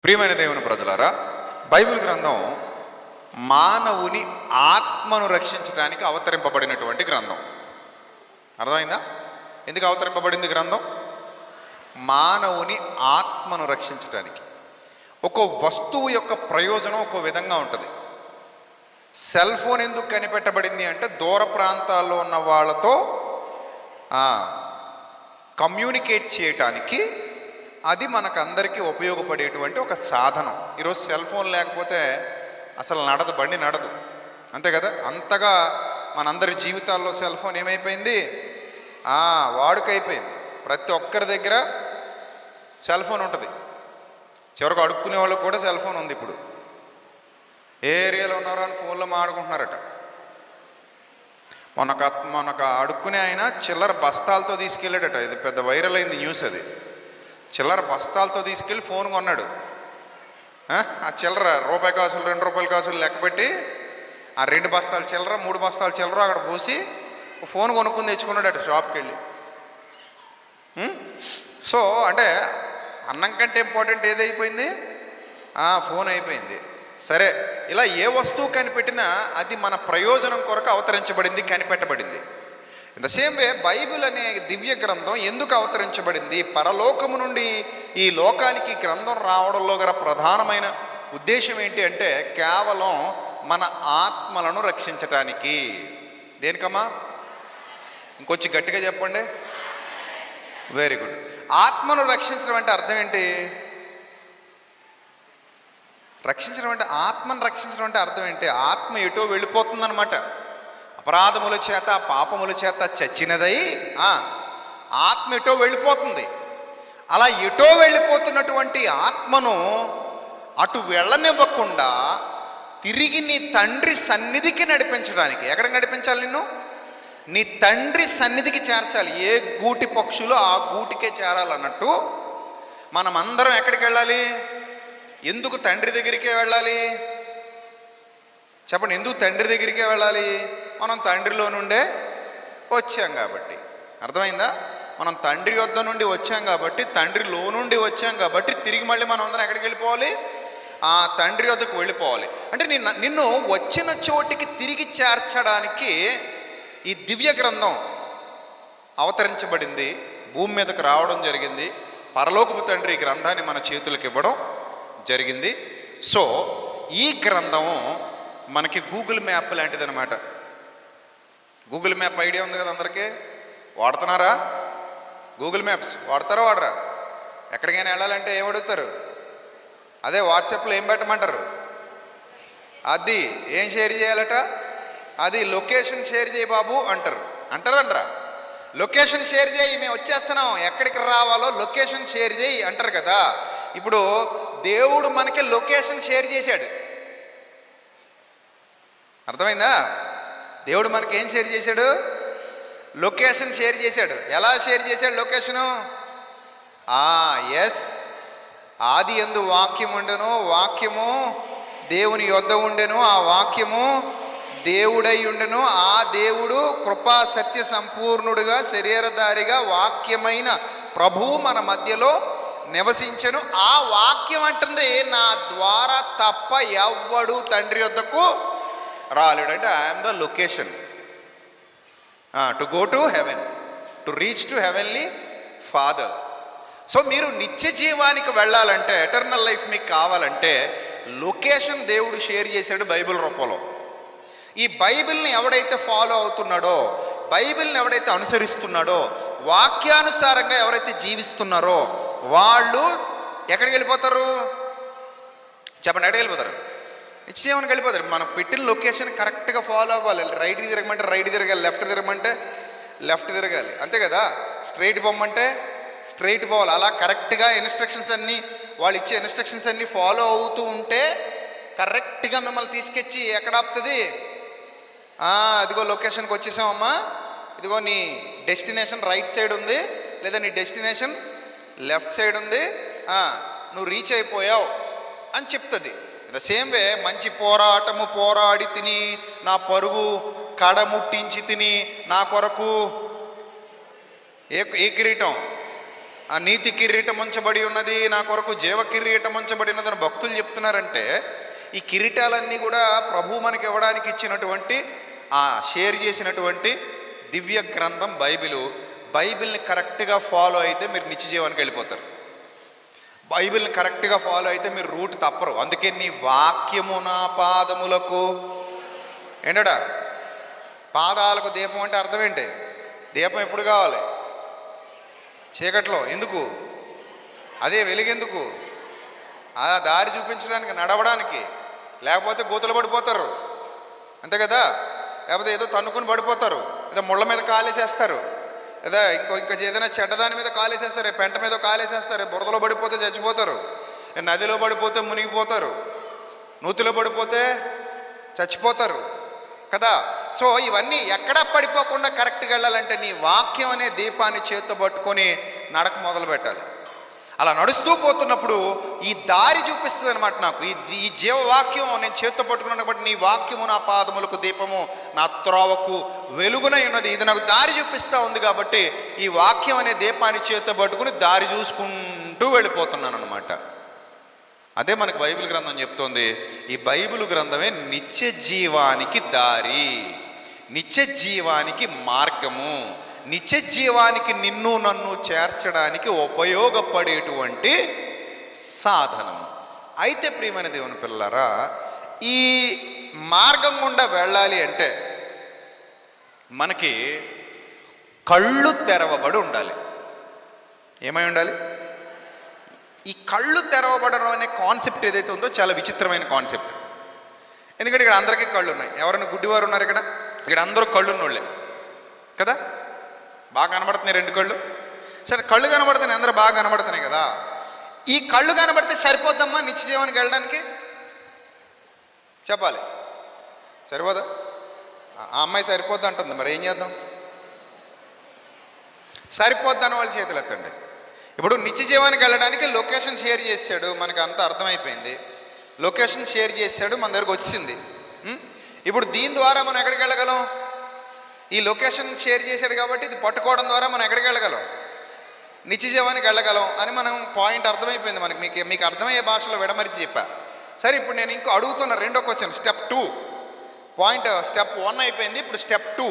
ప్రియమైన దేవుని ప్రజలారా, బైబిల్ గ్రంథం మానవుని ఆత్మను రక్షించడానికి అవతరింపబడినటువంటి గ్రంథం. అర్థమైందా? ఎందుకు అవతరింపబడింది గ్రంథం? మానవుని ఆత్మను రక్షించడానికి. ఒక వస్తువు యొక్క ప్రయోజనం ఒక విధంగా ఉంటుంది. సెల్ ఫోన్ ఎందుకు కనిపెట్టబడింది అంటే దూర ప్రాంతాల్లో ఉన్న వాళ్ళతో కమ్యూనికేట్ చేయటానికి అది మనకందరికీ ఉపయోగపడేటువంటి ఒక సాధనం. ఈరోజు సెల్ ఫోన్ లేకపోతే అసలు నడదు, బండి నడదు, అంతే కదా. అంతగా మనందరి జీవితాల్లో సెల్ ఫోన్ ఏమైపోయింది? వాడుకైపోయింది. ప్రతి ఒక్కరి దగ్గర సెల్ ఫోన్ ఉంటుంది. చివరికి అడుక్కునే వాళ్ళకి కూడా సెల్ ఫోన్ ఉంది. ఇప్పుడు ఏ ఏరియాలో ఉన్నారో అని ఫోన్లో మాట్లాడుకుంటున్నారట. మొన్నొక అడుక్కునే ఆయన చిల్లర బస్తాలతో తీసుకెళ్ళాడట. ఇది పెద్ద వైరల్ అయింది న్యూస్. అది చిల్లర బస్తాలతో తీసుకెళ్ళి ఫోన్ కొన్నాడు. ఆ చిల్లర రూపాయి కాసులు, 2 రూపాయల కాసులు లెక్కపెట్టి ఆ 2 బస్తాలు చిల్లర, 3 బస్తాలు చిల్లర అక్కడ పోసి ఫోన్ కొనుక్కుని తెచ్చుకున్నాడట షాప్కి వెళ్ళి. సో అంటే అన్నం కంటే ఇంపార్టెంట్ ఏదైపోయింది? ఫోన్ అయిపోయింది. సరే, ఇలా ఏ వస్తువు కనిపెట్టినా అది మన ప్రయోజనం కొరకు అవతరించబడింది, కనిపెట్టబడింది. In the same way Bible అనే దివ్య గ్రంథం ఎందుకు అవతరించబడింది? పరలోకము నుండి ఈ లోకానికి గ్రంథం రావడంలో గల ప్రధానమైన ఉద్దేశం ఏంటి అంటే కేవలం మన ఆత్మలను రక్షించటానికి. దేనికమ్మా? ఇంకొంచెం గట్టిగా చెప్పండి. Very good. ఆత్మను రక్షించడం అంటే అర్థం ఏంటి? రక్షించడం అంటే, ఆత్మను రక్షించడం అంటే అర్థం ఏంటి? ఆత్మ ఎటో వెళ్ళిపోతుందన్నమాట. అపరాధముల చేత, పాపముల చేత చచ్చినదై ఆత్మ ఎటో వెళ్ళిపోతుంది. అలా ఎటో వెళ్ళిపోతున్నటువంటి ఆత్మను అటు వెళ్ళనివ్వకుండా తిరిగి నీ తండ్రి సన్నిధికి నడిపించడానికి. ఎక్కడ నడిపించాలి? నిన్ను నీ తండ్రి సన్నిధికి చేర్చాలి. ఏ గూటి పక్షులు ఆ గూటికే చేరాలన్నట్టు మనమందరం ఎక్కడికి వెళ్ళాలి? ఎందుకు తండ్రి దగ్గరికే వెళ్ళాలి? చెప్పండి, ఎందుకు తండ్రి దగ్గరికే వెళ్ళాలి? మనం తండ్రిలో నుండే వచ్చాం కాబట్టి. అర్థమైందా? మనం తండ్రి వద్ద నుండి వచ్చాం కాబట్టి, తండ్రిలో నుండి వచ్చాం కాబట్టి తిరిగి మళ్ళీ మనం అందరం ఎక్కడికి వెళ్ళిపోవాలి? ఆ తండ్రి వద్దకు వెళ్ళిపోవాలి. అంటే నిన్ను వచ్చిన చోటికి తిరిగి చేర్చడానికి ఈ దివ్య గ్రంథం అవతరించబడింది, భూమి మీదకు రావడం జరిగింది. పరలోకపు తండ్రి ఈ గ్రంథాన్ని మన చేతులకు ఇవ్వడం జరిగింది. సో ఈ గ్రంథము మనకి గూగుల్ మ్యాప్ లాంటిది అనమాట. గూగుల్ మ్యాప్ ఐడియా ఉంది కదా అందరికీ? వాడుతున్నారా? గూగుల్ మ్యాప్స్ వాడతారా వాడరా? ఎక్కడికైనా వెళ్ళాలంటే ఏం అడుగుతారు? అదే వాట్సాప్లో ఏం పెట్టమంటారు? అది ఏం షేర్ చేయాలట? అది లొకేషన్ షేర్ చేయి బాబు అంటారు. అంటారా? లొకేషన్ షేర్ చేయి, మేము వచ్చేస్తున్నాం, ఎక్కడికి రావాలో లొకేషన్ షేర్ చేయి అంటారు కదా. ఇప్పుడు దేవుడు మనకి లొకేషన్ షేర్ చేశాడు. అర్థమైందా? దేవుడు మనకి ఏం షేర్ చేశాడు? లొకేషన్ షేర్ చేశాడు. ఎలా షేర్ చేశాడు లొకేషను? ఎస్, ఆది యందు వాక్యం ఉండెను, వాక్యము దేవుని యొద్ద ఉండెను, ఆ వాక్యము దేవుడై ఉండెను, ఆ దేవుడు కృపా సత్య సంపూర్ణుడుగా శరీరధారిగా వాక్యమైన ప్రభువు మన మధ్యలో నివసించెను. ఆ వాక్యం అంటుంది, నా ద్వారా తప్ప ఎవ్వడు తండ్రి వద్దకు రాలేడు. అంటే I'm the location to go to heaven, to reach to heavenly father. So మీరు నిత్య జీవానికి వెళ్ళాలంటే, ఎటర్నల్ లైఫ్ మీకు కావాలంటే లొకేషన్ దేవుడు షేర్ చేశాడు బైబిల్ రూపంలో. ఈ బైబిల్ని ఎవడైతే ఫాలో అవుతున్నాడో, బైబిల్ని ఎవడైతే అనుసరిస్తున్నాడో, వాక్యానుసారంగా ఎవరైతే జీవిస్తున్నారో వాళ్ళు ఎక్కడికి వెళ్ళిపోతారు? చెప్పండి, ఎక్కడికి వెళ్ళిపోతారు? నిశ్చయమని వెళ్ళిపోతారు. మనం పెట్టిన లొకేషన్ కరెక్ట్గా ఫాలో అవ్వాలి. రైట్కి తిరగమంటే రైట్ తిరగాలి, లెఫ్ట్ తిరగమంటే లెఫ్ట్ తిరగాలి, అంతే కదా. స్ట్రైట్ పోమంటే స్ట్రైట్ పోవాలి. అలా కరెక్ట్గా ఇన్స్ట్రక్షన్స్ అన్నీ, వాళ్ళు ఇచ్చే ఇన్స్ట్రక్షన్స్ అన్నీ ఫాలో అవుతూ ఉంటే కరెక్ట్గా మిమ్మల్ని తీసుకొచ్చి ఎక్కడ ఆపుతుంది? అదిగో లొకేషన్కి వచ్చేసామమ్మా, ఇదిగో నీ డెస్టినేషన్ రైట్ సైడ్ ఉంది, లేదా నీ డెస్టినేషన్ లెఫ్ట్ సైడ్ ఉంది, నువ్వు రీచ్ అయిపోయావు అని చెప్తుంది. ద సేమ్ వే మంచి పోరాటము పోరాడి తిని, నా పరుగు కడముట్టించి తిని, నా కొరకు ఏ కిరీటం? ఆ నీతి కిరీటం ఉంచబడి ఉన్నది, నా కొరకు జీవ కిరీటం ఉంచబడి ఉన్నది అని భక్తులు చెప్తున్నారంటే ఈ కిరీటాలన్నీ కూడా ప్రభు మనకి ఇవ్వడానికి ఇచ్చినటువంటి షేర్ చేసినటువంటి దివ్య గ్రంథం బైబిల్ని కరెక్ట్గా ఫాలో అయితే మీరు నిత్య జీవానికి వెళ్ళిపోతారు. బైబిల్ని కరెక్ట్గా ఫాలో అయితే మీరు రూట్ తప్పరు. అందుకే నీ వాక్యము నా పాదములకు ఏంటడా, పాదాలకు దీపం అంటే అర్థం ఏంటి? దీపం ఎప్పుడు కావాలి? చీకట్లో. ఎందుకు? అదే వెలుగెందుకు? ఆ దారి చూపించడానికి, నడవడానికి. లేకపోతే గోతులు పడిపోతారు, అంతే కదా. లేకపోతే ఏదో తన్నుకుని పడిపోతారు, ఏదో ముళ్ళ మీద కాలేసేస్తారు, లేదా ఇంకా ఏదైనా చెడ్డదాని మీద కాలేసేస్తారు, పెంట మీద కాలేసేస్తారు, బురదలో పడిపోతే చచ్చిపోతారు, నదిలో పడిపోతే మునిగిపోతారు, నూతిలో పడిపోతే చచ్చిపోతారు కదా. సో ఇవన్నీ ఎక్కడా పడిపోకుండా కరెక్ట్గా వెళ్ళాలంటే నీ వాక్యం అనే దీపాన్ని చేత్తో పట్టుకొని నడక మొదలు పెట్టాలి. అలా నడుస్తూ పోతున్నప్పుడు ఈ దారి చూపిస్తుంది అనమాట నాకు. ఈ జీవవాక్యం నేను చేత్తో పట్టుకున్నాను కాబట్టి నీ వాక్యము నా పాదములకు దీపము, నా త్రోవకు వెలుగునై ఉన్నది. ఇది నాకు దారి చూపిస్తూ ఉంది కాబట్టి ఈ వాక్యం అనే దీపాన్ని చేత్తో పట్టుకుని దారి చూసుకుంటూ వెళ్ళిపోతున్నాను అనమాట. అదే మనకు బైబిల్ గ్రంథం చెప్తోంది. ఈ బైబిల్ గ్రంథమే నిత్య జీవానికి దారి, నిత్య జీవానికి మార్గము, నిత్య జీవానికి నిన్ను నన్ను చేర్చడానికి ఉపయోగపడేటువంటి సాధనం. అయితే ప్రియమైన దేవుని పిల్లలారా, ఈ మార్గం గుండా వెళ్ళాలి అంటే మనకి కళ్ళు తెరవబడి ఉండాలి. ఏమై ఉండాలి? ఈ కళ్ళు తెరవబడడం అనే కాన్సెప్ట్ ఏదైతే ఉందో చాలా విచిత్రమైన కాన్సెప్ట్. ఎందుకంటే ఇక్కడ అందరికీ కళ్ళు ఉన్నాయి. ఎవరైనా గుడ్డివారు ఉన్నారు ఇక్కడ అందరూ కళ్ళు ఉన్నోళ్ళే కదా. బాగా కనబడుతున్నాయి 2 కళ్ళు. సరే, కళ్ళు కనబడుతున్నాయి, అందరూ బాగా కనబడుతున్నాయి కదా. ఈ కళ్ళు కనబడితే సరిపోద్దమ్మా నిత్య జీవానికి వెళ్ళడానికి? చెప్పాలి, సరిపోదా? ఆ అమ్మాయి సరిపోద్ది అంటుంది, మరి ఏం చేద్దాం? సరిపోద్దని వాళ్ళు చేతులు ఎత్తండి. ఇప్పుడు నిత్య జీవానికి వెళ్ళడానికి లొకేషన్ షేర్ చేశాడు, మనకు అంతా అర్థమైపోయింది. లొకేషన్ షేర్ చేశాడు, మన దగ్గరకు వచ్చింది. ఇప్పుడు దీని ద్వారా మనం ఎక్కడికి వెళ్ళగలం? ఈ లొకేషన్ షేర్ చేశాడు కాబట్టి ఇది పట్టుకోవడం ద్వారా మనం ఎక్కడికి వెళ్ళగలం? నిత్య జీవానికి వెళ్ళగలం అని మనం పాయింట్ అర్థమైపోయింది మనకి. మీకు అర్థమయ్యే భాషలో విడమరిచి చెప్పా. సరే, ఇప్పుడు నేను ఇంకో అడుగుతున్న రెండో క్వశ్చన్, స్టెప్ 2 పాయింట్. స్టెప్ 1 అయిపోయింది, ఇప్పుడు స్టెప్ 2.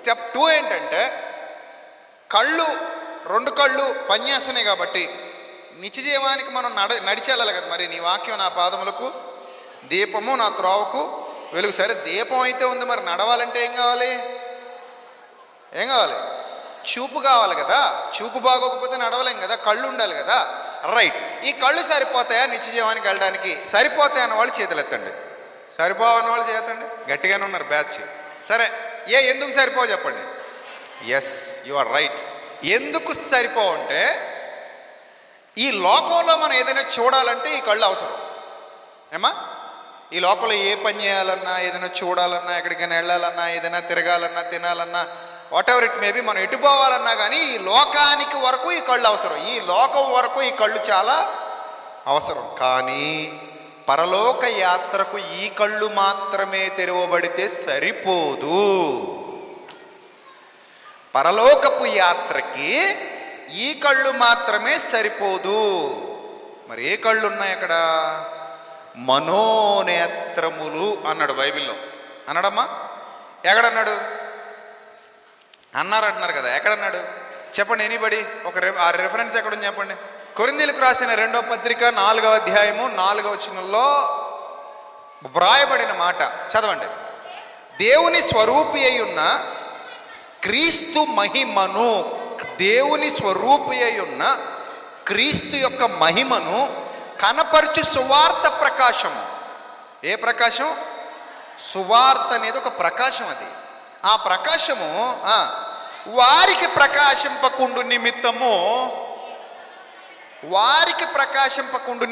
స్టెప్ 2 ఏంటంటే కళ్ళు, 2 కళ్ళు పనిచేస్తున్నాయి కాబట్టి నిత్య జీవానికి మనం నడిచెళ్ళాలి కదా. మరి నీ వాక్యం నా పాదములకు దీపము, నా త్రోవకు వెలుగు. సరే, దీపం అయితే ఉంది, మరి నడవాలంటే ఏం కావాలి? చూపు కావాలి కదా. చూపు బాగోకపోతే నడవలేం కదా, కళ్ళు ఉండాలి కదా. రైట్, ఈ కళ్ళు సరిపోతాయా నిత్య జీవానికి వెళ్ళడానికి? సరిపోతాయి అన్న వాళ్ళు చేతులు ఎత్తండి. సరిపోవన్న వాళ్ళు చేతండి. గట్టిగానే ఉన్నారు బ్యాచ్. సరే, ఎందుకు సరిపోవు చెప్పండి? Yes, you are right. ఎందుకు సరిపోవంటే ఈ లోకంలో మనం ఏదైనా చూడాలంటే ఈ కళ్ళు అవసరం. ఏమా, ఈ లోకంలో ఏ పని చేయాలన్నా, ఏదైనా చూడాలన్నా, ఎక్కడికైనా వెళ్ళాలన్నా, ఏదైనా తిరగాలన్నా, తినాలన్నా, వాట్ ఎవర్ ఇట్ మేబీ, మనం ఎటు పోవాలన్నా కానీ ఈ లోకానికి వరకు ఈ కళ్ళు అవసరం. ఈ లోకం వరకు ఈ కళ్ళు చాలా అవసరం. కానీ పరలోక యాత్రకు ఈ కళ్ళు మాత్రమే తెరవబడితే సరిపోదు. పరలోకపు యాత్రకి ఈ కళ్ళు మాత్రమే సరిపోదు. మరి ఏ కళ్ళు ఉన్నాయి అక్కడ? మనోనేత్రములు అన్నాడు బైబిల్లో. అన్నాడమ్మా? ఎక్కడన్నాడు? అంటున్నారు కదా, ఎక్కడన్నాడు చెప్పండి? ఎనీబడి ఆ రెఫరెన్స్ ఎక్కడుంది చెప్పండి. కొరింథీయులకు రాసిన 2వ పత్రిక 4వ అధ్యాయము 4వ వచనంలో వ్రాయబడిన మాట చదవండి. దేవుని స్వరూపి అయి ఉన్న క్రీస్తు మహిమను, దేవుని స్వరూపి అయి ఉన్న క్రీస్తు యొక్క మహిమను కనపరచు సువార్త ప్రకాశము. ఏ ప్రకాశం? సువార్త అనేది ఒక ప్రకాశం. అది ఆ ప్రకాశము వారికి ప్రకాశింపకుండు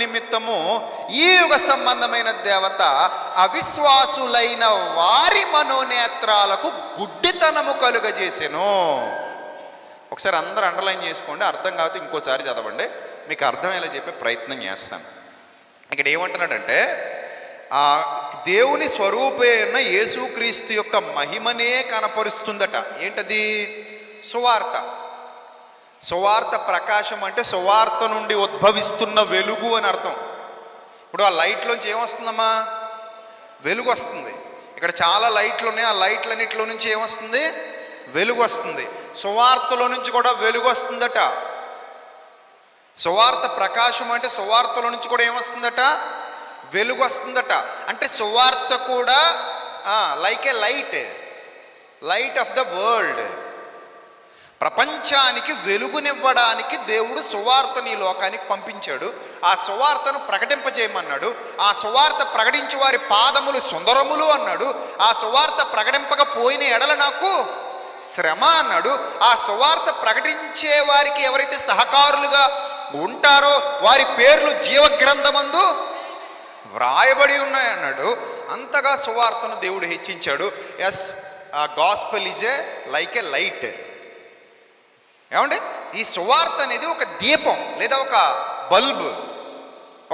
నిమిత్తము ఈ యుగ సంబంధమైన దేవత అవిశ్వాసులైన వారి మనోనేత్రాలకు గుడ్డితనము కలుగజేసెను. ఒకసారి అందరూ అండర్లైన్ చేసుకోండి, అర్థం కాకపోతే ఇంకోసారి చదవండి, మీకు అర్థమయ్యేలా చెప్పే ప్రయత్నం చేస్తాను. ఇక్కడ ఏమంటున్నాడంటే దేవుని స్వరూపే ఉన్న యేసుక్రీస్తు యొక్క మహిమనే కనపరుస్తుందట. ఏంటది? సువార్త. సువార్త ప్రకాశం అంటే సువార్త నుండి ఉద్భవిస్తున్న వెలుగు అని అర్థం. ఇప్పుడు ఆ లైట్లోంచి ఏమొస్తుందమ్మా? వెలుగు వస్తుంది. ఇక్కడ చాలా లైట్లు ఉన్నాయి, ఆ లైట్లన్నిటిలో నుంచి ఏమొస్తుంది? వెలుగు వస్తుంది. సువార్తలో నుంచి కూడా వెలుగు వస్తుందట. సువార్త ప్రకాశం అంటే సువార్తలో నుంచి కూడా ఏమొస్తుందట? వెలుగు వస్తుందట. అంటే సువార్త కూడా like a light of the world. ప్రపంచానికి వెలుగునివ్వడానికి దేవుడు సువార్తని లోకానికి పంపించాడు. ఆ సువార్తను ప్రకటింపజేయమన్నాడు. ఆ సువార్త ప్రకటించే వారి పాదములు సుందరములు అన్నాడు. ఆ సువార్త ప్రకటింపకపోయిన ఎడల నాకు శ్రమ అన్నాడు. ఆ సువార్త ప్రకటించే వారికి ఎవరైతే సహకారులుగా ఉంటారో వారి పేర్లు జీవగ్రంథమందు వ్రాయబడి ఉన్నాయన్నాడు. అంతగా సువార్తను దేవుడు హెచ్చించాడు. Yes, gospel is like a light. ఏమండి, ఈ సువార్త అనేది ఒక దీపం లేదా ఒక బల్బు,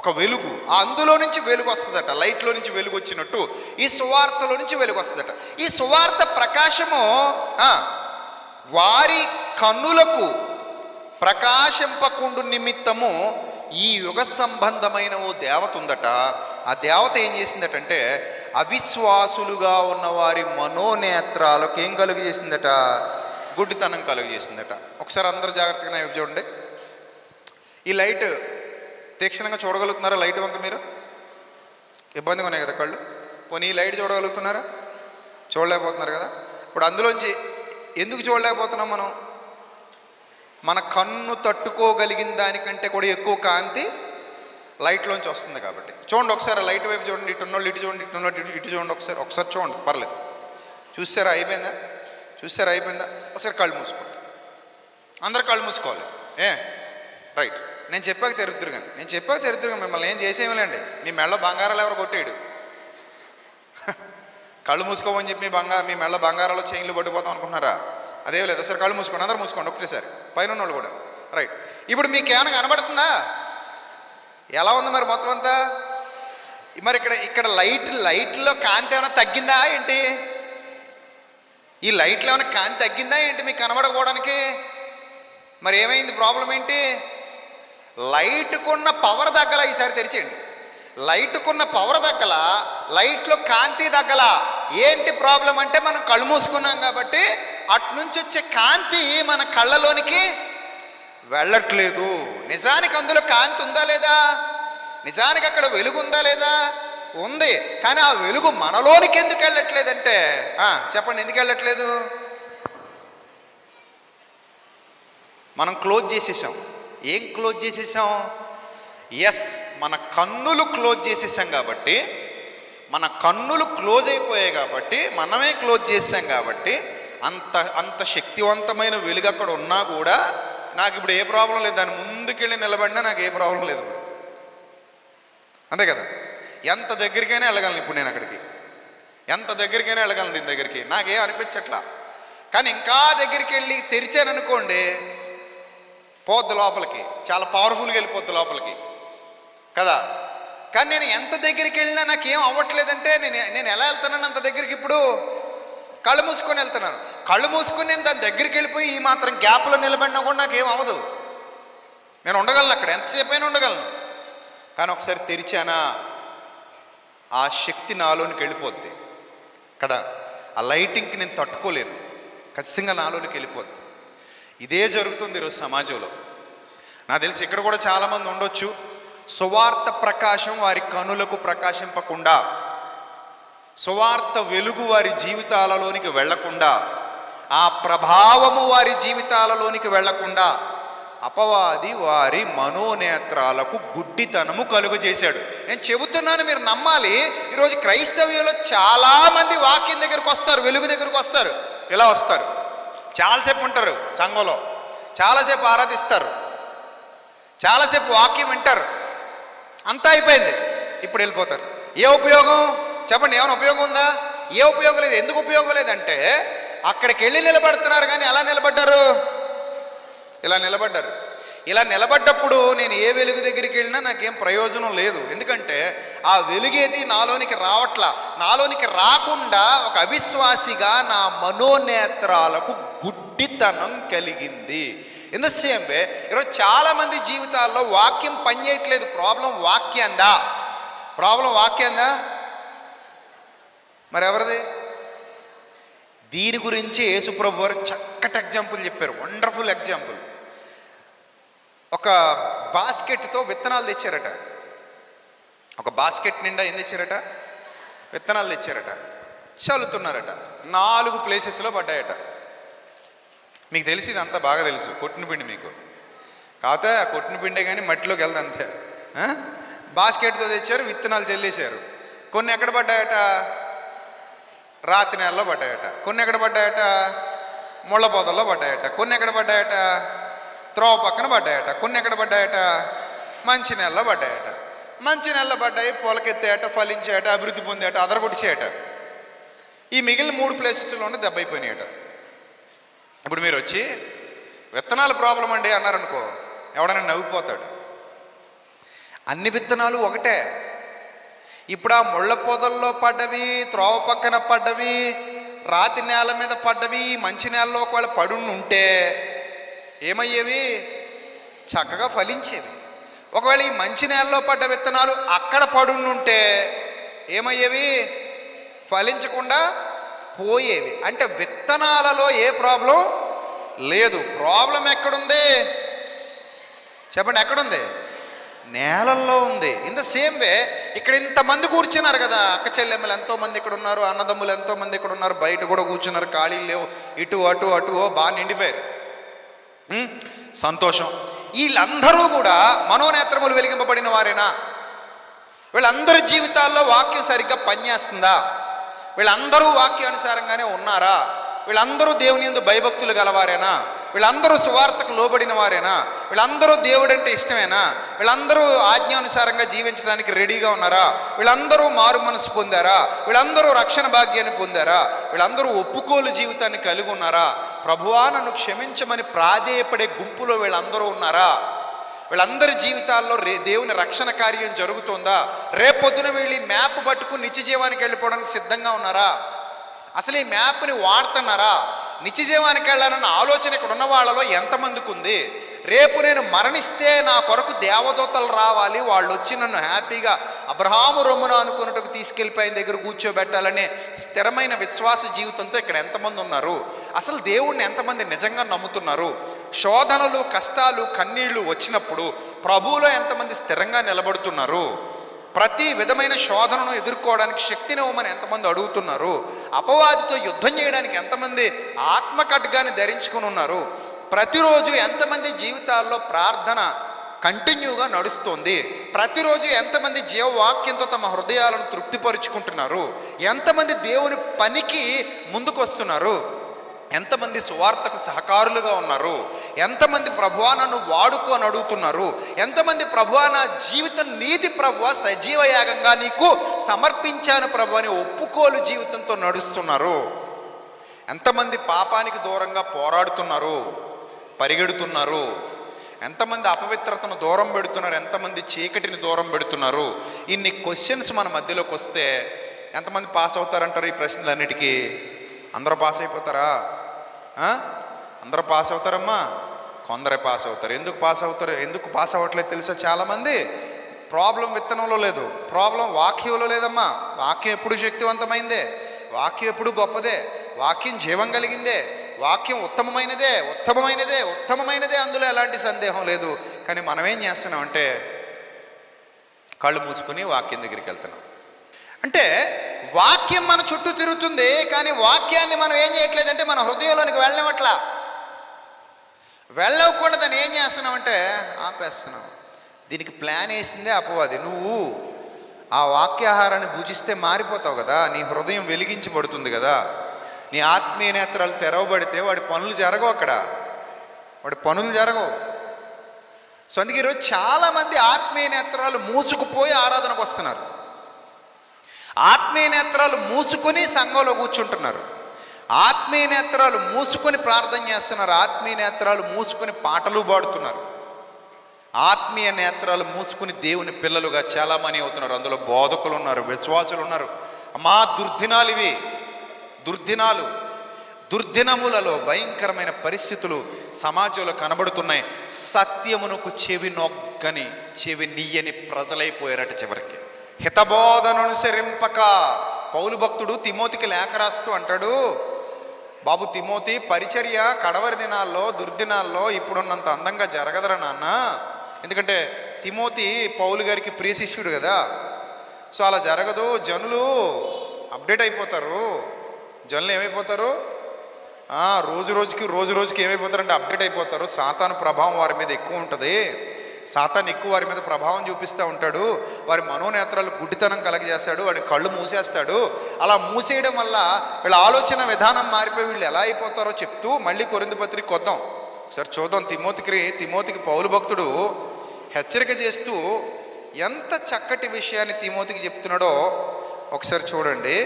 ఒక వెలుగు. అందులో నుంచి వెలుగు వస్తుందట. లైట్లో నుంచి వెలుగు వచ్చినట్టు ఈ సువార్తలో నుంచి వెలుగు వస్తుందట. ఈ సువార్త ప్రకాశము వారి కన్నులకు ప్రకాశింపకుండు నిమిత్తము ఈ యుగ సంబంధమైన ఓ దేవత ఉందట. ఆ దేవత ఏం చేసిందటంటే అవిశ్వాసులుగా ఉన్న వారి మనోనేత్రాలకు ఏం కలుగు చేసిందట? గుడ్డితనం కలుగు చేసిందట. ఒకసారి అందరూ జాగ్రత్తగా నా చూడండి. ఈ లైట్ తీక్షణంగా చూడగలుగుతున్నారా? లైట్ వంక మీరు ఇబ్బందిగా ఉన్నాయి కదా కళ్ళు. పోనీ ఈ లైట్ చూడగలుగుతున్నారా? చూడలేకపోతున్నారు కదా. ఇప్పుడు అందులోంచి ఎందుకు చూడలేకపోతున్నాం మనం? మన కన్ను తట్టుకోగలిగిన దానికంటే కూడా ఎక్కువ కాంతి లైట్లోంచి వస్తుంది కాబట్టి. చూడండి ఒకసారి లైట్ వైపు చూడండి. ఇటున్నోళ్ళు ఇటు చూడండి, ఇటున్నోళ్ళు ఇటు చూడండి. ఒకసారి చూడండి, పర్లేదు. చూసారా? అయిపోయిందా? ఒకసారి కళ్ళు మూసుకోండి. అందరు కళ్ళు మూసుకోవాలి. రైట్. నేను చెప్పాక తెరుద్దురు కానీ మిమ్మల్ని ఏం చేసేయలేండి. మీ మెళ్ళ బంగారాలు ఎవరు కొట్టేయడు. కళ్ళు మూసుకోమని చెప్పి మీ మెళ్ళ బంగారాలు చైన్లు పడిపోతాం అనుకుంటున్నారా? అదే లేదు. ఒకసారి కళ్ళు మూసుకోండి, అందరూ మూసుకోండి ఒకటేసారి, పైన వాళ్ళు కూడా. రైట్. ఇప్పుడు మీకు ఏమైనా కనబడుతుందా? ఎలా ఉంది మరి మొత్తం అంతా? మరి ఇక్కడ లైట్లో కాంతి ఏమైనా తగ్గిందా ఏంటి? ఈ లైట్లో ఏమైనా కాంతి తగ్గిందా ఏంటి మీకు కనబడకపోవడానికి? మరి ఏమైంది? ప్రాబ్లం ఏంటి? లైట్కున్న పవర్ తగ్గల. ఈసారి తెరిచేయండి. లైట్కున్న పవర్ తగ్గల, లైట్లో కాంతి తగ్గల. ఏంటి ప్రాబ్లం అంటే మనం కళ్ళు మూసుకున్నాం కాబట్టి అట్నుంచి వచ్చే కాంతి మన కళ్ళలోనికి వెళ్ళట్లేదు. నిజానికి అందులో కాంతి ఉందా లేదా? నిజానికి అక్కడ వెలుగు ఉందా లేదా? ఉంది. కానీ ఆ వెలుగు మనలోనికి ఎందుకు వెళ్ళట్లేదంటే చెప్పండి, ఎందుకు వెళ్ళట్లేదు? మనం క్లోజ్ చేసేసాం. ఏం క్లోజ్ చేసేసాం? ఎస్, మన కన్నులు క్లోజ్ చేసేసాం. కాబట్టి మన కన్నులు క్లోజ్ అయిపోయాయి కాబట్టి, మనమే క్లోజ్ చేసాం కాబట్టి అంత శక్తివంతమైన వెలుగు అక్కడ ఉన్నా కూడా నాకు ఇప్పుడు ఏ ప్రాబ్లం లేదు. దాని ముందుకెళ్ళి నిలబడినా నాకు ఏ ప్రాబ్లం లేదు. అంతే కదా. ఎంత దగ్గరికైనా వెళ్ళగలను. ఇప్పుడు నేను అక్కడికి ఎంత దగ్గరికైనా వెళ్ళగలను. దీని దగ్గరికి నాకేం అనిపించట్లా. కానీ ఇంకా దగ్గరికి వెళ్ళి తెరిచాను అనుకోండి, పోద్ది లోపలికి, చాలా పవర్ఫుల్గా వెళ్ళిపోద్ది లోపలికి కదా. కానీ నేను ఎంత దగ్గరికి వెళ్ళినా నాకేం అవ్వట్లేదంటే నేను ఎలా వెళ్తున్నాను అంత దగ్గరికి? ఇప్పుడు కళ్ళు మూసుకొని వెళ్తున్నాను. కళ్ళు మూసుకొని నేను దాని దగ్గరికి వెళ్ళిపోయి ఈ మాత్రం గ్యాప్లో నిలబడినా కూడా నాకేం అవ్వదు. నేను ఉండగలను, అక్కడ ఎంతసేపు అయినా ఉండగలను. కానీ ఒకసారి తెరిచానా ఆ శక్తి నాలోనికి వెళ్ళిపోద్ది కదా. ఆ లైటింగ్కి నేను తట్టుకోలేను, ఖచ్చితంగా నాలోనికి వెళ్ళిపోద్ది. ఇదే జరుగుతుంది ఈరోజు సమాజంలో. నాకు తెలిసి ఇక్కడ కూడా చాలామంది ఉండొచ్చు. సువార్త ప్రకాశం వారి కనులకు ప్రకాశింపకుండా, సువార్త వెలుగు వారి జీవితాలలోనికి వెళ్లకుండా, ఆ ప్రభావము వారి జీవితాలలోనికి వెళ్లకుండా అపవాది వారి మనోనేత్రాలకు గుడ్డితనము కలుగజేశాడు. నేను చెబుతున్నాను, మీరు నమ్మాలి. ఈరోజు క్రైస్తవ్యంలో చాలామంది వాక్యం దగ్గరకు వస్తారు, వెలుగు దగ్గరకు వస్తారు. ఇలా వస్తారు, చాలాసేపు ఉంటారు సంఘంలో, చాలాసేపు ఆరాధిస్తారు, చాలాసేపు వాక్యం వింటారు, అంతా అయిపోయింది, ఇప్పుడు వెళ్ళిపోతారు. ఏ ఉపయోగం చెప్పండి? ఏమైనా ఉపయోగం ఉందా? ఏ ఉపయోగం లేదు. ఎందుకు ఉపయోగం లేదంటే అక్కడికి వెళ్ళి నిలబడుతున్నారు, కానీ ఎలా నిలబడ్డారు? ఇలా నిలబడ్డారు. ఇలా నిలబడ్డప్పుడు నేను ఏ వెలుగు దగ్గరికి వెళ్ళినా నాకేం ప్రయోజనం లేదు. ఎందుకంటే ఆ వెలుగేది నాలోనికి రావట్లా. నాలోనికి రాకుండా ఒక అవిశ్వాసిగా నా మనోనేత్రాలకు గుడ్డితనం కలిగింది. ఇన్ ద సేమ్ వే ఈరోజు చాలామంది జీవితాల్లో వాక్యం పనిచేయట్లేదు. ప్రాబ్లం వాక్యందా? ప్రాబ్లం వాక్యందా? మరి ఎవరిది? దీని గురించి యేసుప్రభు వారు చక్కటి ఎగ్జాంపుల్ చెప్పారు, వండర్ఫుల్ ఎగ్జాంపుల్. ఒక బాస్కెట్తో విత్తనాలు తెచ్చారట. ఒక బాస్కెట్ నిండా ఏం తెచ్చారట? విత్తనాలు తెచ్చారట. చల్లుతున్నారట. 4 ప్లేసెస్లో పడ్డాయట. మీకు తెలిసి ఇదంతా బాగా తెలుసు, కొట్టిన పిండి మీకు. కాకపోతే ఆ కొట్టిన పిండే కానీ మట్టిలోకి వెళ్దు అంతే. బాస్కెట్తో తెచ్చారు, విత్తనాలు చల్లేశారు. కొన్ని ఎక్కడ పడ్డాయట? రాతి నేలలో పడ్డాయట. కొన్ని ఎక్కడ పడ్డాయట? ముళ్ళ పొదల్లో పడ్డాయట. కొన్ని ఎక్కడ పడ్డాయట? త్రోవ పక్కన పడ్డాయట. కొన్ని ఎక్కడ పడ్డాయట? మంచి నేలలో పడ్డాయట. మంచి నెలలో పడ్డాయి, పొలకెత్తాయట, ఫలించాయట, అభివృద్ధి పొందాయట, అదరగొడిచాయట. ఈ మిగిలిన 3 ప్లేసెస్లోనే దెబ్బ అయిపోయినాయట. ఇప్పుడు మీరు వచ్చి విత్తనాల ప్రాబ్లం అండి అన్నారనుకో, ఎవడైనా నవ్విపోతాడు. అన్ని విత్తనాలు ఒకటే. ఇప్పుడు ఆ ముళ్ళ పొదల్లో పడ్డవి, త్రోవ పక్కన పడ్డవి, రాతి నేల మీద పడ్డవి, మంచి నేలలో ఒకవేళ పడుండి ఉంటే ఏమయ్యేవి? చక్కగా ఫలించేవి. ఒకవేళ ఈ మంచి నేలలో పడ్డ విత్తనాలు అక్కడ పడుండుంటే ఏమయ్యేవి? ఫలించకుండా పోయేవి. అంటే విత్తనాలలో ఏ ప్రాబ్లం లేదు. ప్రాబ్లం ఎక్కడుంది చెప్పండి? ఎక్కడుంది? నేలల్లో ఉంది. ఇన్ ద సేమ్ వే ఇక్కడ ఇంతమంది కూర్చున్నారు కదా, అక్క చెల్లెమ్మలు ఎంతోమంది ఇక్కడ ఉన్నారు, అన్నదమ్ములు ఎంతోమంది ఇక్కడ ఉన్నారు, బయట కూడా కూర్చున్నారు, ఖాళీలు లేవు, ఇటు అటు అటు బాగా నిండిపోయారు. సంతోషం. వీళ్ళందరూ కూడా మనోనేత్రములు వెలిగింపబడిన వారేనా? వీళ్ళందరి జీవితాల్లో వాక్యం సరిగ్గా పనిచేస్తుందా? వీళ్ళందరూ వాక్యానుసారంగానే ఉన్నారా? వీళ్ళందరూ దేవుని యందు భయభక్తులు గలవారేనా? వీళ్ళందరూ సువార్తకు లోబడిన వారేనా? వీళ్ళందరూ దేవుడంటే ఇష్టమేనా? వీళ్ళందరూ ఆజ్ఞానుసారంగా జీవించడానికి రెడీగా ఉన్నారా? వీళ్ళందరూ మారు మనసు పొందారా? వీళ్ళందరూ రక్షణ భాగ్యాన్ని పొందారా? వీళ్ళందరూ ఒప్పుకోలు జీవితాన్ని కలిగి ఉన్నారా? ప్రభువా నన్ను క్షమించమని ప్రాధేయపడే గుంపులో వీళ్ళందరూ ఉన్నారా? వీళ్ళందరి జీవితాల్లో దేవుని రక్షణ కార్యం జరుగుతుందా? రేపొద్దున వీళ్ళు మ్యాప్ పట్టుకుని నిత్య జీవానికి వెళ్ళిపోవడానికి సిద్ధంగా ఉన్నారా? అసలు ఈ మ్యాప్ని వాడుతున్నారా? నిత్య జీవానికి వెళ్ళాలన్న ఆలోచన ఇక్కడ ఉన్న వాళ్ళలో ఎంతమందికి ఉంది? రేపు నేను మరణిస్తే నా కొరకు దేవదూతలు రావాలి, వాళ్ళు వచ్చి నన్ను హ్యాపీగా అబ్రహాము రొమ్మున అనుకున్నట్టుకు తీసుకెళ్ళిపోయిన దగ్గర కూర్చోబెట్టాలనే స్థిరమైన విశ్వాస జీవితంతో ఇక్కడ ఎంతమంది ఉన్నారు? అసలు దేవుణ్ణి ఎంతమంది నిజంగా నమ్ముతున్నారు? శోధనలు, కష్టాలు, కన్నీళ్లు వచ్చినప్పుడు ప్రభువులో ఎంతమంది స్థిరంగా నిలబడుతున్నారు? ప్రతి విధమైన శోధనను ఎదుర్కోవడానికి శక్తినివ్వమని ఎంతమంది అడుగుతున్నారు? అపవాదితో యుద్ధం చేయడానికి ఎంతమంది ఆత్మ ఖడ్గాన్ని ధరించుకుని ఉన్నారు? ప్రతిరోజు ఎంతమంది జీవితాల్లో ప్రార్థన కంటిన్యూగా నడుస్తుంది? ప్రతిరోజు ఎంతమంది జీవవాక్యంతో తమ హృదయాలను తృప్తిపరుచుకుంటున్నారు? ఎంతమంది దేవుని పనికి ముందుకు వస్తున్నారు? ఎంతమంది సువార్తకు సహకారులుగా ఉన్నారు? ఎంతమంది ప్రభువా నన్ను వాడుకో అని అడుగుతున్నారు? ఎంతమంది ప్రభువా నా జీవితం నీతి ప్రభువా సజీవయాగంగా నీకు సమర్పించాను ప్రభు అని ఒప్పుకోలు జీవితంతో నడుస్తున్నారు? ఎంతమంది పాపానికి దూరంగా పోరాడుతున్నారు, పరిగెడుతున్నారు? ఎంతమంది అపవిత్రతను దూరం పెడుతున్నారు? ఎంతమంది చీకటిని దూరం పెడుతున్నారు? ఇన్ని క్వశ్చన్స్ మన మధ్యలోకి వస్తే ఎంతమంది పాస్ అవుతారంటారు ఈ ప్రశ్నలన్నిటికీ? అందరూ పాస్ అయిపోతారా? అందరూ పాస్ అవుతారమ్మా? కొందరే పాస్ అవుతారు. ఎందుకు పాస్ అవుతారు? ఎందుకు పాస్ అవ్వట్లేదు తెలుసా? చాలామంది ప్రాబ్లం విత్తనంలో లేదు, ప్రాబ్లం వాక్యంలో లేదమ్మా. వాక్యం ఎప్పుడు శక్తివంతమైందే, వాక్యం ఎప్పుడు గొప్పదే, వాక్యం జీవం కలిగిందే, వాక్యం ఉత్తమమైనదే ఉత్తమమైనదే ఉత్తమమైనదే, అందులో ఎలాంటి సందేహం లేదు. కానీ మనం ఏం చేస్తున్నామంటే కళ్ళు మూసుకొని వాక్యం దగ్గరికి వెళ్తున్నాం. అంటే వాక్యం మన చుట్టూ తిరుగుతుంది, కానీ వాక్యాన్ని మనం ఏం చేయట్లేదంటే మన హృదయంలోనికి వెళ్ళనివ్వట్లా. వెళ్ళకుండా దాన్ని ఏం చేస్తున్నామంటే ఆపేస్తున్నాం. దీనికి ప్లాన్ వేసిందే అపవాది. నువ్వు ఆ వాక్యాహారాన్ని భుజిస్తే మారిపోతావు కదా, నీ హృదయం వెలిగించబడుతుంది కదా, నీ ఆత్మీయ నేత్రాలు తెరవబడితే వాడి పనులు జరగవు, అక్కడ వాడి పనులు జరగవు. సో అందుకే ఈరోజు చాలామంది ఆత్మీయ నేత్రాలు మూసుకుపోయి ఆరాధనకు వస్తున్నారు. ఆత్మీయ నేత్రాలు మూసుకొని సంఘంలో కూర్చుంటున్నారు. ఆత్మీయ నేత్రాలు మూసుకొని ప్రార్థన చేస్తున్నారు. ఆత్మీయ నేత్రాలు మూసుకొని పాటలు పాడుతున్నారు. ఆత్మీయ నేత్రాలు మూసుకుని దేవుని పిల్లలుగా చాలామంది అవుతున్నారు. అందులో బోధకులు ఉన్నారు, విశ్వాసులు ఉన్నారు. అమ్మా దుర్దినాలు ఇవి, దుర్దినాలు. దుర్దినములలో భయంకరమైన పరిస్థితులు సమాజంలో కనబడుతున్నాయి. సత్యమునకు చెవి నొగ్గని, చెవి నీయని ప్రజలైపోయారట చివరికి. హితబోధను అనుసరింపక. పౌలు భక్తుడు తిమోతికి లేఖ రాస్తూ అంటాడు, బాబు తిమోతి, పరిచర్య కడవరి దినాల్లో, దుర్దినాల్లో ఇప్పుడున్నంత అందంగా జరగదరా నాన్న. ఎందుకంటే తిమోతి పౌలు గారికి ప్రియ శిష్యుడు కదా. సో అలా జరగదు. జనులు అప్డేట్ అయిపోతారు. జనులు ఏమైపోతారు, రోజు రోజుకి ఏమైపోతారంటే అప్డేట్ అయిపోతారు. సాతాను ప్రభావం వారి మీద ఎక్కువ ఉంటుంది. సాతాను ఎక్కువ వారి మీద ప్రభావం చూపిస్తూ ఉంటాడు. వారి మనోనేత్రాలు గుడ్డితనం కలగజేస్తాడు. వాడి కళ్ళు మూసేస్తాడు. అలా మూసేయడం వల్ల వీళ్ళ ఆలోచన విధానం మారిపోయి వీళ్ళు ఎలా అయిపోతారో చెప్తూ మళ్ళీ కొరింథీ పత్రిక కొద్దాం ఒకసారి చూద్దాం. తిమోతికి పౌలు భక్తుడు హెచ్చరిక చేస్తూ ఎంత చక్కటి విషయాన్ని తిమోతికి చెప్తున్నాడో ఒకసారి చూడండి.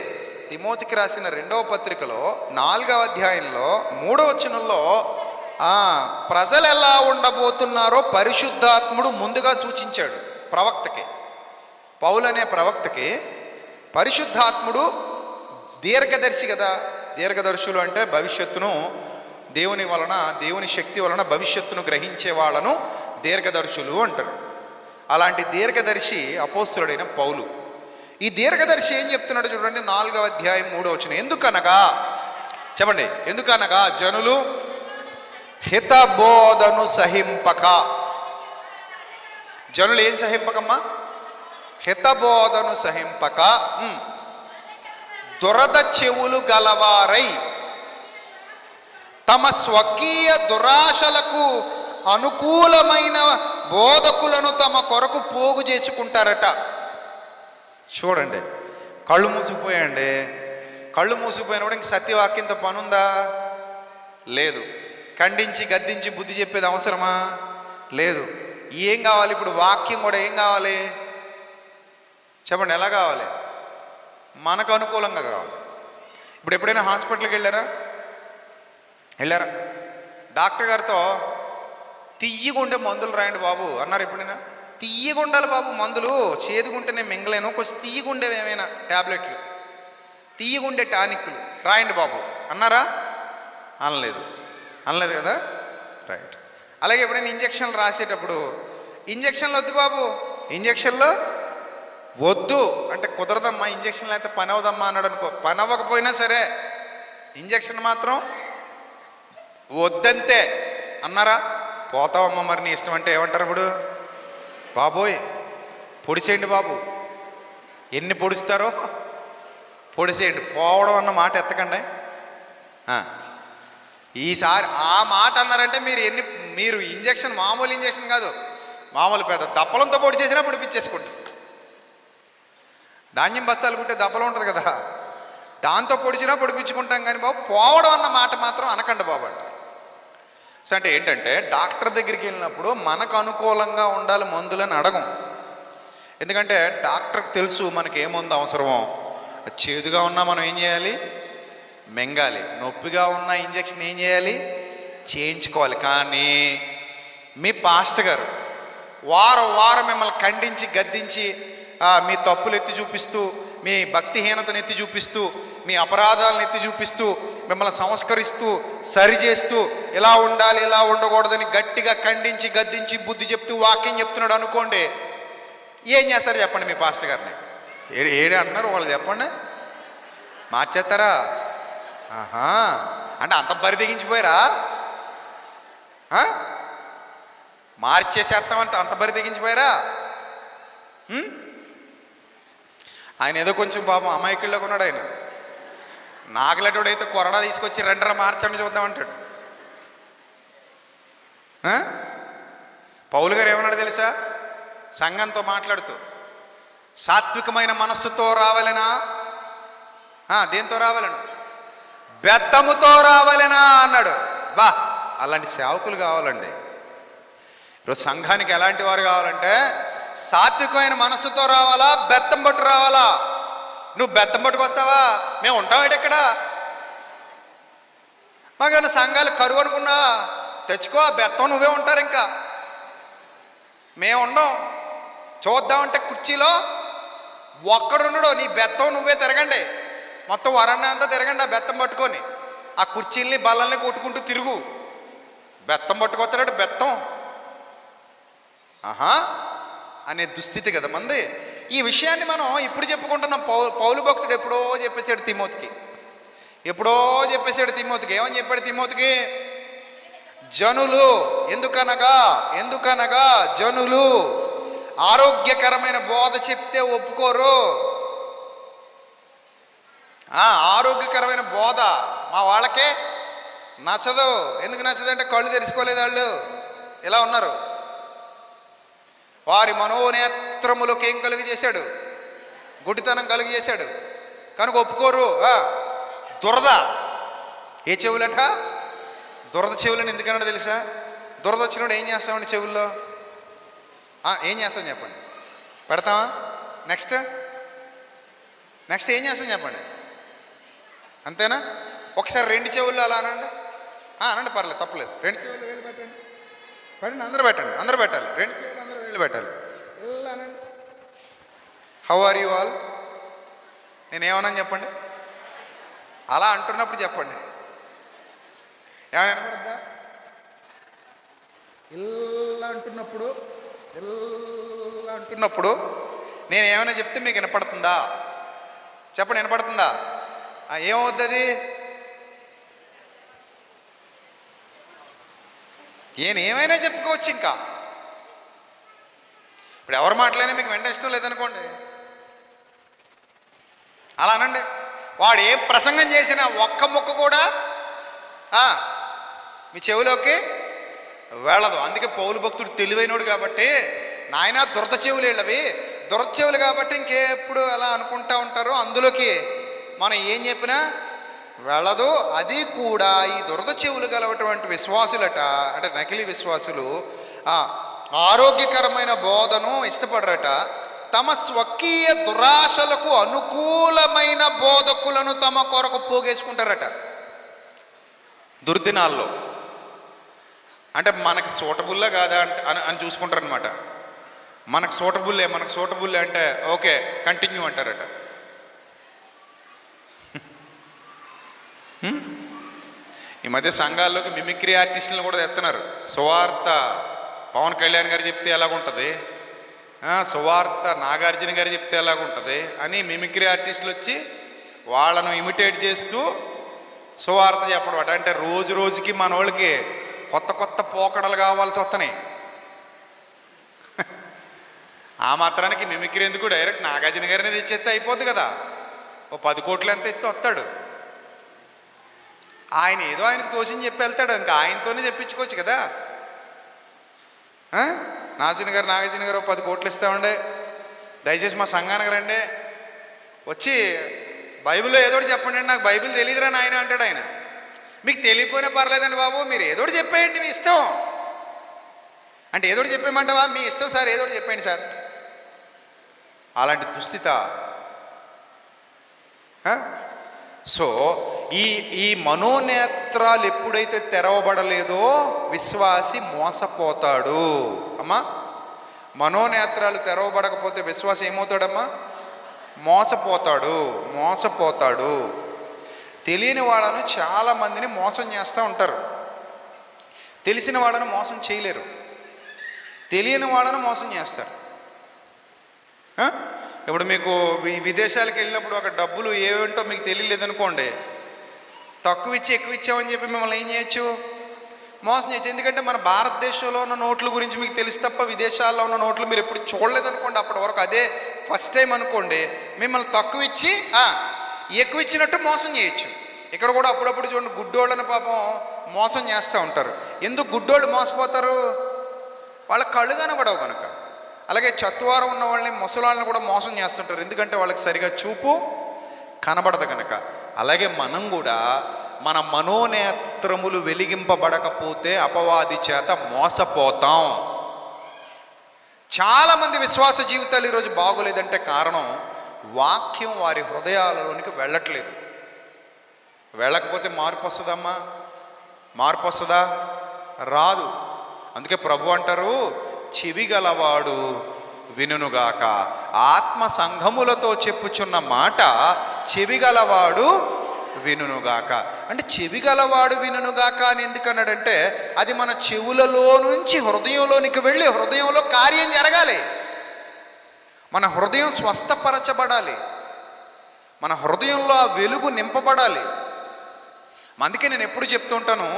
తిమోతికి రాసిన 2వ పత్రికలో 4వ అధ్యాయంలో 3వ వచనంలో ప్రజలు ఎలా ఉండబోతున్నారో పరిశుద్ధాత్ముడు ముందుగా సూచించాడు ప్రవక్తకి. పౌలు అనే ప్రవక్తకి పరిశుద్ధాత్ముడు దీర్ఘదర్శి కదా. దీర్ఘదర్శులు అంటే భవిష్యత్తును దేవుని శక్తి వలన భవిష్యత్తును గ్రహించే వాళ్ళను దీర్ఘదర్శులు అంటారు. అలాంటి దీర్ఘదర్శి అపోస్తలుడైన పౌలు. ఈ దీర్ఘదర్శి ఏం చెప్తున్నాడు చూడండి. 4వ అధ్యాయం 3వ వచనం. ఎందుకనగా చెప్పండి, ఎందుకనగా జనులు హితబోధను సహింపక. జనులు ఏం సహింపకమ్మా? హితబోధను సహింపక దురద చెవులు గలవారై తమ స్వకీయ దురాశలకు అనుకూలమైన బోధకులను తమ కొరకు పోగు చేసుకుంటారట. చూడండి, కళ్ళు మూసుకుపోయాండి. కళ్ళు మూసుకుపోయినప్పుడు ఇంక సత్యవాక్యంతో పనుందా? లేదు. ఖండించి గద్దించి బుద్ధి చెప్పేది అవసరమా? లేదు. ఏం కావాలి ఇప్పుడు? వాక్యం కూడా ఏం కావాలి చెప్పండి, ఎలా కావాలి? మనకు అనుకూలంగా కావాలి. ఇప్పుడు ఎప్పుడైనా హాస్పిటల్కి వెళ్ళారా? డాక్టర్ గారితో తియ్యగుండే మందులు రాయండి బాబు అన్నారు ఎప్పుడైనా? తియ్యగుండాలి బాబు మందులు, చేదుగుంటే నేను మింగలేను, కొంచెం తియ్యగుండేవి ఏమైనా ట్యాబ్లెట్లు, తియ్యగుండే టానిక్లు రాయండి బాబు అన్నారా? అనలేదు కదా. రైట్. అలాగే ఎప్పుడైనా ఇంజక్షన్లు రాసేటప్పుడు ఇంజక్షన్లు వద్దు బాబు, ఇంజక్షన్లు వద్దు అంటే కుదరదమ్మా, ఇంజక్షన్లు అయితే పని అవదమ్మా అన్నాడు అనుకో. పని అవ్వకపోయినా సరే ఇంజక్షన్ మాత్రం వద్దంతే అన్నారా? పోతావమ్మా మరి నీ ఇష్టం అంటే ఏమంటారు ఇప్పుడు? బాబోయ్ పొడిచేయండి బాబు, ఎన్ని పొడుస్తారో పొడిచేయండి, పోవడం అన్న మాట ఎత్తకండి. ఈసారి ఆ మాట అన్నారంటే మీరు ఇంజక్షన్ మామూలు ఇంజక్షన్ కాదు, మామూలు పెద్ద దప్పలంతో పొడి చేసినా పొడిపించేసుకుంటారు. ధాన్యం బస్తాలు కుట్టే దప్పలం ఉంటుంది కదా, దాంతో పొడిచినా పొడిపించుకుంటాం. కానీ బాబు పోవడం అన్న మాట మాత్రం అనకండి బాబు అంట. సో అంటే ఏంటంటే డాక్టర్ దగ్గరికి వెళ్ళినప్పుడు మనకు అనుకూలంగా ఉండాలి మందులని అడగం. ఎందుకంటే డాక్టర్కి తెలుసు మనకి ఏ మందు అవసరమో. చేదుగా ఉన్నా మనం ఏం చేయాలి? మింగాలి. నొప్పిగా ఉన్న ఇంజక్షన్ ఏం చేయాలి? చేయించుకోవాలి. కానీ మీ పాస్టర్ గారు వారం మిమ్మల్ని ఖండించి గద్దించి మీ తప్పులు ఎత్తి చూపిస్తూ, మీ భక్తిహీనతను ఎత్తి చూపిస్తూ, మీ అపరాధాలను ఎత్తి చూపిస్తూ, మిమ్మల్ని సంస్కరిస్తూ సరిచేస్తూ ఇలా ఉండాలి ఇలా ఉండకూడదని గట్టిగా ఖండించి గద్దించి బుద్ధి చెప్తూ వాక్యం చెప్తున్నాడు అనుకోండి, ఏం చేస్తారు చెప్పండి? మీ పాస్టర్ గారిని ఏడే అంటున్నారు వాళ్ళు చెప్పండి, మార్చేస్తారా? అంటే అంత బరి తెగించిపోయారా? మార్చేసేస్తామంటే అంత బరి తెగించిపోయారా? ఆయన ఏదో కొంచెం పాపం అమాయకుల్లోకి ఉన్నాడు. ఆయన నాగలటోడైతే కొరడా తీసుకొచ్చి రెండర మార్చండి చూద్దామంటాడు. పౌలు గారు ఏమన్నాడు తెలుసా? సంఘంతో మాట్లాడుతూ సాత్వికమైన మనస్సుతో రావాలనా? దేంతో రావాలను? బెత్తముతో రావాలనా అన్నాడు. బా, అలాంటి సేవకులు కావాలండి. ఈరోజు సంఘానికి ఎలాంటి వారు కావాలంటే సాత్వికమైన మనస్సుతో రావాలా, బెత్తం పట్టు రావాలా? నువ్వు బెత్తం పట్టుకొస్తావా? మేము ఉంటామేంటి ఇక్కడ? మాకేమన్నా సంఘాలు కరువు అనుకున్నా తెచ్చుకో, బెత్తం నువ్వే ఉంటారు, ఇంకా మేము ఉండం. చూద్దామంటే కుర్చీలో ఒక్కడున్నాడు, నీ బెత్తం నువ్వే తిరగండి, మొత్తం వరన్నా అంతా తిరగండి ఆ బెత్తం పట్టుకొని. ఆ కుర్చీల్ని బల్లల్ని కొట్టుకుంటూ తిరుగు. బెత్తం పట్టుకొస్తాడు, బెత్తం ఆహా అనే దుస్థితి కదా మంది. ఈ విషయాన్ని మనం ఇప్పుడు చెప్పుకుంటున్నాం. పౌలు భక్తుడు ఎప్పుడో చెప్పేశాడు తిమోతికి, ఏమని చెప్పాడు తిమోతికి? జనులు ఎందుకనగా జనులు ఆరోగ్యకరమైన బోధ చెప్తే ఒప్పుకోరు. ఆరోగ్యకరమైన బోధ మా వాళ్ళకే నచ్చదు. ఎందుకు నచ్చదు అంటే కళ్ళు తెరుచుకోలేదు, వాళ్ళు ఇలా ఉన్నారు. వారి మనోనేత్రములకు ఏం కలుగు చేశాడు? గుడ్డితనం కలుగు చేశాడు కనుక ఒప్పుకోరు. దురద ఏ చెవులట? దురద చెవులని ఎందుకన్నా తెలుసా? దురద వచ్చినప్పుడు ఏం చేస్తామండి చెవుల్లో? ఏం చేస్తాం చెప్పండి? పెడతామా? నెక్స్ట్ ఏం చేస్తాం చెప్పండి? అంతేనా? ఒకసారి రెండు చెవుల్లో అలా అనండి. అనండి, పర్లేదు, తప్పలేదు. రెండు చెవులు వేలు పెట్టండి, అందరూ పెట్టాలి. రెండు చెవులు అందరూ వేలు పెట్టాలి. ఇలా అనండి. How are you all? నేనేమన్నాను చెప్పండి? అలా అంటున్నప్పుడు చెప్పండి. ఏమైనా వినపడద్దా? ఇలా అంటున్నప్పుడు నేను ఏమైనా చెప్తే మీకు వినపడుతుందా? చెప్పండి, వినపడుతుందా? ఏమవుద్ది అది? ఏమైనా చెప్పుకోవచ్చు. ఇంకా ఇప్పుడు ఎవరు మాట్లాడినా మీకు వెంట ఇష్టం లేదనుకోండి, అలా అనండి. వాడు ఏ ప్రసంగం చేసినా ఒక్క ముక్క కూడా మీ చెవిలోకి వెళ్ళదు. అందుకే పౌలు భక్తుడు తెలివైనోడు కాబట్టి, నాయన దురద చెవులు వీళ్ళవి, దురద చెవులు కాబట్టి ఇంకెప్పుడు అలా అనుకుంటా ఉంటారు, అందులోకి మనం ఏం చెప్పినా వెళ్ళదు. అది కూడా ఈ దురద చెవులు గలవటువంటి విశ్వాసులట, అంటే నకిలీ విశ్వాసులు ఆరోగ్యకరమైన బోధను ఇష్టపడరట. తమ స్వకీయ దురాశలకు అనుకూలమైన బోధకులను తమ కొరకు పోగేసుకుంటారట దుర్దినాల్లో. అంటే మనకి సూటబుల్లా కాదా అని చూసుకుంటారు అనమాట. మనకు సూటబుల్లే అంటే ఓకే కంటిన్యూ అంటారట. ఈ మధ్య సంఘాల్లోకి మిమిక్రీ ఆర్టిస్టులను కూడా తెస్తున్నారు. సువార్త పవన్ కళ్యాణ్ గారు చెప్తే ఎలాగుంటుంది, సువార్త నాగార్జున గారు చెప్తే ఎలాగుంటుంది అని మిమిక్రీ ఆర్టిస్టులు వచ్చి వాళ్ళను ఇమిటేట్ చేస్తూ సువార్త చెప్పడం. అంటే రోజు రోజుకి మన వాళ్ళకి కొత్త పోకడలు కావాల్సి వస్తున్నాయి. ఆ మాత్రానికి మిమిక్రీ ఎందుకు? డైరెక్ట్ నాగార్జున గారిని తెచ్చేస్తే అయిపోద్ది కదా. ఓ 10 కోట్లు ఎంత ఇస్తే వస్తాడు ఆయన, ఏదో ఆయనకు తోచింది చెప్పి వెళ్తాడు. ఇంకా ఆయనతోనే చెప్పించుకోవచ్చు కదా. నాగార్జున గారు 10 కోట్లు ఇస్తామండి, దయచేసి మా సంఘానికి రండి, వచ్చి బైబిల్లో ఏదోటి చెప్పండి, నాకు బైబిల్ తెలియదురా నాయన అంటాడు ఆయన. మీకు తెలియకపోయినా పర్లేదండి బాబు, మీరు ఏదోటి చెప్పేయండి, మీ ఇష్టం. అంటే ఏదోటి చెప్పేయమంటావా? మీ ఇష్టం సార్, ఏదోటి చెప్పండి సార్. అలాంటి దుస్థిత. సో ఈ మనోనేత్రాలు ఎప్పుడైతే తెరవబడలేదో విశ్వాసి మోసపోతాడు. అమ్మా, మనోనేత్రాలు తెరవబడకపోతే విశ్వాసి ఏమవుతాడమ్మా? మోసపోతాడు. తెలియని వాళ్ళను చాలామందిని మోసం చేస్తూ ఉంటారు. తెలిసిన వాళ్ళను మోసం చేయలేరు, తెలియని వాళ్ళను మోసం చేస్తారు. ఇప్పుడు మీకు విదేశాలకు వెళ్ళినప్పుడు ఒక డబ్బులు ఏమిటో మీకు తెలియలేదనుకోండి, తక్కువ ఇచ్చి ఎక్కువ ఇచ్చామని చెప్పి మిమ్మల్ని ఏం చేయొచ్చు? మోసం చేయొచ్చు. ఎందుకంటే మన భారతదేశంలో ఉన్న నోట్ల గురించి మీకు తెలుసు తప్ప విదేశాల్లో ఉన్న నోట్లు మీరు ఎప్పుడు చూడలేదనుకోండి, అప్పటి వరకు అదే ఫస్ట్ టైం అనుకోండి, మిమ్మల్ని తక్కువ ఇచ్చి ఎక్కువ ఇచ్చినట్టు మోసం చేయొచ్చు. ఇక్కడ కూడా అప్పుడప్పుడు చూడండి, గుడ్డోళ్ళని పాపం మోసం చేస్తూ ఉంటారు. ఎందుకు గుడ్డోళ్ళు మోసపోతారు? వాళ్ళ కళ్ళు కనబడవు కనుక. అలాగే చత్వారం ఉన్న వాళ్ళని, ముసలాళ్ళని కూడా మోసం చేస్తుంటారు, ఎందుకంటే వాళ్ళకి సరిగా చూపు కనబడదు కనుక. అలాగే మనం కూడా మన మనోనేత్రములు వెలిగింపబడకపోతే అపవాది చేత మోసపోతాం. చాలామంది విశ్వాస జీవితాలు ఈరోజు బాగోలేదంటే కారణం వాక్యం వారి హృదయాలలోనికి వెళ్ళట్లేదు. వెళ్ళకపోతే మార్పు వస్తుందమ్మా? మార్పు వస్తుందా? రాదు. అందుకే ప్రభు అంటారు, చెవి గలవాడు వినుగాక. ఆత్మ సంఘములతో చెప్పుచున్న మాట చెవి గలవాడు వినుగాక. అంటే చెవి గలవాడు వినుగాక అని ఎందుకన్నాడంటే, అది మన చెవులలో నుంచి హృదయంలోనికి వెళ్ళి హృదయంలో కార్యం జరగాలి. మన హృదయం స్వస్థపరచబడాలి, మన హృదయంలో ఆ వెలుగు నింపబడాలి. అందుకే నేను ఎప్పుడు చెప్తుంటాను,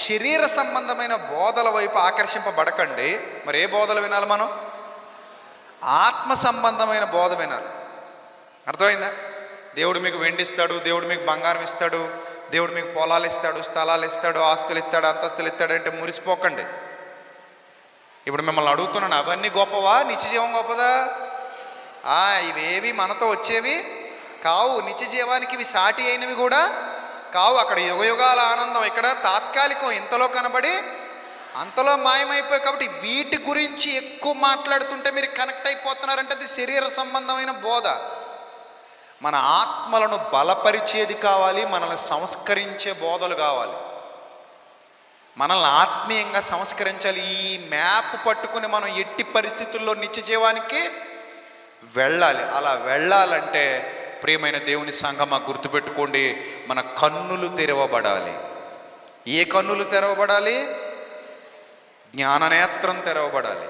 శరీర సంబంధమైన బోధల వైపు ఆకర్షింపబడకండి. మరి ఏ బోధలు వినాలి? మనం ఆత్మ సంబంధమైన బోధ వినాలి. అర్థమైందా? దేవుడు మీకు వెండిస్తాడు, దేవుడు మీకు బంగారం ఇస్తాడు, దేవుడు మీకు పొలాలు ఇస్తాడు, స్థలాలు ఇస్తాడు, ఆస్తులు ఇస్తాడు, అంతస్తులు ఇస్తాడు అంటే మురిసిపోకండి. ఇప్పుడు మిమ్మల్ని అడుగుతున్నాను, అవన్నీ గొప్పవా? నిత్యజీవం గొప్పదా? ఇవేవి మనతో వచ్చేవి కావు. నిత్యజీవానికి ఇవి సాటి అయినవి కూడా కావు. అక్కడ యుగయుగాల ఆనందం, ఇక్కడ తాత్కాలికం, ఇంతలో కనబడి అంతలో మాయమైపోయి. కాబట్టి వీటి గురించి ఎక్కువ మాట్లాడుతుంటే మీరు కనెక్ట్ అయిపోతున్నారంటే అది శరీర సంబంధమైన బోధ. మన ఆత్మలను బలపరిచేది కావాలి, మనల్ని సంస్కరించే బోధలు కావాలి, మనల్ని ఆత్మీయంగా సంస్కరించాలి. ఈ మ్యాప్ పట్టుకుని మనం ఎట్టి పరిస్థితుల్లో నిత్య జీవానికి వెళ్ళాలి. అలా వెళ్ళాలంటే ప్రియమైన దేవుని సంగమా గుర్తుపెట్టుకోండి, మన కన్నులు తెరవబడాలి. ఏ కన్నులు తెరవబడాలి? జ్ఞాననేత్రం తెరవబడాలి,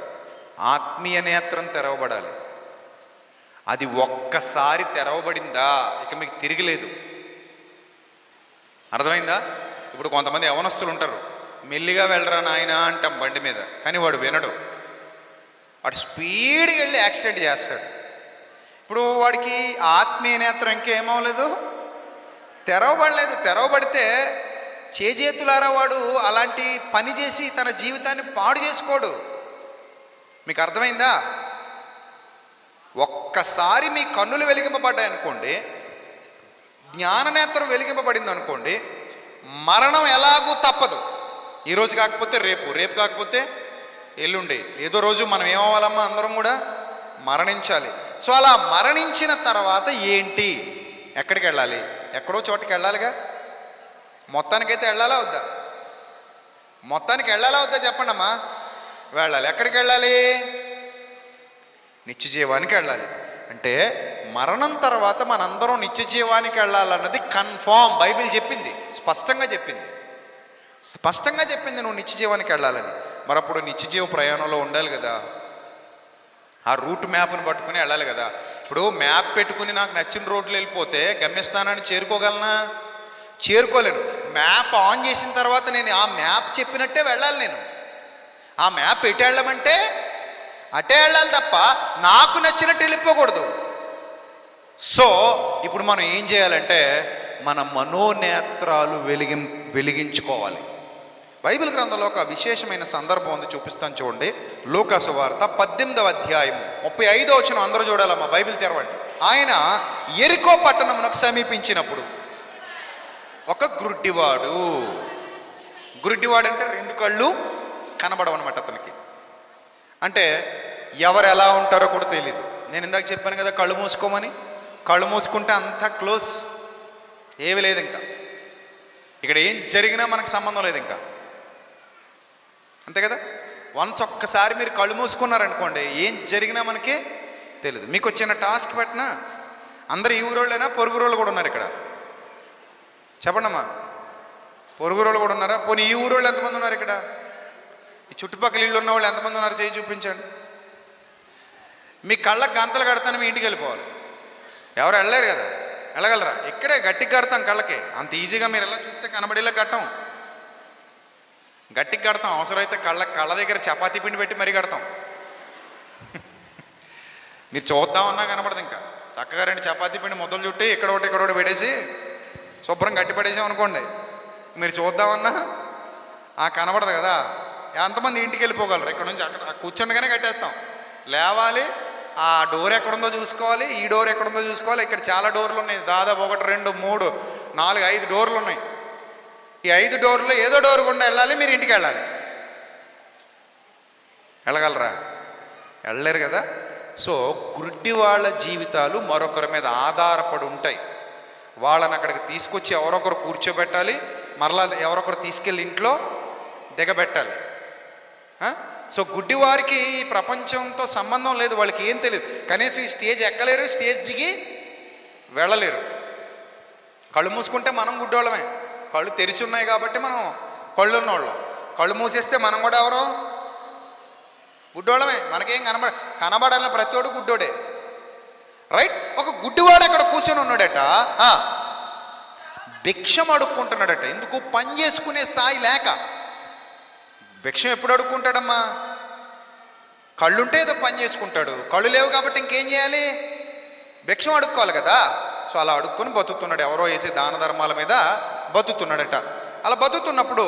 ఆత్మీయ నేత్రం తెరవబడాలి. అది ఒక్కసారి తెరవబడిందా ఇక మీకు తిరిగిలేదు. అర్థమైందా? ఇప్పుడు కొంతమంది యవనస్తులు ఉంటారు, మెల్లిగా వెళ్ళరా నాయన అంటాం బండి మీద, కానీ వాడు వినడు, వాడు స్పీడ్గా వెళ్ళి యాక్సిడెంట్ చేస్తాడు. ఇప్పుడు వాడికి ఆత్మీయ నేత్రం ఇంకేమవలేదు, తెరవబడలేదు. తెరవబడితే చేజేతులారా వాడు అలాంటి పని చేసి తన జీవితాన్ని పాడు చేసుకోడు. మీకు అర్థమైందా? ఒక్కసారి మీ కన్నులు వెలిగింపబడ్డాయి అనుకోండి, జ్ఞాననేత్రం వెలిగింపబడింది అనుకోండి, మరణం ఎలాగూ తప్పదు. ఈరోజు కాకపోతే రేపు, రేపు కాకపోతే ఎల్లుండి, ఏదో రోజు మనం ఏమవ్వాలమ్మా? అందరం కూడా మరణించాలి. సో అలా మరణించిన తర్వాత ఏంటి? ఎక్కడికి వెళ్ళాలి? ఎక్కడో చోటుకి వెళ్ళాలిగా. మొత్తానికైతే వెళ్ళాలా వద్దా? మొత్తానికి వెళ్ళాలా వద్దా చెప్పండి అమ్మా. వెళ్ళాలి. ఎక్కడికి వెళ్ళాలి? నిత్య జీవానికి వెళ్ళాలి. అంటే మరణం తర్వాత మనందరం నిత్య జీవానికి వెళ్ళాలన్నది కన్ఫామ్. బైబిల్ చెప్పింది, స్పష్టంగా చెప్పింది, స్పష్టంగా చెప్పింది నువ్వు నిత్య జీవానికి వెళ్ళాలని. మరి అప్పుడు నిత్య జీవ ప్రయాణంలో ఉండాలి కదా, ఆ రూట్ మ్యాప్ను పట్టుకుని వెళ్ళాలి కదా. ఇప్పుడు మ్యాప్ పెట్టుకుని నాకు నచ్చిన రోడ్లు వెళ్ళిపోతే గమ్యస్థానాన్ని చేరుకోగలనా? చేరుకోలేను. మ్యాప్ ఆన్ చేసిన తర్వాత నేను ఆ మ్యాప్ చెప్పినట్టే వెళ్ళాలి. నేను ఆ మ్యాప్ ఎటు వెళ్ళమంటే అటే వెళ్ళాలి తప్ప నాకు నచ్చినట్టు వెళ్ళిపోకూడదు. సో ఇప్పుడు మనం ఏం చేయాలంటే మన మనోనేత్రాలు వెలిగించుకోవాలి. బైబిల్ గ్రంథంలో ఒక విశేషమైన సందర్భం ఉంది, చూపిస్తాను చూడండి. లూకా సువార్త 18వ అధ్యాయం 35వ వచనం అందరూ చూడాలమ్మా, బైబిల్ తెరవండి. ఆయన యెరికో పట్టణమునకు సమీపించినప్పుడు ఒక గుడ్డివాడు అంటే 2 కళ్ళు కనబడవన్నమాట అతనికి. అంటే ఎవరు ఎలా ఉంటారో కూడా తెలియదు. నేను ఇందాక చెప్పాను కదా కళ్ళు మూసుకోమని. కళ్ళు మూసుకుంటే అంతా క్లోజ్, ఏమీ లేదు. ఇంకా ఇక్కడ ఏం జరిగినా మనకు సంబంధం లేదు ఇంకా, అంతే కదా. వన్స్ ఒక్కసారి మీరు కళ్ళు మూసుకున్నారనుకోండి, ఏం జరిగినా మనకి తెలియదు. మీకు వచ్చిన టాస్క్ పెట్టినా అందరు ఈ ఊరోళ్ళైనా పొరుగు రోళ్ళు కూడా ఉన్నారు ఇక్కడ, చెప్పండి అమ్మా. పొరుగు రోళ్ళు కూడా ఉన్నారా? పోనీ ఈ ఊరోళ్ళు ఎంతమంది ఉన్నారు ఇక్కడ? ఈ చుట్టుపక్కల ఇళ్ళు ఉన్న వాళ్ళు ఎంతమంది ఉన్నారు? చేయి చూపించండి. మీ కళ్ళకు గంతలు కడతాను, మీ ఇంటికి వెళ్ళిపోవాలి. ఎవరు వెళ్ళలేరు కదా, వెళ్ళగలరా? ఇక్కడే గట్టికి కడతాం కళ్ళకి. అంత ఈజీగా మీరు ఎలా చూస్తే కనబడేలా కట్టం, గట్టికి కడతాం. అవసరమైతే కళ్ళ దగ్గర చపాతీ పిండి పెట్టి మరీ కడతాం. మీరు చూద్దామన్నా కనబడదు. ఇంకా చక్కగా 2 చపాతీ పిండి ముద్దలు చుట్టి ఇక్కడ ఒకటి పెట్టేసి శుభ్రం గట్టి పడేసాం అనుకోండి, మీరు చూద్దామన్నా కనబడదు కదా. ఎంతమంది ఇంటికి వెళ్ళిపోగలరు? ఇక్కడ నుంచి అక్కడ కూర్చుండగానే కట్టేస్తాం. లేవాలి, ఆ డోర్ ఎక్కడుందో చూసుకోవాలి, ఈ డోర్ ఎక్కడుందో చూసుకోవాలి. ఇక్కడ చాలా డోర్లు ఉన్నాయి, దాదాపు 1 2 3 4 5 డోర్లు ఉన్నాయి. ఈ 5 డోర్లో ఏదో డోర్ గుండా వెళ్ళాలి, మీరు ఇంటికి వెళ్ళాలి. వెళ్ళగలరా? వెళ్ళలేరు కదా. సో గుడ్డి వాళ్ళ జీవితాలు మరొకరి మీద ఆధారపడి ఉంటాయి. వాళ్ళని అక్కడికి తీసుకొచ్చి ఎవరొకరు కూర్చోబెట్టాలి, మరలా ఎవరొకరు తీసుకెళ్ళి ఇంట్లో దిగబెట్టాలి. సో గుడ్డివారికి ఈ ప్రపంచంతో సంబంధం లేదు, వాళ్ళకి ఏం తెలియదు. కనీసం ఈ స్టేజ్ ఎక్కలేరు, స్టేజ్ దిగి వెళ్ళలేరు. కళ్ళు మూసుకుంటే మనం గుడ్డోళ్ళమే. కళ్ళు తెరిచి ఉన్నాయి కాబట్టి మనం కళ్ళు ఉన్నోళ్ళం. కళ్ళు మూసేస్తే మనం కూడా ఎవరో గుడ్డోళ్ళమే. మనకేం కనబడాలని ప్రతివాడు గుడ్డోడే, రైట్? ఒక గుడ్డివాడు అక్కడ కూర్చొని ఉన్నాడట, భిక్షం అడుక్కుంటున్నాడట. ఎందుకు? పని చేసుకునే స్థాయి లేక. భిక్షం ఎప్పుడు అడుక్కుంటాడమ్మా? కళ్ళుంటే ఏదో పని చేసుకుంటాడు, కళ్ళు లేవు కాబట్టి ఇంకేం చేయాలి? భిక్షం అడుక్కోవాలి కదా. సో అలా అడుక్కొని బతుకుతున్నాడు, ఎవరో వేసే దాన ధర్మాల మీద బతుకుతున్నాడట. అలా బతుకుతున్నప్పుడు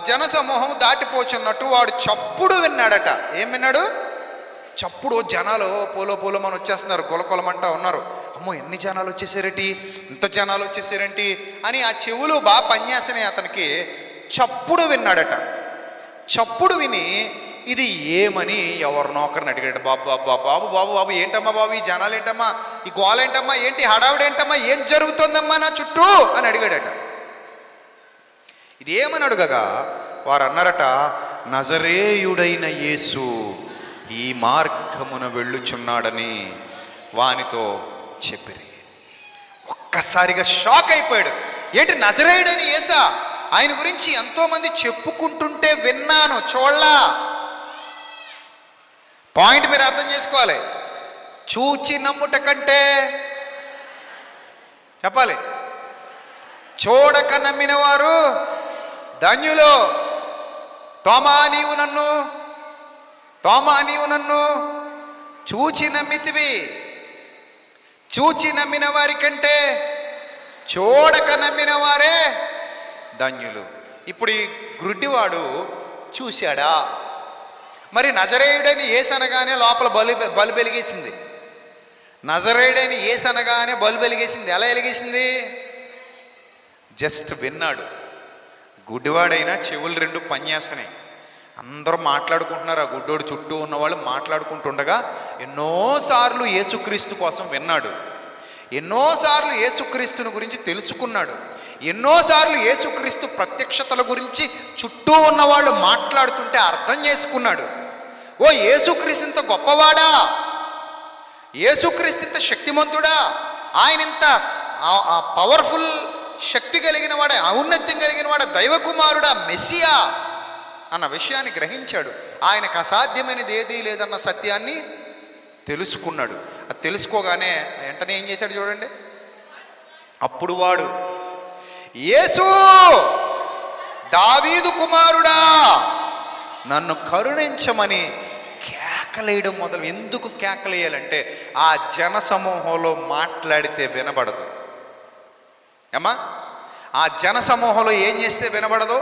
జనసమూహం దాటిపోచున్నట్టు వాడు చప్పుడు విన్నాడట. ఏం విన్నాడు? చప్పుడు. జనాలు పోలోమని వచ్చేస్తున్నారు, కొలమంటా ఉన్నారు. అమ్మో ఎన్ని జనాలు వచ్చేసారేంటి, ఇంత జనాలు వచ్చేసారేంటి అని ఆ చెవులు బాగా పనిచేసినాయి అతనికి. చప్పుడు విన్నాడట. చప్పుడు విని ఇది ఏమని ఎవరినో ఒకరిని అడిగాడు. బాబు బాబు బాబు బాబు బాబు ఏంటమ్మా బాబు, ఈ జనాలు ఏంటమ్మా, ఈ గోల ఏంటమ్మా, ఏంటి హడావుడు ఏంటమ్మా, ఏం జరుగుతుందమ్మా నా చుట్టూ అని అడిగాడట. ఇది ఏమని అడుగగా వారు అన్నారట, నజరేయుడైన యేసు ఈ మార్గమున వెళ్ళుచున్నాడని వానితో చెప్పిరి. ఒక్కసారిగా షాక్ అయిపోయాడు. ఏంటి నజరేయుడైన యేసా? ఆయన గురించి ఎంతోమంది చెప్పుకుంటుంటే విన్నాను, చూడలా. పాయింట్ మీరు అర్థం చేసుకోవాలి. చూచి నమ్ముట కంటే, చెప్పాలి, చూడక నమ్మిన వారు ధన్యులు. తోమా నీవు నన్ను చూచి నమ్మితివి. చూచి నమ్మిన వారి కంటే చూడక నమ్మిన వారే ధన్యులు. ఇప్పుడు ఈ గుడ్డివాడు చూశాడా? మరి నజరేయుడని యేసు అనగానే లోపల బలు వెలిగేసింది. నజరేయుడని యేసు అనగానే బలు వెలిగేసింది. ఎలా వెలిగేసింది? జస్ట్ విన్నాడు. గుడ్డివాడైనా చెవులు రెండు పనిచేస్తున్నాయి. అందరూ మాట్లాడుకుంటున్నారు. ఆ గుడ్డోడు చుట్టూ ఉన్నవాళ్ళు మాట్లాడుకుంటుండగా ఎన్నోసార్లు యేసుక్రీస్తు కోసం విన్నాడు. ఎన్నోసార్లు యేసుక్రీస్తుని గురించి తెలుసుకున్నాడు. ఎన్నోసార్లు యేసుక్రీస్తు ప్రత్యక్షతల గురించి చుట్టూ ఉన్నవాళ్ళు మాట్లాడుతుంటే అర్థం చేసుకున్నాడు. ఓ యేసుక్రీస్తు ఇంత గొప్పవాడా, యేసుక్రీస్తు ఇంత శక్తిమంతుడా, ఆయన ఇంత పవర్ఫుల్ శక్తి కలిగిన వాడా, ఔన్నత్యం కలిగిన వాడా, దైవకుమారుడా, మెస్సియా అన్న విషయాన్ని గ్రహించాడు. ఆయనకు అసాధ్యమైనది ఏదీ లేదన్న సత్యాన్ని తెలుసుకున్నాడు. అది తెలుసుకోగానే వెంటనే ఏం చేశాడు చూడండి. అప్పుడు వాడు, యేసు దావీదు కుమారుడా నన్ను కరుణించమని కేకలేయడం మొదలు. ఎందుకు కేకలేయాలంటే ఆ జనసమూహంలో మాట్లాడితే వినబడదు. ఏమా? ఆ జనసమూహంలో ఏం చేస్తే వినబడదు?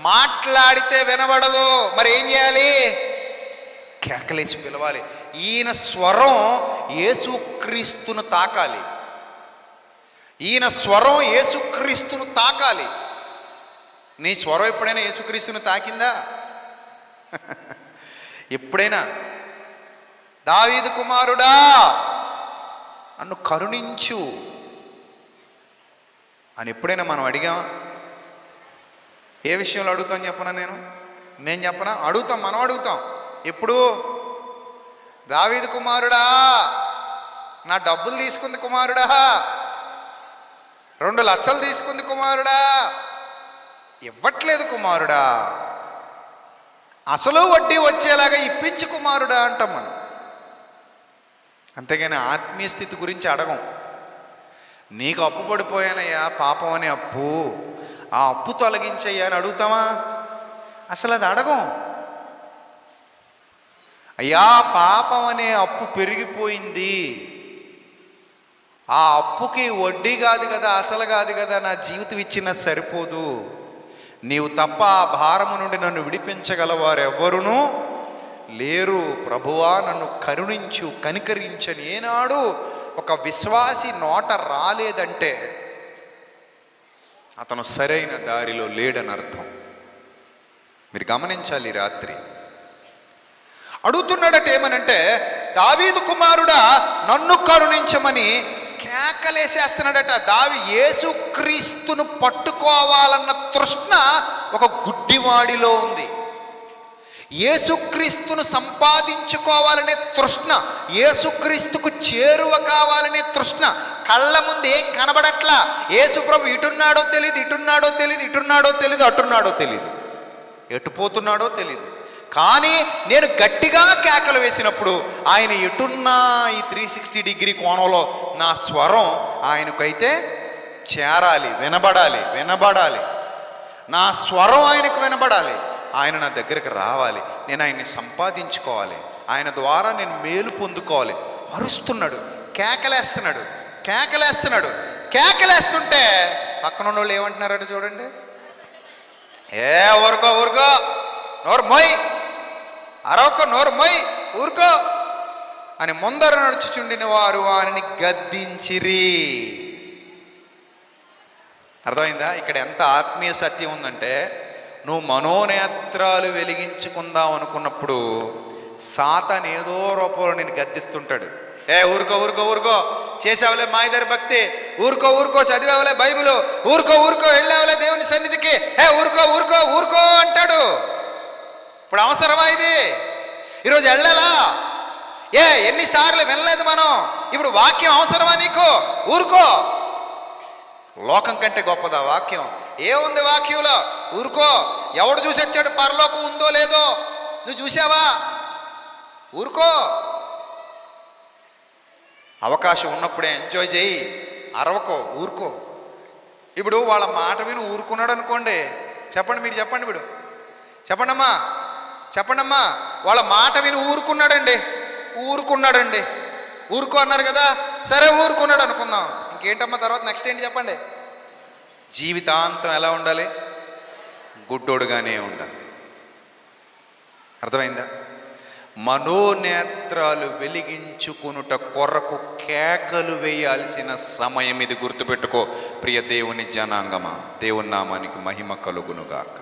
మాట్లాడితే వినబడదు. మరి ఏం చేయాలి? కేకలేసి పిలవాలి. ఈయన స్వరం యేసుక్రీస్తును తాకాలి. ఈయన స్వరం యేసుక్రీస్తును తాకాలి. నీ స్వరం ఎప్పుడైనా యేసుక్రీస్తును తాకిందా? ఎప్పుడైనా దావీదు కుమారుడా నన్ను కరుణించు అని ఎప్పుడైనా మనం అడిగామా? ఏ విషయంలో అడుగుతాం చెప్పనా? నేను చెప్పనా? అడుగుతాం, మనం అడుగుతాం. ఎప్పుడు? దావీదు కుమారుడా నా డబ్బులు తీసుకుంది కుమారుడా, 2 లక్షలు తీసుకుంది కుమారుడా, ఇవ్వట్లేదు కుమారుడా, అసలు వడ్డీ వచ్చేలాగా ఇప్పించు కుమారుడా అంటాం మనం. అంతేగాని ఆత్మీయ స్థితి గురించి అడగం. నీకు అప్పు పడిపోయానయ్యా, పాపం అనే అప్పు, ఆ అప్పు తొలగించయ్యా అని అడుగుతామా? అసలు అది అడగం. అయ్యా పాపం అనే అప్పు పెరిగిపోయింది, ఆ అప్పుకి వడ్డీ కాదు కదా, అసలు కాదు కదా, నా జీవితం ఇచ్చినా సరిపోదు, నీవు తప్ప ఆ భారము నుండి నన్ను విడిపించగలవారు ఎవ్వరునూ లేరు, ప్రభువా నన్ను కరుణించు, కనికరించని ఏనాడు ఒక విశ్వాసి నోట రాలేదంటే అతను సరైన దారిలో లేడని అర్థం. మీరు గమనించాలి. రాత్రి అడుగుతున్నాడట ఏమనంటే, దావీదు కుమారుడా నన్ను కరుణించమని కేకలేసేస్తున్నాడట. యేసుక్రీస్తును పట్టుకోవాలన్న తృష్ణ ఒక గుడ్డివాడిలో ఉంది. యేసుక్రీస్తును సంపాదించుకోవాలనే తృష్ణ, యేసుక్రీస్తుకు చేరువ కావాలనే తృష్ణ కళ్ళ ముందు ఏం కనబడట్లా. యేసుప్రభు ఇటున్నాడో తెలియదు, ఇటున్నాడో తెలియదు, ఇటున్నాడో తెలియదు, అటున్నాడో తెలియదు, ఎటుపోతున్నాడో తెలియదు. కానీ నేను గట్టిగా కేకలు వేసినప్పుడు ఆయన ఎటున్నా ఈ 360 డిగ్రీ కోణంలో నా స్వరం ఆయనకైతే చేరాలి, వినబడాలి. నా స్వరం ఆయనకు వినబడాలి. ఆయన నా దగ్గరికి రావాలి, నేను ఆయన్ని సంపాదించుకోవాలి, ఆయన ద్వారా నేను మేలు పొందుకోవాలి. అరుస్తున్నాడు, కేకలేస్తుంటే పక్కన ఉన్న వాళ్ళు ఏమంటున్నారట చూడండి. ఊరుకో నోరు మొయ్, అరవకో నోరు మొయ్, ఊరుకో అని ముందర నడుచుచుండిన వారు వారిని గద్దించిరి. అర్థమైందా? ఇక్కడ ఎంత ఆత్మీయ సత్యం ఉందంటే, నువ్వు మనోనేత్రాలు వెలిగించుకుందాం అనుకున్నప్పుడు సాతాను ఏదో రూపంలో నేను గద్దిస్తుంటాడు. ఊరుకో చేసావులే మాయదారి భక్తి, ఊరుకో చదివావులే బైబిల్, ఊరుకో వెళ్ళావులే దేవుని సన్నిధికి, ఊరుకో అంటాడు. ఇప్పుడు అవసరమా ఇది? ఈరోజు వెళ్ళాలా? ఎన్నిసార్లు వినలేదు మనం. ఇప్పుడు వాక్యం అవసరమా నీకు? ఊరుకో. లోకం కంటే గొప్పదా వాక్యం? ఏముంది వాక్యంలో? ఊరుకో. ఎవడు చూసి వచ్చాడు పరలోకం ఉందో లేదో? నువ్వు చూసావా? ఊరుకో. అవకాశం ఉన్నప్పుడే ఎంజాయ్ చేయి, అరవకో, ఊరుకో. ఇప్పుడు వాళ్ళ మాట విని ఊరుకున్నాడు అనుకోండి, చెప్పండి, మీరు చెప్పండి, ఇప్పుడు చెప్పండమ్మా, వాళ్ళ మాట విని ఊరుకున్నాడండి, ఊరుకో అన్నారు కదా, సరే ఊరుకున్నాడు అనుకుందాం. ఇంకేంటమ్మా తర్వాత నెక్స్ట్ ఏంటి చెప్పండి? జీవితాంతం ఎలా ఉండాలి? గుడ్డోడుగానే ఉండాలి. అర్థమైందా? మనోనేత్రాలు వెలిగించుకునుట కొరకు కేకలు వేయాల్సిన సమయం ఇది. గుర్తుపెట్టుకో ప్రియ దేవుని జనాంగమా, దేవుని నామానికి మహిమ కలుగునుగాక.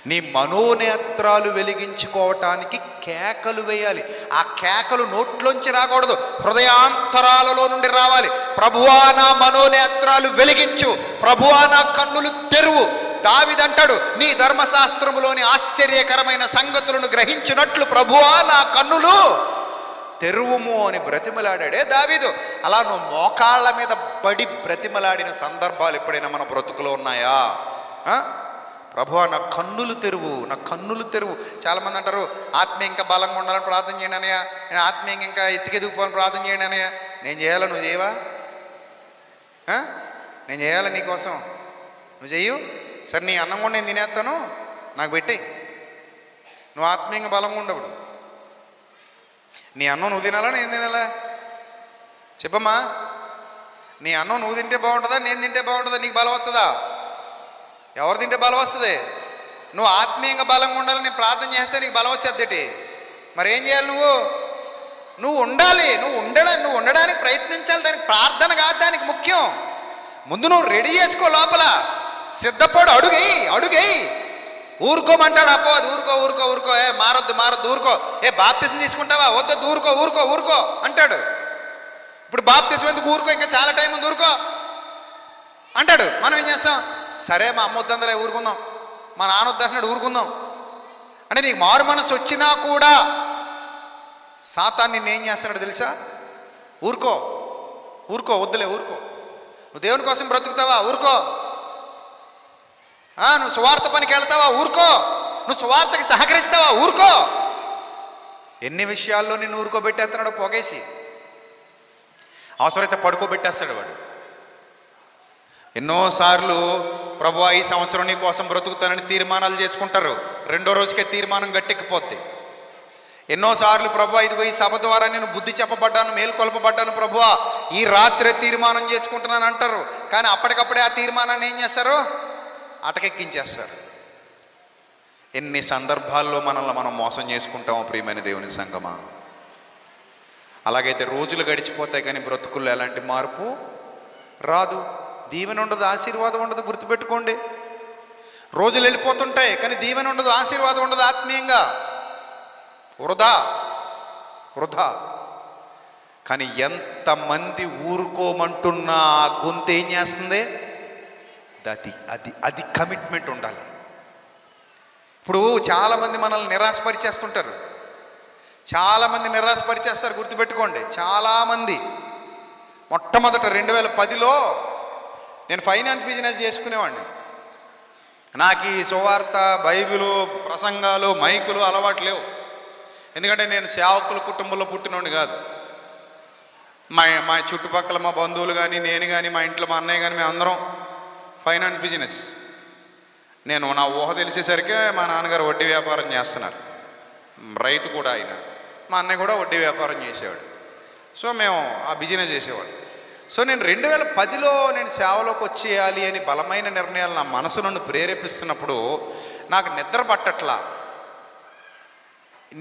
నీ మనోనేత్రాలు వెలిగించుకోవటానికి కేకలు వేయాలి. ఆ కేకలు నోట్లోంచి రాకూడదు, హృదయాంతరాలలో నుండి రావాలి. ప్రభువా నా మనోనేత్రాలు వెలిగించు, ప్రభువా నా కన్నులు తెరువు. దావీదంటాడు, నీ ధర్మశాస్త్రములోని ఆశ్చర్యకరమైన సంగతులను గ్రహించినట్లు ప్రభువా నా కన్నులు తెరువుము అని బ్రతిమలాడాడే దావీదు. అలా నువ్వు మోకాళ్ళ మీద బడి బ్రతిమలాడిన సందర్భాలు ఎప్పుడైనా మన బ్రతుకులో ఉన్నాయా? ప్రభువా నా కన్నులు తెరువు. చాలామంది అంటారు, ఆత్మీయ ఇంకా బలంగా ఉండాలని ప్రార్థన చేయండి అనయ్య, నేను ఆత్మీయంగా ఇంకా ఎత్తుకెదిగిపోవాలని ప్రార్థన చేయండి అనయ్య. నేను చేయాలా? నువ్వు చేయవా? నేను చేయాలా నీకోసం? నువ్వు చెయ్యు. సరే నీ అన్నం కూడా నేను తినేస్తాను, నాకు పెట్టి. నువ్వు ఆత్మీయంగా బలంగా ఉండవుడు. నీ అన్నం నువ్వు తినాలా, నేను తినాలా? చెప్పమ్మా, నీ అన్నం నువ్వు తింటే బాగుంటుందా, నేను తింటే బాగుంటుందా? నీకు బలం వస్తుందా? ఎవరు తింటే బలం వస్తుంది? నువ్వు ఆత్మీయంగా బలంగా ఉండాలని నేను ప్రార్థన చేస్తే నీకు బలం వచ్చేద్దటి. మరి ఏం చేయాలి? నువ్వు ఉండాలి, నువ్వు ఉండడానికి ప్రయత్నించాలి. దానికి ప్రార్థన కాదు దానికి ముఖ్యం. ముందు నువ్వు రెడీ చేసుకో, లోపల సిద్ధపడు, అడుగేయి. ఊరుకోమంటాడు అపవాది. ఊరుకో, మారొద్దు, ఊరుకో. బాప్తిసం తీసుకుంటావా? వద్దు, ఊరుకో అంటాడు. ఇప్పుడు బాప్తిసం ఎందుకు? ఊరుకో, ఇంకా చాలా టైం ఉంది, ఊరుకో అంటాడు. మనం ఏం చేస్తాం? సరే మా అమ్మ వద్దందలే, ఊరుకుందాం, మా నాన్న వద్దంటున్నాడు, ఊరుకుందాం అంటే నీకు మారు మనసు వచ్చినా కూడా సాతాను నిన్ను ఏం చేస్తున్నాడు తెలుసా? ఊరుకో, వద్దులే, ఊరుకో. నువ్వు దేవుని కోసం బ్రతుకుతావా? ఊరుకో. నువ్వు సువార్త పనికి వెళ్తావా? ఊరుకో. నువ్వు సువార్తకి సహకరిస్తావా? ఊరుకో. ఎన్ని విషయాల్లో నిన్ను ఊరుకోబెట్టేస్తున్నాడు పొగేసి. అవసరమైతే పడుకోబెట్టేస్తాడు వాడు. ఎన్నోసార్లు ప్రభువా ఈ సంవత్సరం నీ కోసం బ్రతుకుతానని తీర్మానాలు చేసుకుంటారు, రెండో రోజుకే తీర్మానం గట్టెక్కిపోద్ది. ఎన్నోసార్లు ప్రభువా ఇదిగో ఈ సభ ద్వారా నేను బుద్ధి చెప్పబడ్డాను, మేల్కొల్పబడ్డాను ప్రభువా, ఈ రాత్రే తీర్మానం చేసుకుంటున్నాను అంటారు. కానీ అప్పటికప్పుడే ఆ తీర్మానాన్ని ఏం చేస్తారు? అటకెక్కించేస్తారు. ఎన్ని సందర్భాల్లో మనల్ని మనం మోసం చేసుకుంటామో ప్రియమైన దేవుని సంగమా. అలాగైతే రోజులు గడిచిపోతాయి కానీ బ్రతుకుల్లో ఎలాంటి మార్పు రాదు. దీవెన ఉండదు, ఆశీర్వాదం ఉండదు. గుర్తుపెట్టుకోండి, రోజులు వెళ్ళిపోతుంటాయి కానీ దీవెన ఉండదు, ఆశీర్వాదం ఉండదు. ఆత్మీయంగా వృధా. కానీ ఎంతమంది ఊరుకోమంటున్నా ఆ గొంతు ఏం చేస్తుంది? అది కమిట్మెంట్ ఉండాలి. ఇప్పుడు చాలామంది మనల్ని నిరాశపరిచేస్తారు. గుర్తుపెట్టుకోండి, చాలామంది మొట్టమొదట 2010లో నేను ఫైనాన్స్ బిజినెస్ చేసుకునేవాడిని. నాకు ఈ సువార్త, బైబిలు, ప్రసంగాలు, మైకులు అలవాటు లేవు. ఎందుకంటే నేను సేవకుల కుటుంబంలో పుట్టినోడిని కాదు. మా చుట్టుపక్కల మా బంధువులు కానీ, నేను కానీ, మా ఇంట్లో మా అన్నయ్య కానీ, మేము అందరం ఫైనాన్స్ బిజినెస్. నేను నా ఊహ తెలిసేసరికి మా నాన్నగారు వడ్డీ వ్యాపారం చేస్తున్నారు, రైతు కూడా ఆయన. మా అన్నయ్య కూడా వడ్డీ వ్యాపారం చేసేవాడు. సో మేము ఆ బిజినెస్ చేసేవాడు. సో నేను 2010లో నేను సేవలోకి వచ్చేయాలి అని బలమైన నిర్ణయాలు నా మనసు నన్ను ప్రేరేపిస్తున్నప్పుడు నాకు నిద్ర పట్టట్లా.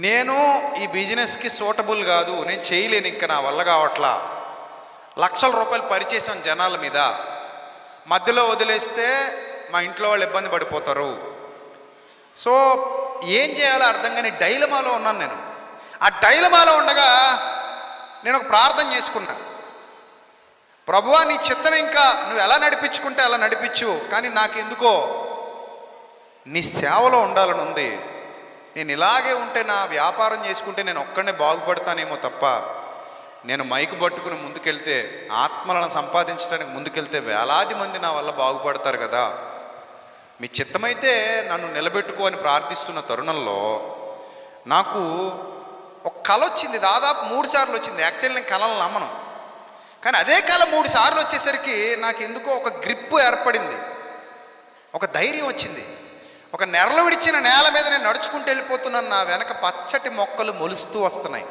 నేను ఈ బిజినెస్కి సూటబుల్ కాదు, నేను చేయలేను, ఇంకా నా వల్ల కావట్లా. లక్షల రూపాయలు పరిచేసాం జనాల మీద, మధ్యలో వదిలేస్తే మా ఇంట్లో వాళ్ళు ఇబ్బంది పడిపోతారు. సో ఏం చేయాలో అర్థం కాని డైలమాలో ఉన్నాను నేను. ఆ డైలమాలో ఉండగా నేను ఒక ప్రార్థన చేసుకున్నా. ప్రభువా, నీ చిత్తం, ఇంకా నువ్వు ఎలా నడిపించుకుంటే అలా నడిపించు, కానీ నాకెందుకో నీ సేవలో ఉండాలని ఉంది. నేను ఇలాగే ఉంటే, నా వ్యాపారం చేసుకుంటే నేను ఒక్కడే బాగుపడతానేమో తప్ప, నేను మైకు పట్టుకుని ముందుకెళ్తే, ఆత్మలను సంపాదించడానికి ముందుకెళ్తే వేలాది మంది నా వల్ల బాగుపడతారు కదా. మీ చిత్తమైతే నన్ను నిలబెట్టుకో అని ప్రార్థిస్తున్న తరుణంలో నాకు ఒక కళ వచ్చింది. దాదాపు 3 సార్లు వచ్చింది. యాక్చువల్లీ నేను కళలను నమ్మను, కానీ అదే కళ 3 సార్లు వచ్చేసరికి నాకు ఎందుకో ఒక గ్రిప్ ఏర్పడింది, ఒక ధైర్యం వచ్చింది. ఒక నెరలు విడిచిన నేల మీద నేను నడుచుకుంటూ వెళ్ళిపోతున్నాను. నా వెనక పచ్చటి మొక్కలు మొలుస్తూ వస్తున్నాయి.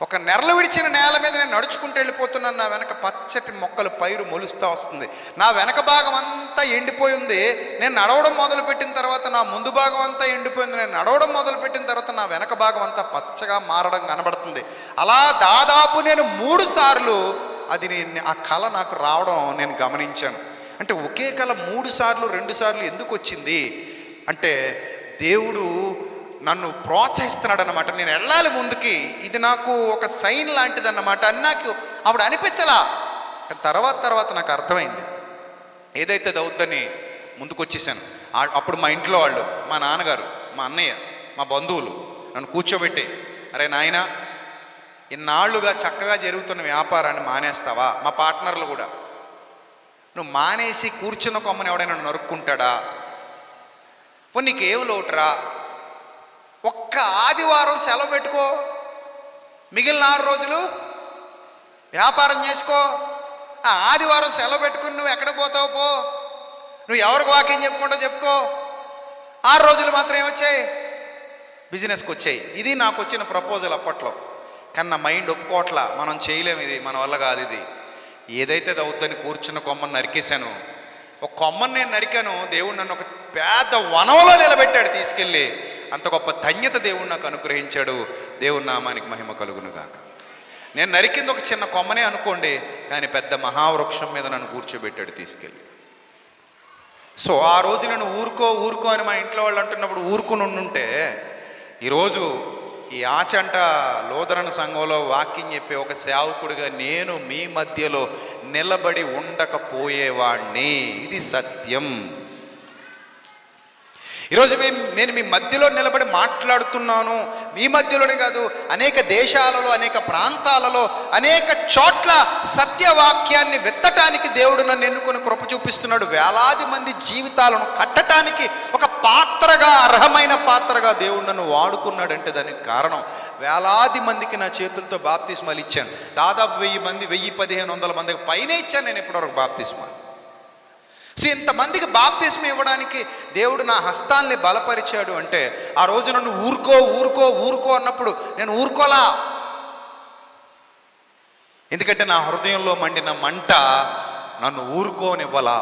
ఒక నెరలు విడిచిన నేల మీద నేను నడుచుకుంటూ వెళ్ళిపోతున్నాను. నా వెనక పచ్చటి మొక్కలు పైరు మొలుస్తూ వస్తుంది. నా వెనక భాగం అంతా ఎండిపోయి ఉంది. నేను నడవడం మొదలుపెట్టిన తర్వాత నా ముందు భాగం అంతా ఎండిపోయింది. నేను నడవడం మొదలుపెట్టిన తర్వాత నా వెనక భాగం అంతా పచ్చగా మారడం కనబడుతుంది. అలా దాదాపు నేను 3 సార్లు ఆ కళ నాకు రావడం నేను గమనించాను. అంటే ఒకే కళ 3 సార్లు 2 సార్లు ఎందుకు వచ్చింది అంటే, దేవుడు నన్ను ప్రోత్సహిస్తున్నాడు అన్నమాట. నేను వెళ్ళాలి ముందుకి, ఇది నాకు ఒక సైన్ లాంటిది అన్నమాట అని నాకు అప్పుడు అనిపించలా. తర్వాత నాకు అర్థమైంది. ఏదైతే అవుద్దని ముందుకు వచ్చేసాను. అప్పుడు మా ఇంట్లో వాళ్ళు, మా నాన్నగారు, మా అన్నయ్య, మా బంధువులు నన్ను కూర్చోబెట్టి, అరే నాయనా, ఇన్నాళ్ళుగా చక్కగా జరుగుతున్న వ్యాపారాన్ని మానేస్తావా? మా పార్ట్నర్లు కూడా, నువ్వు మానేసి కూర్చున్న కొమ్మని ఎవడైనా నరుక్కుంటాడా? పోనీ నీకేం లోటురా? ఒక్క ఆదివారం సెలవు పెట్టుకో, మిగిలిన 6 రోజులు వ్యాపారం చేసుకో. ఆ ఆదివారం సెలవు పెట్టుకుని నువ్వు ఎక్కడ పోతావు పో, నువ్వు ఎవరికి వాకింగ్ చెప్పుకుంటావు చెప్పుకో. 6 రోజులు మాత్రం ఏమొచ్చాయి, బిజినెస్కి వచ్చాయి. ఇది నాకు వచ్చిన ప్రపోజల్ అప్పట్లో. కానీ నా మైండ్ ఒప్పుకోవట్లా, మనం చేయలేము, ఇది మన వల్ల కాదు. ఇది ఏదైతే అవుద్దని కూర్చున్న కొమ్మని నరికేశాను. ఒక కొమ్మని నేను నరికాను, దేవుడు నన్ను ఒక పెద్ద వనంలో నిలబెట్టాడు తీసుకెళ్ళి. అంత గొప్ప ధన్యత దేవుడు నాకు అనుగ్రహించాడు. దేవుని నామానికి మహిమ కలుగును గాక. నేను నరికింది ఒక చిన్న కొమ్మనే అనుకోండి, కానీ పెద్ద మహావృక్షం మీద నన్ను కూర్చోబెట్టాడు తీసుకెళ్ళి. సో ఆ రోజు నేను ఊరుకో అని మా ఇంట్లో వాళ్ళు అంటున్నప్పుడు ఊరుకుని ఉండుంటే, ఈరోజు ఈ ఆచంట లోదరణ సంఘంలో వాకింగ్ చెప్పే ఒక సేవకుడిగా నేను మీ మధ్యలో నిలబడి ఉండకపోయేవాణ్ణి. ఇది సత్యం. ఈరోజు నేను మీ మధ్యలో నిలబడి మాట్లాడుతున్నాను. మీ మధ్యలోనే కాదు, అనేక దేశాలలో, అనేక ప్రాంతాలలో, అనేక చోట్ల సత్యవాక్యాన్ని విత్తటానికి దేవుడు నన్ను ఎన్నుకొని కృప చూపిస్తున్నాడు. వేలాది మంది జీవితాలను కట్టడానికి ఒక పాత్రగా, అర్హమైన పాత్రగా దేవుడు నన్ను వాడుకున్నాడంటే దానికి కారణం, వేలాది మందికి నా చేతులతో బాప్తిస్మాలు ఇచ్చాను. దాదాపు 1000 మంది, 1000-1500 మందికి పైన ఇచ్చాను నేను ఇప్పటివరకు బాప్తిస్మాలు. సో ఇంతమందికి బాప్తిస్మ ఇవ్వడానికి దేవుడు నా హస్తాల్ని బలపరిచాడు అంటే, ఆ రోజు నన్ను ఊరుకో అన్నప్పుడు నేను ఊరుకోలా. ఎందుకంటే నా హృదయంలో మండిన మంట నన్ను ఊరుకోనివ్వలా.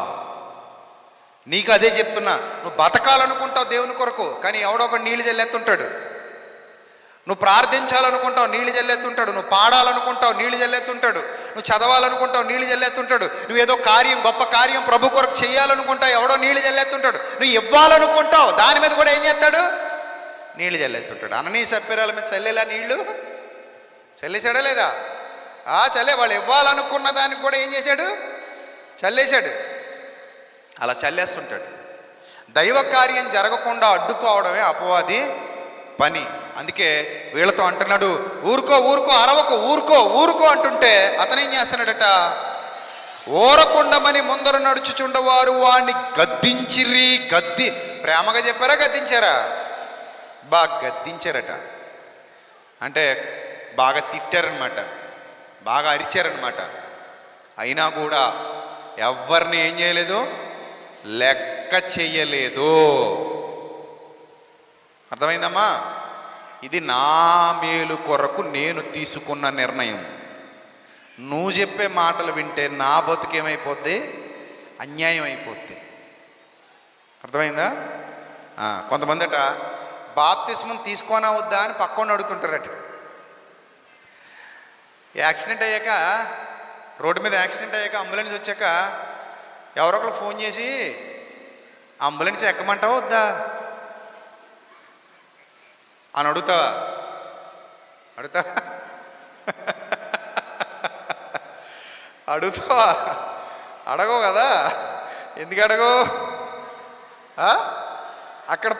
నీకు అదే చెప్తున్నా, నువ్వు బతకాలనుకుంటావు దేవుని కొరకు, కానీ ఎవడో ఒక నీళ్ళు జల్లేస్తుంటాడు. నువ్వు ప్రార్థించాలనుకుంటావు, నీళ్ళు జల్లేస్తుంటాడు. నువ్వు పాడాలనుకుంటావు, నీళ్ళు జల్లేస్తుంటాడు. నువ్వు చదవాలనుకుంటావు, నీళ్ళు జల్లేస్తుంటాడు. నువ్వు ఏదో కార్యం, గొప్ప కార్యం ప్రభు కొరకు చేయాలనుకుంటావు, ఎవడో నీళ్ళు జల్లేస్తుంటాడు. నువ్వు ఇవ్వాలనుకుంటావు, దాని మీద కూడా ఏం చేస్తాడు, నీళ్ళు జల్లేస్తుంటాడు. అననీ సప్పిరాల మీద చల్లేలా నీళ్ళు చల్లేశాడా లేదా? చల్లే. వాళ్ళు ఇవ్వాలనుకున్న దానికి కూడా ఏం చేశాడు, చల్లేశాడు. అలా చల్లేస్తుంటాడు. దైవ కార్యం జరగకుండా అడ్డుకోవడమే అపవాది పని. అందుకే వీళ్ళతో అంటున్నాడు, ఊరుకో ఊరుకో అరవకు, ఊరుకో ఊరుకో అంటుంటే అతను ఏం చేస్తున్నాడట, ఓరకుండమని ముందర నడుచుచుండవారు వాడిని గద్దించిరి. ప్రేమగా చెప్పారా గద్దించారా? బాగా గద్దించారట. అంటే బాగా తిట్టారనమాట, బాగా అరిచారనమాట. అయినా కూడా ఎవరిని ఏం చేయలేదు, లెక్క చెయ్యలేదు. అర్థమైందమ్మా? ఇది నా మేలు కొరకు నేను తీసుకున్న నిర్ణయం. నువ్వు చెప్పే మాటలు వింటే నా బతుకేమైపోద్ది, అన్యాయం అయిపోద్ది. అర్థమైందా? కొంతమంది అట బాప్తిస్మం తీసుకోనా వద్దా అని పక్కన అడుగుతుంటారట. యాక్సిడెంట్ అయ్యాక, రోడ్డు మీద యాక్సిడెంట్ అయ్యాక అంబులెన్స్ వచ్చాక ఎవరొకరు ఫోన్ చేసి అంబులెన్స్ ఎక్కమంటావా వద్దా అని అడుగుతావా? అడుగుతావా? అడగవు కదా. ఎందుకు అడగవు? అక్కడ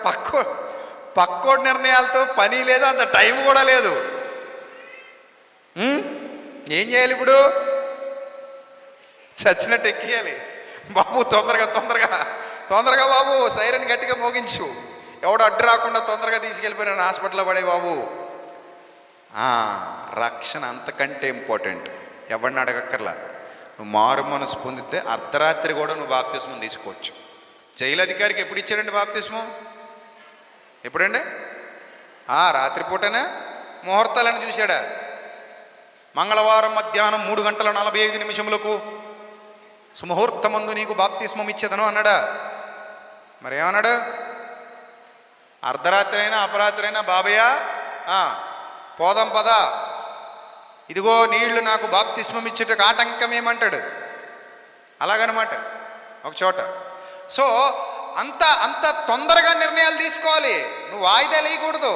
పక్కోడి నిర్ణయాలతో పని లేదు, అంత టైం కూడా లేదు. ఏం చేయాలి ఇప్పుడు? చచ్చినట్టు ఎక్కియాలి. బాబు తొందరగా తొందరగా తొందరగా బాబు, సైరన్ గట్టిగా మోగించు, ఎవడు అడ్డు రాకుండా తొందరగా తీసుకెళ్ళిపోయిన హాస్పిటల్లో పడే బాబు. రక్షణ అంతకంటే ఇంపార్టెంట్. ఎవరిని అడగక్కర్లా. నువ్వు మారు మనసు పొందితే అర్ధరాత్రి కూడా నువ్వు బాప్తిస్మం తీసుకోవచ్చు. జైలు అధికారికి ఎప్పుడు ఇచ్చారండి బాప్తిస్మం? ఎప్పుడండి? రాత్రిపూటనే ముహూర్తాలను చూశాడా? మంగళవారం మధ్యాహ్నం 3:45 సుముహూర్తమందు నీకు బాప్తిస్మం ఇచ్చేదను అన్నాడా? మరేమన్నాడు? అర్ధరాత్రి అయినా అపరాత్రి అయినా బాబయ్య పోదాం పదా, ఇదిగో నీళ్లు నాకు బాప్తిస్మం ఇచ్చేటకు ఆటంకం ఏమంటాడు? అలాగనమాట ఒక చోట. సో అంత తొందరగా నిర్ణయాలు తీసుకోవాలి. నువ్వు వాయిదాలు వేయకూడదు.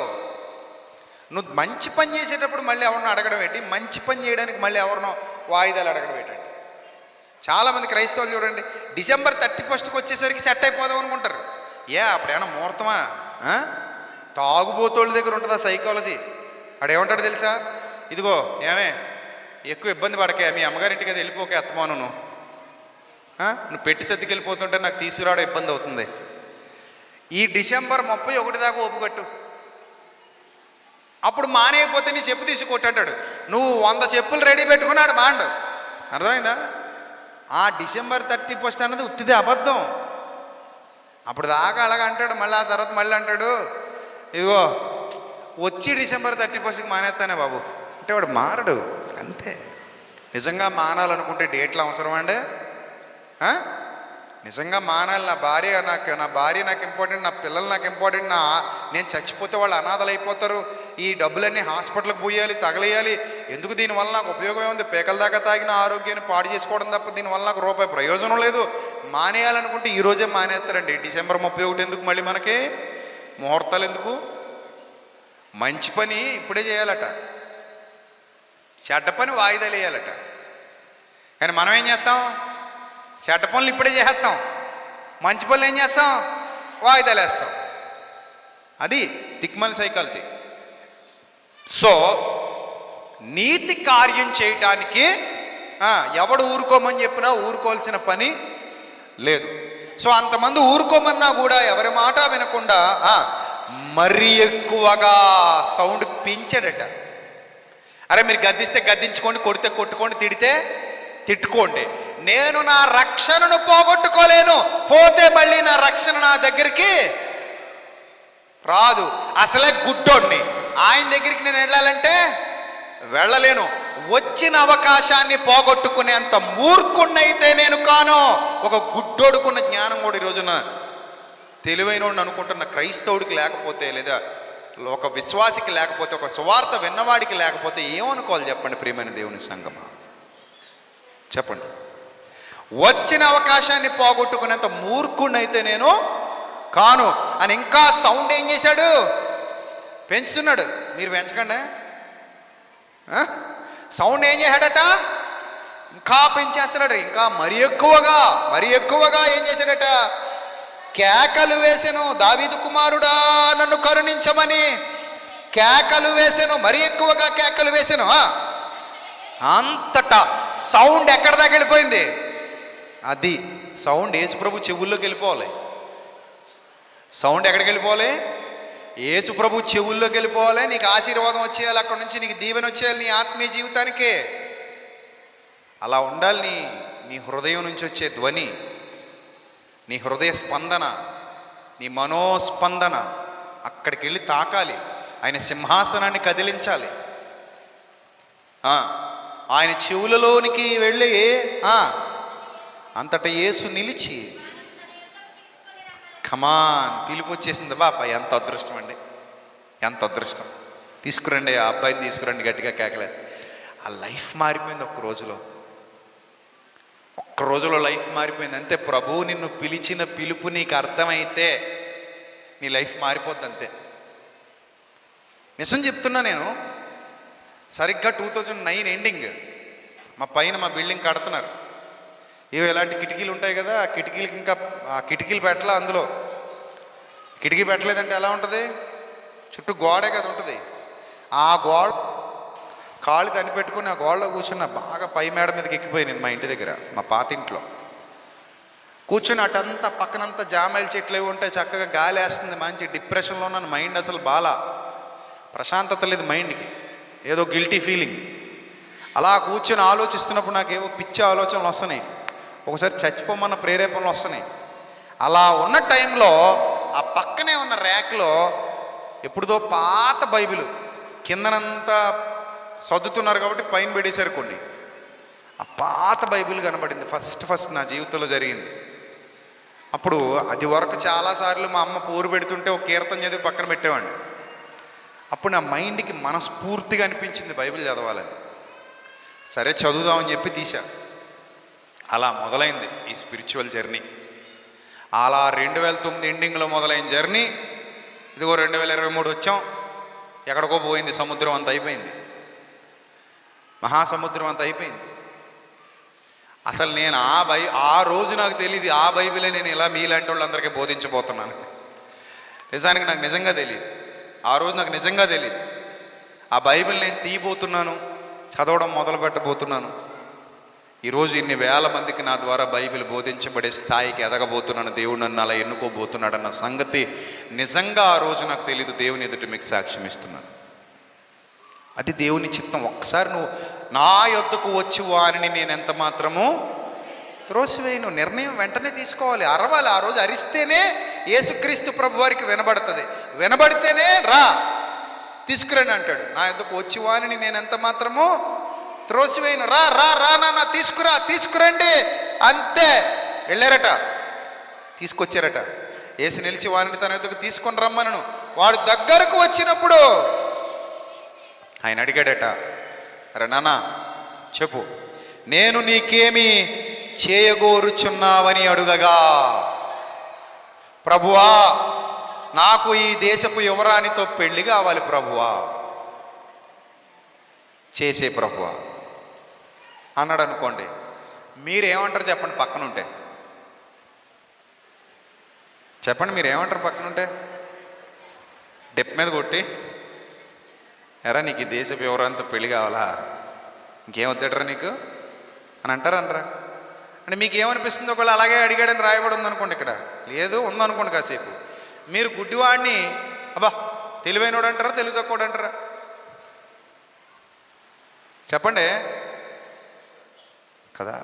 నువ్వు మంచి పని చేసేటప్పుడు మళ్ళీ ఎవరినో అడగడం ఏంటి? మంచి పని చేయడానికి మళ్ళీ ఎవరినో వాయిదాలు అడగడం ఏంటండి? చాలామంది క్రైస్తవులు చూడండి, డిసెంబర్ 31కి వచ్చేసరికి సెట్ అయిపోదాం అనుకుంటారు. అప్పుడేమన్నా ముహూర్తమా? తాగుబోతోళ్ళ దగ్గర ఉంటుందా సైకాలజీ? ఆడేమంటాడు తెలుసా? ఇదిగో ఏమే ఎక్కువ ఇబ్బంది పడకే, మీ అమ్మగారింటికి అది వెళ్ళిపోకే అత్తమాను, నువ్వు పెట్టి సర్దికెళ్ళిపోతుంటే నాకు తీసుకురావడం ఇబ్బంది అవుతుంది. ఈ డిసెంబర్ 31 దాకా ఓపుకట్టు, అప్పుడు మానేయకపోతే నీ చెప్పు తీసి కొట్టాడు. నువ్వు 100 చెప్పులు రెడీ పెట్టుకున్నాడు మాండు. అర్థమైందా? ఆ డిసెంబర్ 31 అన్నది ఉత్తిదే అబద్ధం. అప్పుడు దాకా అలాగ అంటాడు, మళ్ళీ ఆ తర్వాత మళ్ళీ అంటాడు, ఇదిగో వచ్చి డిసెంబర్ 31కి మానేస్తానే బాబు అంటే వాడు మారడు. అంతే. నిజంగా మానాలనుకుంటే డేట్లు అవసరం అండి? నిజంగా మానాలి. నా భార్య నాకు ఇంపార్టెంట్, నా పిల్లలు నాకు ఇంపార్టెంట్, నేను చచ్చిపోతే వాళ్ళు అనాథలు అయిపోతారు, ఈ డబ్బులన్నీ హాస్పిటల్కి పోయాలి, తగలేయాలి, ఎందుకు? దీనివల్ల నాకు ఉపయోగం ఏముంది? పేకల దాకా తాగిన ఆరోగ్యాన్ని పాడు చేసుకోవడం తప్ప దీనివల్ల నాకు రూపాయి ప్రయోజనం లేదు. మానేయాలనుకుంటే ఈరోజే మానేస్తారండి. డిసెంబర్ 31 ఎందుకు? మళ్ళీ మనకి ముహూర్తాలు ఎందుకు? మంచి పని ఇప్పుడే చేయాలట, చెడ్డ పని వాయిదాలు వేయాలట. కానీ మనం ఏం చేస్తాం? చెడ్డ పనులు ఇప్పుడే చేస్తాం, మంచి పనులు ఏం చేస్తాం? వాయిదాలు వేస్తాం. అది దిక్మల సైకాలజీ. సో నీతి కార్యం చేయటానికి ఎవడు ఊరుకోమని చెప్పినా ఊరుకోవాల్సిన పని లేదు. సో అంతమంది ఊరుకోమన్నా కూడా ఎవరి మాట వినకుండా మరీ ఎక్కువగా సౌండ్ పెంచాడట. అరే మీరు గద్దిస్తే గద్దించుకోండి, కొడితే కొట్టుకోండి, తిడితే తిట్టుకోండి, నేను నా రక్షణను పోగొట్టుకోలేను, పోతే మళ్ళీ నా రక్షణ నా దగ్గరికి రాదు. అసలే గుడ్డోడిని, ఆయన దగ్గరికి నేను వెళ్ళాలంటే వెళ్ళలేను. వచ్చిన అవకాశాన్ని పోగొట్టుకునేంత మూర్ఖుణ్ణైతే నేను కాను. ఒక గుడ్డోడుకున్న జ్ఞానం కూడా ఈ రోజున తెలివైనోడిని అనుకుంటున్న క్రైస్తవుడికి లేకపోతే, లేదా ఒక విశ్వాసికి లేకపోతే, ఒక సువార్త విన్నవాడికి లేకపోతే ఏమనుకోవాలి చెప్పండి ప్రియమైన దేవుని సంగమా? చెప్పండి. వచ్చిన అవకాశాన్ని పోగొట్టుకునేంత మూర్ఖుణ్ణైతే నేను కాను అని ఇంకా సౌండ్ ఏం చేశాడు? పెంచుతున్నాడు. మీరు పెంచకండి. సౌండ్ ఏం చేశాడట? ఇంకా పెంచేస్తున్నాడు. ఇంకా మరి ఎక్కువగా ఏం చేశాడట? కేకలు వేసెను, దావీదు కుమారుడా నన్ను కరుణించమని కేకలు వేసాను, మరీ ఎక్కువగా కేకలు వేసాను. అంతటా సౌండ్ ఎక్కడ దాకా వెళ్ళిపోయింది? అది సౌండ్ యేసుప్రభు చెవుల్లోకి వెళ్ళిపోవాలి. సౌండ్ ఎక్కడికి వెళ్ళిపోవాలి? యేసుప్రభు చెవుల్లోకి వెళ్ళిపోవాలి. నీకు ఆశీర్వాదం వచ్చేయాలి, అక్కడ నుంచి నీకు దీవెన వచ్చేయాలి నీ ఆత్మీయ జీవితానికి. అలా ఉండాలి నీ హృదయం నుంచి వచ్చే ధ్వని, నీ హృదయ స్పందన, నీ మనోస్పందన అక్కడికి వెళ్ళి తాకాలి. ఆయన సింహాసనాన్ని కదిలించాలి. ఆయన చెవులలోనికి వెళ్ళి అంతటా యేసు నిలిచి కమాన్ పిలుపు వచ్చేసింది. బాబా ఎంత అదృష్టం అండి, ఎంత అదృష్టం. తీసుకురండి ఆ అబ్బాయిని, తీసుకురండి గట్టిగా కేకలేదు. ఆ లైఫ్ మారిపోయింది ఒక్క రోజులో. ఒక్క రోజులో లైఫ్ మారిపోయింది అంతే. ప్రభువు నిన్ను పిలిచిన పిలుపు నీకు అర్థమైతే నీ లైఫ్ మారిపోద్ది అంతే. నిజం చెప్తున్నా నేను. సరిగ్గా 2009 ఎండింగ్ మా పైన మా బిల్డింగ్ కడుతున్నారు. ఏవో ఇలాంటి కిటికీలు ఉంటాయి కదా, ఆ కిటికీలకి ఇంకా ఆ కిటికీలు పెట్టలా. అందులో కిటికీ పెట్టలేదంటే ఎలా ఉంటుంది? చుట్టూ గోడే కదా ఉంటుంది. ఆ గోడ కాళ్ళు తని పెట్టుకుని ఆ గోడలో కూర్చున్న బాగా పై మేడ మీదకి ఎక్కిపోయి నేను మా ఇంటి దగ్గర మా పాత ఇంట్లో కూర్చుని అటంతా పక్కనంతా జామాయిల చెట్లు ఏవి ఉంటాయి, చక్కగా గాలి వేస్తుంది, మంచి డిప్రెషన్లో ఉన్నాను. మైండ్ అసలు బాగా ప్రశాంతత లేదు మైండ్కి, ఏదో గిల్టీ ఫీలింగ్. అలా కూర్చొని ఆలోచిస్తున్నప్పుడు నాకేవో పిచ్చి ఆలోచనలు వస్తున్నాయి, ఒకసారి చచ్చిపోమన్న ప్రేరేపణలు వస్తున్నాయి. అలా ఉన్న టైంలో ఆ పక్కనే ఉన్న ర్యాక్లో ఎప్పుడుదో పాత బైబిల్ కిందనంతా సర్దుతున్నారు కాబట్టి పైన పెట్టేశారు కొన్ని. ఆ పాత బైబిల్ కనబడింది. ఫస్ట్ నా జీవితంలో జరిగింది. అప్పుడు అది వరకు చాలాసార్లు మా అమ్మ పూరు పెడుతుంటే ఒక కీర్తన చదివి పక్కన పెట్టేవాడిని. అప్పుడు నా మైండ్కి మనస్ఫూర్తిగా అనిపించింది బైబిల్ చదవాలని. సరే చదువుదామని చెప్పి తీశా. అలా మొదలైంది ఈ స్పిరిచువల్ జర్నీ. అలా 2009 ఎండింగ్లో మొదలైన జర్నీ ఇదిగో 2023 వచ్చాం. ఎక్కడికో పోయింది, సముద్రం అంత అయిపోయింది, మహాసముద్రం అంత అయిపోయింది. అసలు నేను ఆ రోజు నాకు తెలియదు ఆ బైబిలే నేను ఇలా మీలాంటి వాళ్ళందరికీ బోధించబోతున్నాను. నిజానికి నాకు నిజంగా తెలియదు. ఆ రోజు నాకు నిజంగా తెలియదు. ఆ బైబిల్ నేను తీయబోతున్నాను, చదవడం మొదలు పెట్టబోతున్నాను. ఈరోజు ఇన్ని వేల మందికి నా ద్వారా బైబిల్ బోధించబడే స్థాయికి ఎదగబోతున్నాను. దేవుడు నన్ను అలా ఎన్నుకోబోతున్నాడన్న సంగతి నిజంగా ఆ రోజు నాకు తెలీదు. దేవుని ఎదుట మీకు సాక్ష్యం ఇస్తున్నాను. అది దేవుని చిత్తం. ఒక్కసారి నువ్వు నా యొద్దకు వచ్చి వారిని నేను ఎంత మాత్రము త్రోసివేయను. నిర్ణయం వెంటనే తీసుకోవాలి, అరవాలి. ఆ రోజు అరిస్తేనే యేసుక్రీస్తు ప్రభు వారికి వినబడుతుంది. వినబడితేనే రా తీసుకురండి అంటాడు. నా యొద్దకు వచ్చి వారిని నేను ఎంత మాత్రము త్రోసివేయను. రా రా రా నాన్న తీసుకురండి అంతే. వెళ్ళారట, తీసుకొచ్చారట. యేసు నిలిచి వారిని తన యొద్దకు తీసుకొని రమ్మనను. వాడు దగ్గరకు వచ్చినప్పుడు ఆయన అడిగాడట, అరే నాన్న చెప్పు, నేను నీకేమి చేయగోరుచున్నావని అడుగగా, ప్రభువా నాకు ఈ దేశపు యువరాణితో పెళ్లి కావాలి ప్రభువా, చేసే ప్రభువా అన్నాడు అనుకోండి. మీరేమంటారు చెప్పండి? పక్కన ఉంటే చెప్పండి, మీరేమంటారు పక్కన ఉంటే? డెప్ మీద కొట్టి, ఎరా నీకు ఈ దేశపు యువరాణితో పెళ్లి కావాలా, ఇంకేం వద్దడరా నీకు అని అంటారనరా? అంటే మీకు ఏమనిపిస్తుంది? ఒకవేళ అలాగే అడిగాడని రాయబడి ఉందనుకోండి, ఇక్కడ లేదు ఉందనుకోండి, కాసేపు మీరు గుడ్డివాడిని అబ్బా తెలివైనోడు అంటారా, తెలివి తక్కువడు అంటారా? చెప్పండి కదా.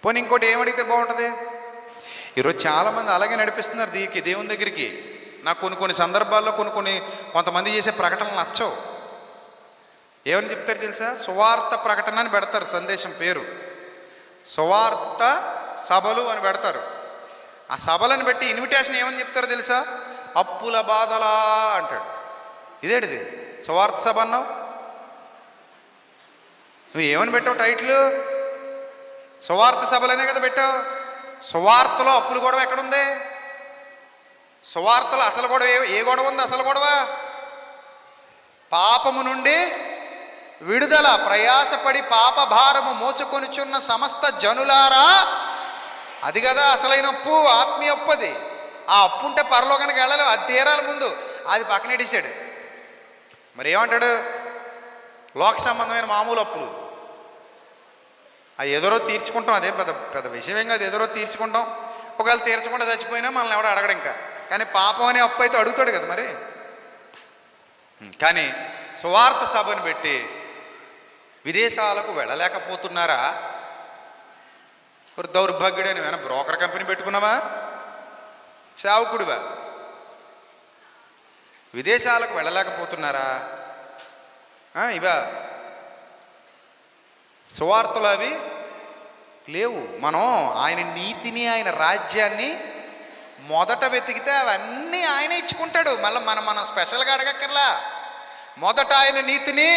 పోనీ ఇంకోటి ఏమడిగితే బాగుంటుంది? ఈరోజు చాలామంది అలాగే నడిపిస్తున్నారు దేవుని దగ్గరికి. నాకు కొన్ని సందర్భాల్లో కొంతమంది చేసే ప్రకటనలు నచ్చవు. ఏమని చెప్తారు తెలుసా? సువార్త ప్రకటన అని పెడతారు, సందేశం పేరు సువార్త సభలు అని పెడతారు. ఆ సభలను బట్టి ఇన్విటేషన్ ఏమని చెప్తారో తెలుసా? అప్పుల బాధలా అంటాడు. ఇదేంటిది సువార్త సభ అన్నావు? నువ్వు ఏమని పెట్టావు టైటిల్? సువార్త సభలనే కదా పెట్టావు. సువార్తలో అప్పుల గొడవ ఎక్కడుంది? సువార్తలో అసలు గొడవ ఏ గొడవ ఉంది? అసలు గొడవ పాపము నుండి విడుదల, ప్రయాసపడి పాప భారము మోసుకొనిచున్న సమస్త జనులారా, అది కదా అసలైన అప్పు, ఆత్మీయ అప్పు. అది ఆ అప్పు ఉంటే పరలోకానికి వెళ్ళలేవు, అది తీరాలి ముందు. అది పక్కనెడిసాడు. మరి ఏమంటాడు? లోక సంబంధమైన మామూలు అప్పులు అది ఎదరో తీర్చుకుంటాం, అదే పెద్ద పెద్ద విషయం కాదు, ఎదరో తీర్చుకుంటాం. ఒకవేళ తీర్చకుండా చచ్చిపోయినా మనల్ని ఎవడో అడగడు ఇంకా. కానీ పాపం అనే అప్పు అయితే అడుగుతాడు కదా మరి. కానీ సువార్త సభను పెట్టి విదేశాలకు వెళ్ళలేకపోతున్నారా? ఒక దౌర్భాగ్యుడే. నువ్వేనా బ్రోకర్ కంపెనీ పెట్టుకున్నావా? సేవకుడివా? విదేశాలకు వెళ్ళలేకపోతున్నారా? ఇవా సువార్తలు అవి లేవు. మనం ఆయన నీతిని, ఆయన రాజ్యాన్ని మొదట వెతికితే అవన్నీ ఆయన ఇచ్చుకుంటాడు. మళ్ళీ మనం స్పెషల్గా అడగక్కర్లా. మొదట ఆయన నీతిని,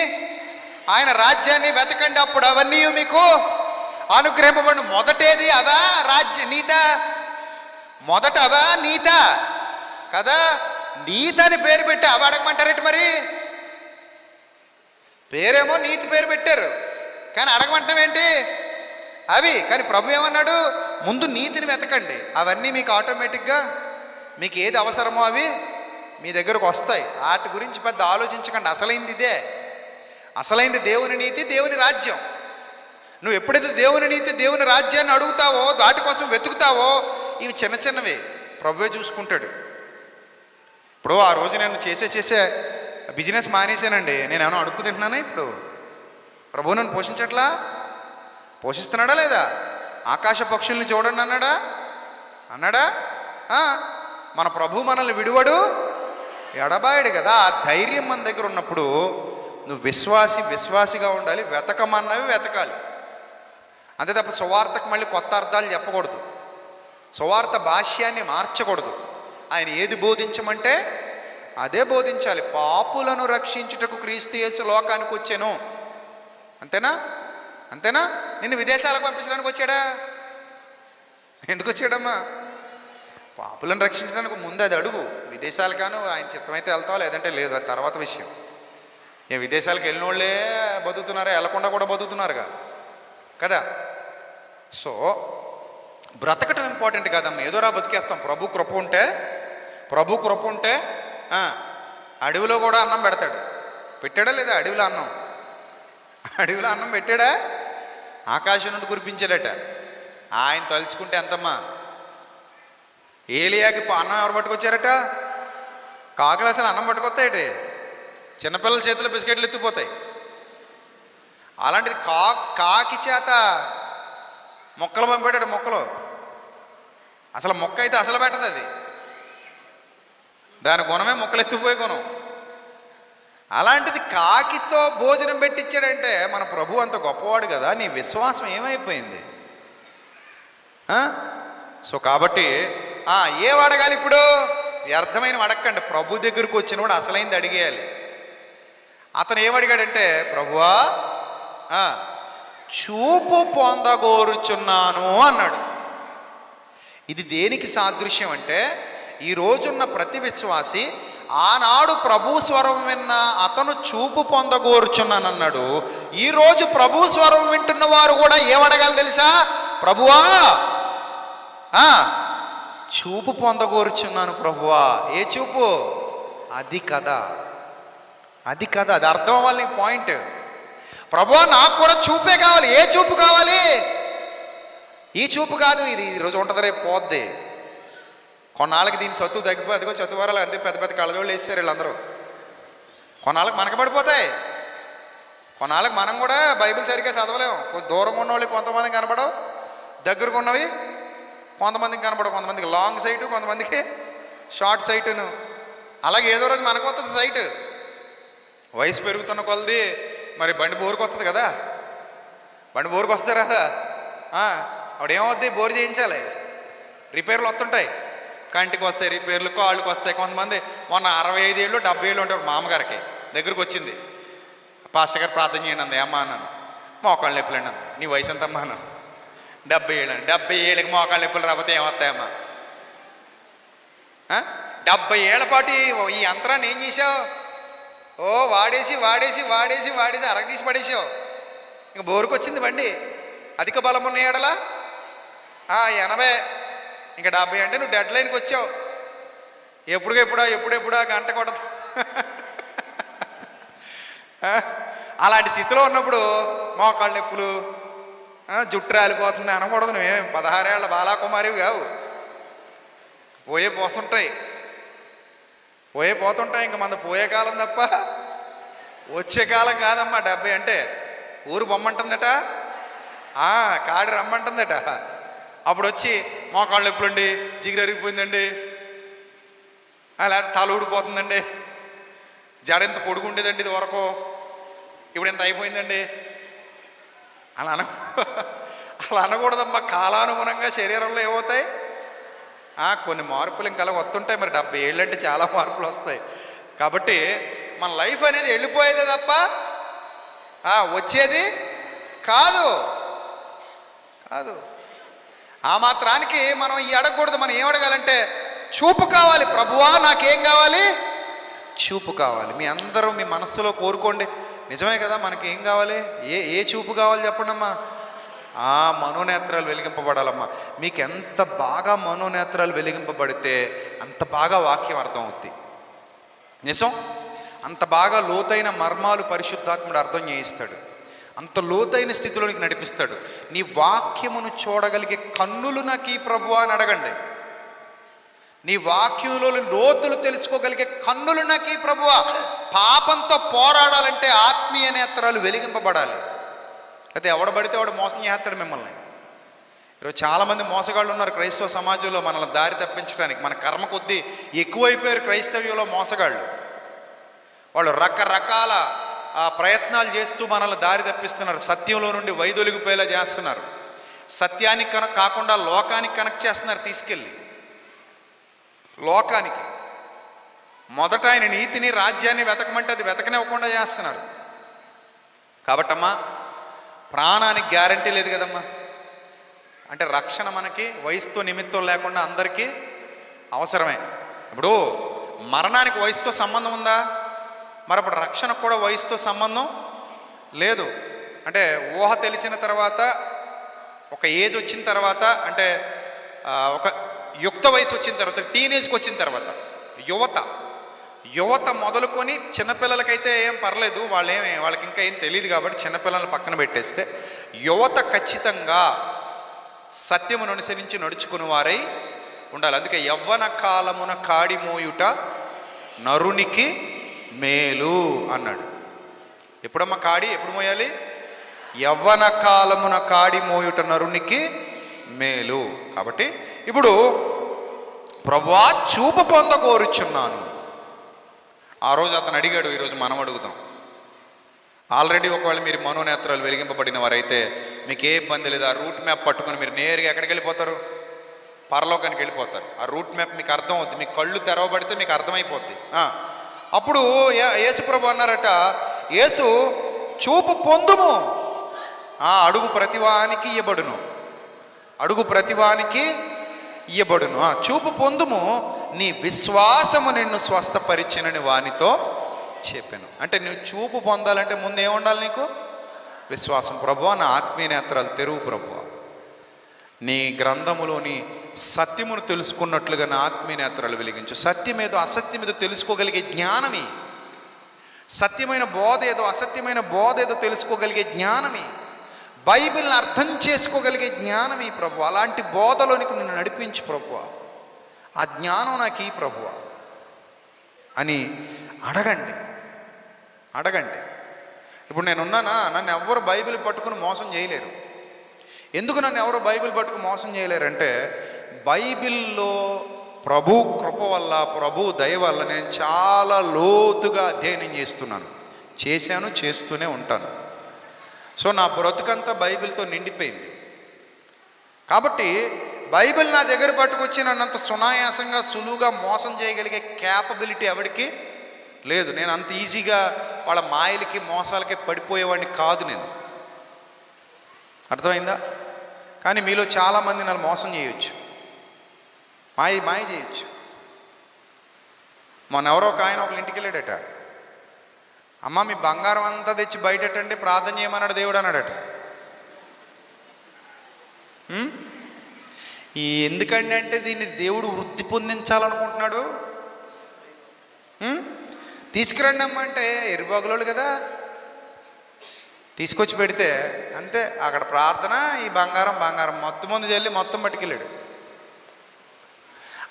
ఆయన రాజ్యాన్ని వెతకండి, అప్పుడు అవన్నీ మీకు అనుగ్రహింపబడి. మొదటేది అవా నీత? మొదట అవా నీత కదా? నీత అని పేరు పెట్టి అవి అడగమంటారేంటి మరి? పేరేమో నీతి పేరు పెట్టారు, కానీ అడగమంటాం ఏంటి అవి? కానీ ప్రభు ఏమన్నాడు? ముందు నీతిని వెతకండి, అవన్నీ మీకు ఆటోమేటిక్గా మీకు ఏది అవసరమో అవి మీ దగ్గరకు వస్తాయి. వాటి గురించి పెద్ద ఆలోచించకండి. అసలైంది ఇదే. అసలైంది దేవుని నీతి, దేవుని రాజ్యం. నువ్వు ఎప్పుడైతే దేవుని నీతి, దేవుని రాజ్యాన్ని అడుగుతావో, వాటి కోసం వెతుకుతావో, ఇవి చిన్న చిన్నవి ప్రభువే చూసుకుంటాడు. ఇప్పుడు ఆ రోజు నేను చేసే బిజినెస్ మానేశానండి. నేను ఏమైనా అడుక్కు తింటున్నానా? ఇప్పుడు ప్రభు నన్ను పోషించట్లా? పోషిస్తున్నాడా లేదా? ఆకాశ పక్షుల్ని చూడండి అన్నాడా? మన ప్రభు మనల్ని విడువడు, ఎడబాయడు కదా. ఆ ధైర్యం మన దగ్గర ఉన్నప్పుడు నువ్వు విశ్వాసిగా ఉండాలి. వెతకమన్నవి వెతకాలి, అంతే తప్ప సువార్తకు మళ్ళీ కొత్త అర్థాలు చెప్పకూడదు. సువార్త భాష్యాన్ని మార్చకూడదు. ఆయన ఏది బోధించమంటే అదే బోధించాలి. పాపులను రక్షించుటకు క్రీస్తు యేసు లోకానికి వచ్చాను, అంతేనా? నిన్ను విదేశాలకు పంపించడానికి వచ్చాడా? ఎందుకు వచ్చాడమ్మా? పాపులను రక్షించడానికి. ముందు అది అడుగు. విదేశాలు కాను ఆయన చిత్తమైతే వెళ్తావా, లేదంటే లేదు, అది తర్వాత విషయం. విదేశాలకు వెళ్ళిన వాళ్ళే బతుకుతున్నారా? వెళ్ళకుండా కూడా బతుకుతున్నారుగా కదా. సో బ్రతకటం ఇంపార్టెంట్ కాదమ్మా. ఏదోరా బతికేస్తాం. ప్రభు కృప ఉంటే అడవిలో కూడా అన్నం పెడతాడు. పెట్టాడా లేదా? అడవిలో అన్నం పెట్టాడా? ఆకాశం నుండి కురిపించాడట. ఆయన తలుచుకుంటే ఎంతమ్మా. ఏలియాకి అన్నం ఎవరు పట్టుకొచ్చారట? కాకులు అసలు అన్నం పట్టుకొస్తాయటి. చిన్నపిల్లల చేతిలో బిస్కెట్లు ఎత్తిపోతాయి. అలాంటిది కాకి చేత మొక్కలు పంపాడు. మొక్కలు అసలు మొక్క అయితే అసలు పెట్టదు అది. దాని గుణమే మొక్కలు ఎత్తిపోయే గుణం. అలాంటిది కాకితో భోజనం పెట్టించాడంటే మన ప్రభు అంత గొప్పవాడు కదా. నీ విశ్వాసం ఏమైపోయింది? సో కాబట్టి ఏం అడగాలి ఇప్పుడు? వ్యర్థమైన అడగండి. ప్రభు దగ్గరకు వచ్చినప్పుడు అసలైంది అడిగేయాలి. అతను ఏమడిగాడంటే, ప్రభువా చూపు పొందగోరుచున్నాను అన్నాడు. ఇది దేనికి సాదృశ్యం అంటే, ఈ రోజున్న ప్రతి విశ్వాసి ఆనాడు ప్రభు స్వరం విన్న అతను చూపు పొందగోరుచున్నాను అన్నాడు. ఈరోజు ప్రభు స్వరం వింటున్న వారు కూడా ఏమడగాలి తెలుసా? ప్రభువా చూపు పొందగోరుచున్నాను ప్రభువా. ఏ చూపు? అది కదా. అది అర్థం అవ్వాలి నీకు పాయింట్. ప్రభువా నాకు కూడా చూపే కావాలి. ఏ చూపు కావాలి? ఈ చూపు కాదు. ఇది ఈరోజు ఉంటుంది, రేపు పోద్ది. కొన్నాళ్ళకి దీని సత్తు తగ్గిపోయి, అదిగో చతువారాలు అంతే పెద్ద పెద్ద కళ్ళజోళ్ళు వేసారు వీళ్ళందరూ. కొన్నాళ్ళకి మనకబడిపోతాయి. కొన్నాళ్ళకి మనం కూడా బైబిల్ సరిగ్గా చదవలేము. దూరంగా ఉన్న వాళ్ళకి కొంతమందికి కనపడవు, దగ్గరకు ఉన్నవి కొంతమందికి కనపడవు. కొంతమందికి లాంగ్ సైటు, కొంతమందికి షార్ట్ సైటును. అలాగే ఏదో రోజు మనకు వస్తుంది సైట్. వయసు పెరుగుతున్న కొలది మరి బండి బోరుకు వస్తుంది కదా. బండి బోరుకు వస్తారా? అప్పుడేమవుద్ది? బోరు చేయించాలి. రిపేర్లు వస్తుంటాయి. కంటికి వస్తాయి రిపేర్లు, కాళ్ళకి వస్తాయి. కొంతమంది మొన్న 65 ఏళ్ళు 70 ఏళ్ళు ఉంటే మామగారికి దగ్గరకు వచ్చింది. పాస్టర్ గారు ప్రార్థన చేయండి అంది. అమ్మా అన్నాను. మోకాళ్ళు నొప్పులండి అంది. నీ వయసు ఎంతమ్మా అన్నాను. 70 ఏళ్ళు. 70 ఏళ్ళకి మోకాళ్ళ నొప్పులు రాకపోతే ఏమొస్తాయమ్మా? 70 ఏళ్ల పాటు ఈ యంత్రాన్ని ఏం చేసావు? వాడేసి అరగదీసి పడేసావు. ఇంక బోరుకు వచ్చింది బండి. అధిక బలం ఉన్న ఏడలా 80, ఇంకా 70 అంటే నువ్వు డెడ్ లైన్కి వచ్చావు. ఎప్పుడెప్పుడా గంట కొడతా అలాంటి స్థితిలో ఉన్నప్పుడు మోకాళ్ళ నొప్పులు, జుట్టు రాలిపోతుంది అనకూడదు. నువ్వేం 16 ఏళ్ల బాలాకుమారివి కావు. పోతుంటాయి. ఇంక మన పోయే కాలం తప్ప వచ్చే కాలం కాదమ్మా. 70 అంటే ఊరు బొమ్మంటుందట, కాడి రమ్మంటుందట. అప్పుడు వచ్చి మోకాళ్ళ నొప్పులండి, జిగురు అరిగిపోయిందండి, లేకపోతే తల ఊడిపోతుందండి, జడ ఎంత పొడుగుండేదండి ఇది వరకు, ఇప్పుడు ఎంత అయిపోయిందండి అలా అనకూడదమ్మా. కాలానుగుణంగా శరీరంలో ఏమవుతాయి, కొన్ని మార్పులు ఇంకా అలా వస్తుంటాయి. మరి 70 ఏళ్ళు అంటే చాలా మార్పులు వస్తాయి. కాబట్టి మన లైఫ్ అనేది వెళ్ళిపోయేదే తప్ప వచ్చేది కాదు. ఆ మాత్రానికి మనం ఈ అడగకూడదు. మనం ఏం అడగాలంటే చూపు కావాలి. ప్రభువా నాకేం కావాలి? చూపు కావాలి. మీ అందరూ మీ మనస్సులో కోరుకోండి. నిజమే కదా, మనకి ఏం కావాలి? ఏ చూపు కావాలి చెప్పండి అమ్మా. మనోనేత్రాలు వెలిగింపబడాలమ్మా. మీకు ఎంత బాగా మనోనేత్రాలు వెలిగింపబడితే అంత బాగా వాక్యం అర్థం అవుద్ది. నిజం. అంత బాగా లోతైన మర్మాలు పరిశుద్ధాత్ముడు అర్థం చేయిస్తాడు. అంత లోతైన స్థితిలోనికి నడిపిస్తాడు. నీ వాక్యమును చూడగలిగే కన్నులు నాకు ఈ ప్రభువా అని అడగండి. నీ వాక్యంలో లోతులు తెలుసుకోగలిగే కన్నులు నాకు ఈ ప్రభువా. పాపంతో పోరాడాలంటే ఆత్మీయ నేత్రాలు వెలిగింపబడాలి. అయితే ఎవడబడితే వాడు మోసం చేస్తాడు మిమ్మల్ని. ఈరోజు చాలామంది మోసగాళ్ళు ఉన్నారు క్రైస్తవ సమాజంలో మనల్ని దారి తప్పించడానికి. మన కర్మ కొద్దీ ఎక్కువైపోయారు క్రైస్తవ్యంలో మోసగాళ్ళు. వాళ్ళు రకరకాల ప్రయత్నాలు చేస్తూ మనల్ని దారి తప్పిస్తున్నారు. సత్యంలో నుండి వైదొలిగిపోయేలా చేస్తున్నారు. సత్యానికి కాకుండా లోకానికి కనెక్ట్ చేస్తున్నారు. తీసుకెళ్ళి లోకానికి మొదట ఆయన నీతిని రాజ్యాన్ని వెతకమంటే అది వెతకనివ్వకుండా చేస్తున్నారు. కాబట్టమ్మా ప్రాణానికి గ్యారంటీ లేదు కదమ్మా. అంటే రక్షణ మనకి వయసుతో నిమిత్తం లేకుండా అందరికీ అవసరమే. ఇప్పుడు మరణానికి వయసుతో సంబంధం ఉందా? మరి అప్పుడు రక్షణకు కూడా వయసుతో సంబంధం లేదు. అంటే ఊహ తెలిసిన తర్వాత, ఒక ఏజ్ వచ్చిన తర్వాత, అంటే ఒక యుక్త వయసు వచ్చిన తర్వాత, టీనేజ్కి వచ్చిన తర్వాత, యువత మొదలుకొని చిన్నపిల్లలకైతే ఏం పర్లేదు, వాళ్ళకి ఇంకా ఏం తెలియదు కాబట్టి చిన్నపిల్లలను పక్కన పెట్టేస్తే, యువత ఖచ్చితంగా సత్యమును అనుసరించి నడుచుకుని వారై ఉండాలి. అందుకే యవ్వన కాలమున కాడి మోయుట నరునికి మేలు అన్నాడు. ఎప్పుడమ్మా కాడి ఎప్పుడు మోయాలి? యవ్వన కాలమున కాడి మోయుట నరునికి మేలు. కాబట్టి ఇప్పుడు ప్రభువా చూపు పొందకోరుచున్నాను. ఆ రోజు అతను అడిగాడు, ఈరోజు మనం అడుగుతాం. ఆల్రెడీ ఒకవేళ మీరు మనోనేత్రాలు వెలిగింపబడిన వారైతే మీకు ఏ ఇబ్బంది లేదు. ఆ రూట్ మ్యాప్ పట్టుకొని మీరు నేరుగా ఎక్కడికి వెళ్ళిపోతారు? పరలోకానికి వెళ్ళిపోతారు. ఆ రూట్ మ్యాప్ మీకు అర్థం అవుద్ది. మీకు కళ్ళు తెరవబడితే మీకు అర్థమైపోద్ది. అప్పుడు యేసు ప్రభు అన్నారట, యేసు చూపు పొందుము, అడుగు ప్రతివానికి ఇయ్యబడును, అడుగు ప్రతివానికి ఇయ్యబడును. చూపు పొందుము, నీ విశ్వాసము నిన్ను స్వస్థపరిచినని వానితో చెప్పాను. అంటే నువ్వు చూపు పొందాలంటే ముందు ఏముండాలి? నీకు విశ్వాసం. ప్రభువా నా ఆత్మీయ నేత్రాలు తెరువు ప్రభువా. నీ గ్రంథములోని సత్యమును తెలుసుకున్నట్లుగా నా ఆత్మీయ నేత్రాలు వెలిగించు. సత్యమేదో అసత్యమేదో తెలుసుకోగలిగే జ్ఞానమే. సత్యమైన బోధ ఏదో అసత్యమైన బోధ ఏదో తెలుసుకోగలిగే జ్ఞానమే. బైబిల్ని అర్థం చేసుకోగలిగే జ్ఞానమే ప్రభు. అలాంటి బోధలోనికి నిన్ను నడిపించు ప్రభువా. ఆ జ్ఞానం నాకు ఈ ప్రభువా అని అడగండి. ఇప్పుడు నేనున్నానా? నన్ను ఎవరు బైబిల్ పట్టుకుని మోసం చేయలేరు. ఎందుకు నన్ను ఎవరు బైబిల్ పట్టుకుని మోసం చేయలేరంటే, బైబిల్లో ప్రభు కృప వల్ల, ప్రభు దయ వల్ల నేను చాలా లోతుగా అధ్యయనం చేశాను, చేస్తూనే ఉంటాను. సో నా బ్రతుకంతా బైబిల్తో నిండిపోయింది. కాబట్టి బైబిల్ నా దగ్గర పట్టుకొచ్చి నన్నంత సునాయాసంగా సులువుగా మోసం చేయగలిగే క్యాపబిలిటీ ఎవరికి లేదు. నేను అంత ఈజీగా వాళ్ళ మాయలకి మోసాలకి పడిపోయేవాడిని కాదు నేను. అర్థమైందా? కానీ మీలో చాలామంది నన్ను మోసం చేయొచ్చు, మాయ చేయొచ్చు. మొన్న ఎవరో ఒక ఆయన ఒకళ్ళ ఇంటికి వెళ్ళాడట. అమ్మ మీ బంగారం అంతా తెచ్చి బయటెట్టండి, ప్రార్థన చేయమన్నాడు దేవుడు అన్నాడట. ఎందుకండి అంటే దీన్ని దేవుడు వృత్తి పొందించాలనుకుంటున్నాడు. తీసుకురండి అమ్మ అంటే ఎరుబాగులోళ్ళు కదా, తీసుకొచ్చి పెడితే అంతే, అక్కడ ప్రార్థన, ఈ బంగారం మొత్తం ముందు చల్లి మొత్తం పట్టుకెళ్ళాడు.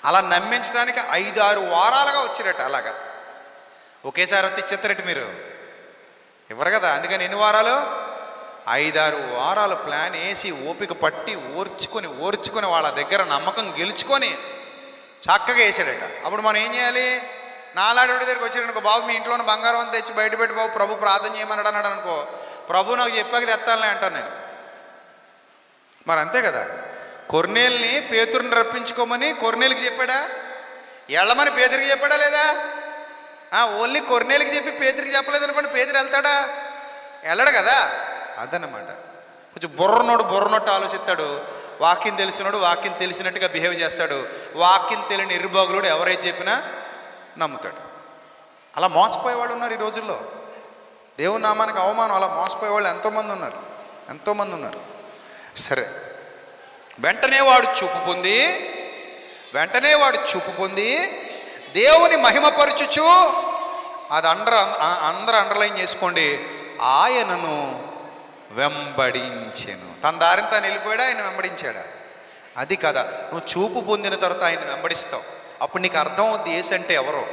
అలా నమ్మించడానికి 5-6 వారాలుగా వచ్చారట. అలాగా ఒకేసారి వచ్చి ఇచ్చేస్తారట, మీరు ఇవ్వరు కదా. అందుకని ఎన్ని వారాలు? 5-6 వారాలు ప్లాన్ వేసి ఓపిక పట్టి ఓర్చుకొని వాళ్ళ దగ్గర నమ్మకం గెలుచుకొని చక్కగా వేసాడట. అప్పుడు మనం ఏం చేయాలి? నాలాడి దగ్గరికి వచ్చాడు అనుకో, బాబు మీ ఇంట్లోని బంగారం అంతా తెచ్చి బయట పెట్టి బాబు ప్రభు ప్రార్థన చేయమన్నాడు అన్నాడు అనుకో, ప్రభు నాకు చెప్పాక తెత్తానులే అంటాను నేను. మరి అంతే కదా. కొర్నేల్ని పేతురుని రప్పించుకోమని కొర్నేలికి చెప్పాడా? వెళ్ళమని పేతురికి చెప్పాడా లేదా? ఓన్లీ కొర్నేలికి చెప్పి పేతురికి చెప్పలేదు అనుకోండి, పేతురు వెళ్తాడా? వెళ్ళడు కదా. అదన్నమాట. కొంచెం బుర్రనోట్టు ఆలోచిస్తాడు. వాక్యం తెలిసినోడు వాక్యం తెలిసినట్టుగా బిహేవ్ చేస్తాడు. వాక్యం తెలియని ఎర్రుబాగులోడు ఎవరైతే చెప్పినా నమ్ముతాడు. అలా మోసపోయేవాళ్ళు ఉన్నారు ఈ రోజుల్లో. దేవుని నామానికి అవమానం, అలా మోసపోయేవాళ్ళు ఎంతోమంది ఉన్నారు. సరే, వెంటనే వాడు చూపు పొంది దేవుని మహిమపరచుచు, అది అందరూ అండర్లైన్ చేసుకోండి, ఆయనను వెంబడించెను. తన దారిని తాను వెళ్ళిపోయాడా, ఆయన వెంబడించాడా? అది కదా. నువ్వు చూపు పొందిన తర్వాత ఆయన వెంబడిస్తావు. అప్పుడు నీకు అర్థం అవుద్ది యేసు అంటే ఎవరో.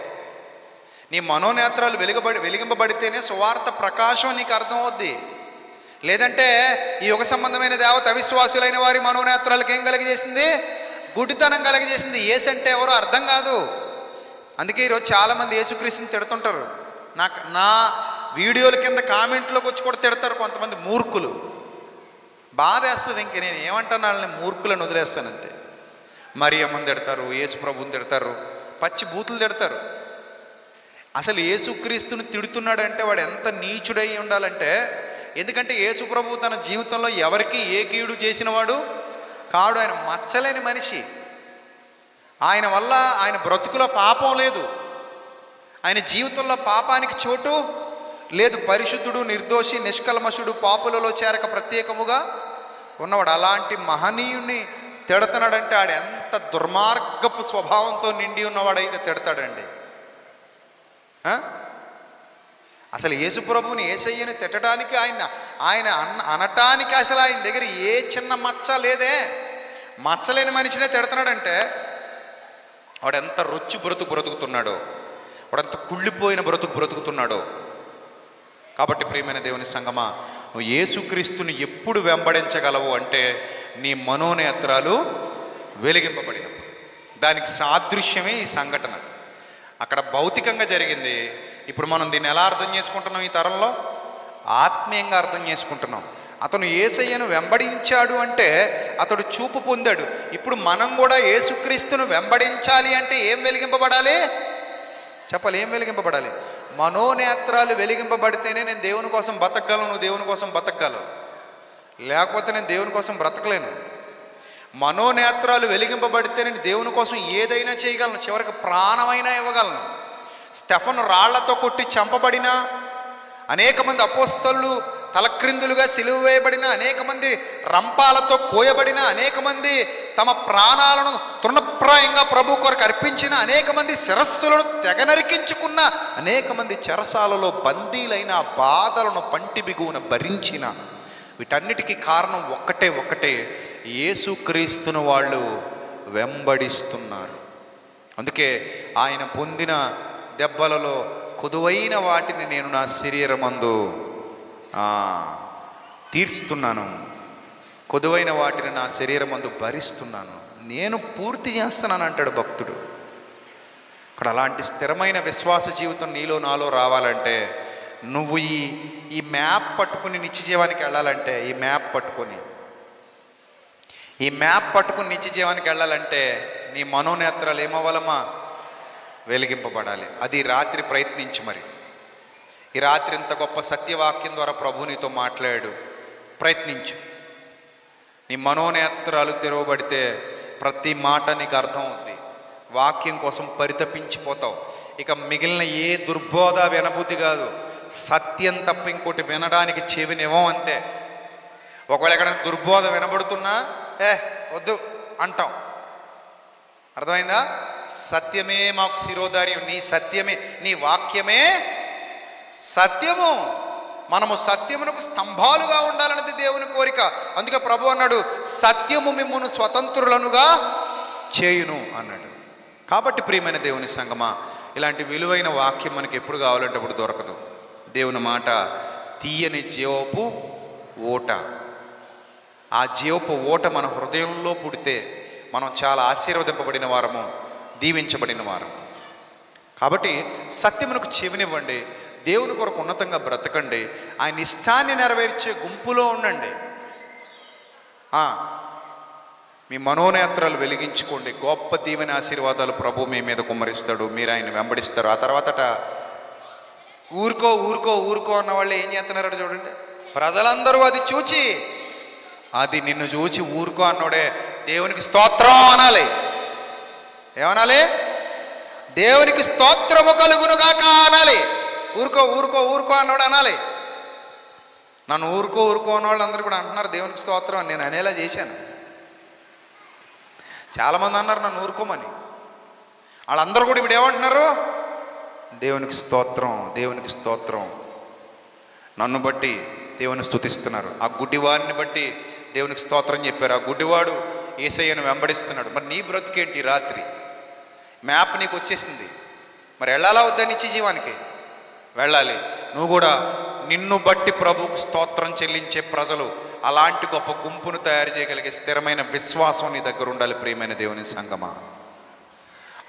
నీ మనోనేత్రాలు వెలిగింపబడితేనే సువార్త ప్రకాశం నీకు అర్థం అవుద్ది. లేదంటే ఈ యుగ సంబంధమైన దేవత అవిశ్వాసులైన వారి మనోనేత్రాలకు ఏం కలిగజేసింది? గుడ్డితనం కలిగజేసింది. యేసు అంటే ఎవరో అర్థం కాదు. అందుకే ఈరోజు చాలామంది యేసుక్రీస్తుని తిడుతుంటారు. నా వీడియోల కింద కామెంట్లోకి వచ్చి కూడా తిడతారు కొంతమంది మూర్ఖులు. బాధ వేస్తుంది. ఇంక నేను ఏమంటాను, వాళ్ళని మూర్ఖులను వదిలేస్తాను అంతే. మరియమ్మని తిడతారు, యేసు ప్రభుని తిడతారు, పచ్చి బూతులు తిడతారు. అసలు యేసుక్రీస్తుని తిడుతున్నాడంటే వాడు ఎంత నీచుడై ఉండాలంటే, ఎందుకంటే యేసు ప్రభు తన జీవితంలో ఎవరికి ఏ కీడు చేసిన వాడు కాడు. ఆయన మచ్చలేని మనిషి. ఆయన వల్ల ఆయన బ్రతుకులో పాపం లేదు, ఆయన జీవితంలో పాపానికి చోటు లేదు. పరిశుద్ధుడు, నిర్దోషి, నిష్కల్మషుడు, పాపులలో చేరక ప్రత్యేకముగా ఉన్నవాడు. అలాంటి మహనీయుణ్ణి తిడతాడంటే ఆడు ఎంత దుర్మార్గపు స్వభావంతో నిండి ఉన్నవాడైతే తిడతాడండి. అసలు యేసు ప్రభువుని, యేసయ్యని తిట్టడానికి, ఆయన అనటానికి అసలు ఆయన దగ్గర ఏ చిన్న మచ్చ లేదే. మచ్చలేని మనిషినే తిడతాడంటే వాడు ఎంత రొచ్చు బ్రతుకుతున్నాడో, వాడంత కుళ్ళిపోయిన బ్రతుకుతున్నాడో. కాబట్టి ప్రియమైన దేవుని సంగమా, నువ్వు యేసుక్రీస్తుని ఎప్పుడు వెంబడించగలవు అంటే నీ మనోనేత్రాలు వెలిగింపబడినప్పుడు. దానికి సాదృశ్యమే ఈ సంఘటన. అక్కడ భౌతికంగా జరిగింది. ఇప్పుడు మనం దీన్ని ఎలా అర్థం చేసుకుంటున్నాం? ఈ తరంలో ఆత్మీయంగా అర్థం చేసుకుంటున్నాం. అతను యేసయ్యను వెంబడించాడు అంటే అతడు చూపు పొందాడు. ఇప్పుడు మనం కూడా యేసుక్రీస్తును వెంబడించాలి అంటే ఏం వెలిగింపబడాలి? చెప్పాలి, ఏం వెలిగింపబడాలి? మనోనేత్రాలు వెలిగింపబడితేనే నేను దేవుని కోసం బతకగలను. నువ్వు దేవుని కోసం బతకగలవు, లేకపోతే నేను దేవుని కోసం బ్రతకలేను. మనోనేత్రాలు వెలిగింపబడితే నేను దేవుని కోసం ఏదైనా చేయగలను, చివరికి ప్రాణమైనా ఇవ్వగలను. స్టెఫను రాళ్లతో కొట్టి చంపబడిన, అనేక మంది అపోస్తలు తలక్రిందులుగా సిలువ వేయబడిన, అనేక మంది రంపాలతో కోయబడిన, అనేక మంది తమ ప్రాణాలను తృణప్రాయంగా ప్రభు కొరకు అర్పించిన, అనేక మంది శిరస్సులను తెగనరికించుకున్న, అనేక మంది చెరసాలలో బందీలైన, బాధలను పంటి బిగువున భరించిన, వీటన్నిటికీ కారణం ఒక్కటే, యేసుక్రీస్తును వాళ్ళు వెంబడిస్తున్నారు. అందుకే ఆయన పొందిన దెబ్బలలో కొదువైన వాటిని నేను నా శరీరమందు తీర్చుతున్నాను, కొదువైన వాటిని నా శరీరమందు భరిస్తున్నాను, నేను పూర్తి చేస్తున్నాను అంటాడు భక్తుడు. ఇక్కడ అలాంటి స్థిరమైన విశ్వాస జీవితం నీలో నాలో రావాలంటే, నువ్వు ఈ మ్యాప్ పట్టుకుని నిత్య జీవానికి వెళ్ళాలంటే, ఈ మ్యాప్ పట్టుకుని నిత్య జీవానికి వెళ్ళాలంటే నీ మనోనేత్రాలు ఏమవ్వాలమ్మా? వెలిగింపబడాలి. అది రాత్రి ప్రయత్నించు. మరి ఈ రాత్రి ఇంత గొప్ప సత్యవాక్యం ద్వారా ప్రభు నీతో మాట్లాడాడు. ప్రయత్నించు. నీ మనోనేత్రాలు తెరవబడితే ప్రతి మాట నీకు అర్థం అవుద్ది. వాక్యం కోసం పరితపించిపోతావు. ఇక మిగిలిన ఏ దుర్బోధ వినబుద్ధి కాదు. సత్యం తప్ప ఇంకోటి వినడానికి చెవినివ్వం అంతే. ఒకవేళ ఎక్కడైనా దుర్బోధ వినబడుతున్నా వద్దు అంటాం. అర్థమైందా? సత్యమే మాకు శిరోధార్యం. నీ సత్యమే, నీ వాక్యమే సత్యము. మనము సత్యమునకు స్తంభాలుగా ఉండాలన్నది దేవుని కోరిక. అందుకే ప్రభు అన్నాడు, సత్యము మిమ్మును స్వతంత్రులనుగా చేయును అన్నాడు. కాబట్టి ప్రియమైన దేవుని సంగమా, ఇలాంటి విలువైన వాక్యం మనకి ఎప్పుడు కావాలంటే అప్పుడు దొరకదు. దేవుని మాట తీయని జీవపు ఓట. ఆ జీవపు ఓట మన హృదయంలో పుడితే మనం చాలా ఆశీర్వదింపబడిన వారము, దీవించబడిన వారము. కాబట్టి సత్యమునకు చెవినివ్వండి, దేవుని కొరకు ఉన్నతంగా బ్రతకండి, ఆయన ఇష్టాన్ని నెరవేర్చే గుంపులో ఉండండి. మీ మనోనేత్రాలు వెలిగించుకోండి. గొప్ప దీవెన ఆశీర్వాదాలు ప్రభు మీ మీద కుమ్మరిస్తాడు. మీరు ఆయన వెంబడిస్తారు. ఆ తర్వాతట ఊరుకో ఊరుకో ఊరుకో అన్న వాళ్ళు ఏం చేస్తున్నారట చూడండి. ప్రజలందరూ అది నిన్ను చూచి ఊరుకో అన్నోడే దేవునికి స్తోత్రం అనాలి. ఏమనాలి? దేవునికి స్తోత్రము కలుగునుగాక అనాలి. ఊరుకో ఊరుకో ఊరుకో అన్నోడు అనాలి. నన్ను ఊరుకో ఊరుకో అన్నవాళ్ళు అందరూ కూడా అంటున్నారు దేవునికి స్తోత్రం అని. నేను అనేలా చేశాను. చాలామంది అన్నారు నన్ను ఊరుకోమని. వాళ్ళందరూ కూడా ఇప్పుడు ఏమంటున్నారు? దేవునికి స్తోత్రం, దేవునికి స్తోత్రం. నన్ను బట్టి దేవుని స్తుతిస్తున్నారు. ఆ గుడ్డివాడిని బట్టి దేవునికి స్తోత్రం చెప్పారు. ఆ గుడ్డివాడు యేసయ్యను వెంబడిస్తున్నాడు. మరి నీ బ్రతుకేంటి? రాత్రి మ్యాప్ నీకు వచ్చేసింది. మరి వెళ్ళాలా వద్దా నిత్య జీవానికి? వెళ్ళాలి. నువ్వు కూడా నిన్ను బట్టి ప్రభువుకు స్తోత్రం చెల్లించే ప్రజలు, అలాంటి గొప్ప గుంపును తయారు చేయగలిగే స్థిరమైన విశ్వాసం నీ దగ్గర ఉండాలి. ప్రియమైన దేవుని సంగమా,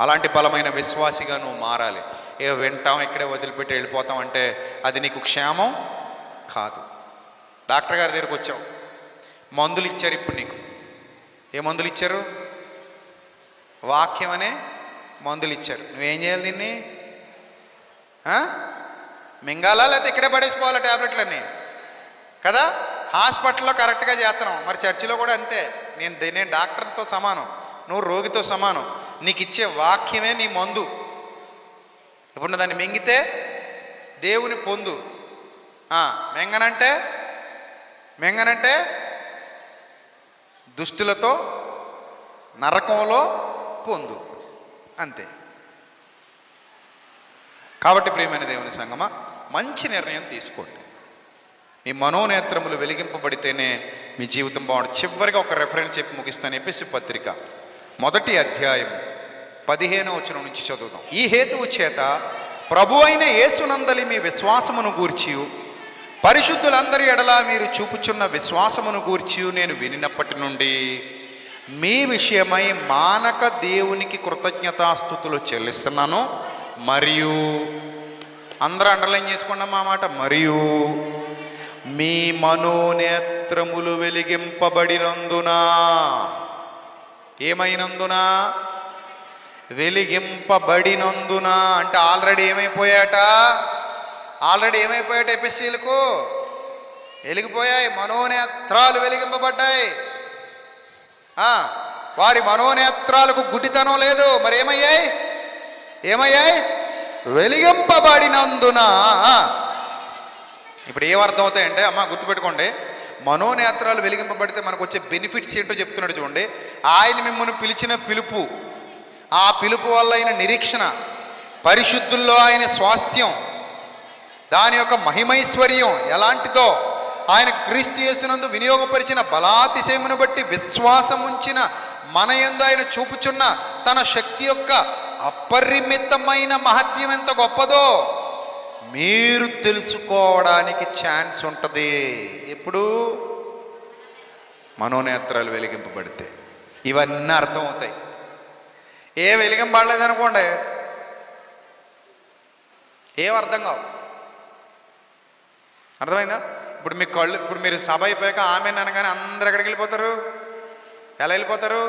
అలాంటి బలమైన విశ్వాసిగా నువ్వు మారాలి. వింటాం ఇక్కడే వదిలిపెట్టి వెళ్ళిపోతాం అంటే అది నీకు క్షేమం కాదు. డాక్టర్ గారి దగ్గరికి వచ్చావు, మందులు ఇచ్చారు. ఇప్పుడు నీకు ఏ మందులు ఇచ్చారు? వాక్యం అనే మందులు ఇచ్చారు. నువ్వేం చేయాలి? దీన్ని మింగాలా లేకపోతే ఇక్కడే పడేసిపోవాలా ట్యాబ్లెట్లన్నీ కదా? హాస్పిటల్లో కరెక్ట్గా చేస్తున్నాం, మరి చర్చిలో కూడా అంతే. నేను డాక్టర్తో సమానం, నువ్వు రోగితో సమానం. నీకు ఇచ్చే వాక్యమే నీ మందు. ఇప్పుడు దాన్ని మింగితే దేవుని పొందు, మెంగనంటే దుష్టులతో నరకంలో పొందు, అంతే. కాబట్టి ప్రియమైన దేవుని సంగమా, మంచి నిర్ణయం తీసుకోండి. మీ మనోనేత్రములు వెలిగింపబడితేనే మీ జీవితం బాగుంటుంది. చివరిగా ఒక రెఫరెన్స్ చెప్పి ముగిస్తాను. ఎఫెసీ పత్రిక 1వ అధ్యాయం 15వ వచనం నుంచి చదువుదాం. ఈ హేతువు చేత ప్రభు అయిన యేసునందలి మీ విశ్వాసమును గూర్చి, పరిశుద్ధులందరి ఎడల మీరు చూపుచున్న విశ్వాసమును గూర్చి నేను వినినప్పటి నుండి మీ విషయమై మానక దేవునికి కృతజ్ఞతాస్తుతులు చెల్లిస్తున్నాను. మరియు అందరూ అండర్లైన్ చేసుకోండి మా మాట, మరియు మీ మనోనేత్రములు వెలిగింపబడినందున. ఏమైనందున? వెలిగింపబడినందున. అంటే ఆల్రెడీ ఏమైపోయాట? ఎఫెసీయులకు వెలిగిపోయాయి, మనోనేత్రాలు వెలిగింపబడ్డాయి. వారి మనోనేత్రాలకు గుడ్డితనం లేదు. మరి ఏమయ్యాయి? వెలిగింపబడినందున. ఇప్పుడు ఏమర్థం అవుతాయంటే, అమ్మ గుర్తుపెట్టుకోండి, మనోనేత్రాలు వెలిగింపబడితే మనకు వచ్చే బెనిఫిట్స్ ఏంటో చెప్తున్నాడు చూడండి. ఆయన మిమ్మల్ని పిలిచిన పిలుపు, ఆ పిలుపు వల్ల అయిన నిరీక్షణ, పరిశుద్ధుల్లో ఆయన స్వాస్థ్యం, దాని యొక్క మహిమైశ్వర్యం ఎలాంటిదో, ఆయన క్రీస్తు యేసునందు వినియోగపరిచిన బలాతిశయమును బట్టి విశ్వాసం ఉంచిన మన యందు ఆయన చూపుచున్న తన శక్తి యొక్క అపరిమితమైన మహత్యం ఎంత గొప్పదో మీరు తెలుసుకోవడానికి ఛాన్స్ ఉంటుంది. ఎప్పుడు? మనోనేత్రాలు వెలిగింపబడితే ఇవన్నీ అర్థమవుతాయి. వెలిగింపబడలేదనుకోండి, ఏం అర్థం కావు. అర్థమైందా? ఇప్పుడు మీ కళ్ళు, ఇప్పుడు మీరు సభ అయిపోయాక ఆమె అనగానే అందరు ఎక్కడికి వెళ్ళిపోతారు? ఎలా వెళ్ళిపోతారు?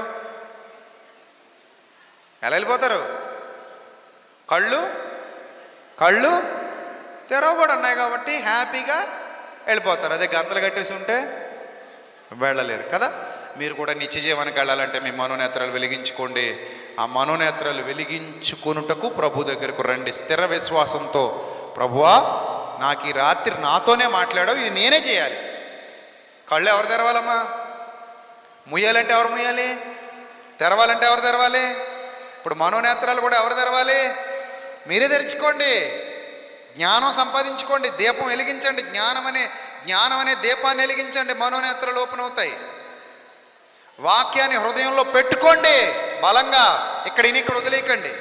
కళ్ళు తెరవబడి ఉన్నాయి కాబట్టి హ్యాపీగా వెళ్ళిపోతారు. అదే గంతలు కట్టేసి ఉంటే వెళ్ళలేరు కదా. మీరు కూడా నిత్య జీవానికి వెళ్ళాలంటే మీ మనోనేత్రాలు వెలిగించుకోండి. ఆ మనోనేత్రాలు వెలిగించుకొనుటకు ప్రభు దగ్గరకు రండి స్థిర విశ్వాసంతో. ప్రభువా, నాకు ఈ రాత్రి నాతోనే మాట్లాడావు, ఇది నేనే చేయాలి. కళ్ళు ఎవరు తెరవాలమ్మా? ముయ్యాలంటే ఎవరు ముయ్యాలి? తెరవాలంటే ఎవరు తెరవాలి? ఇప్పుడు మనోనేత్రాలు కూడా ఎవరు తెరవాలి? మీరే తెరుచుకోండి. జ్ఞానం సంపాదించుకోండి, దీపం వెలిగించండి, జ్ఞానం అనే దీపాన్ని వెలిగించండి, మనోనేత్రాలు ఓపెన్ అవుతాయి. వాక్యాన్ని హృదయంలో పెట్టుకోండి బలంగా. ఇక్కడ వదిలేయకండి,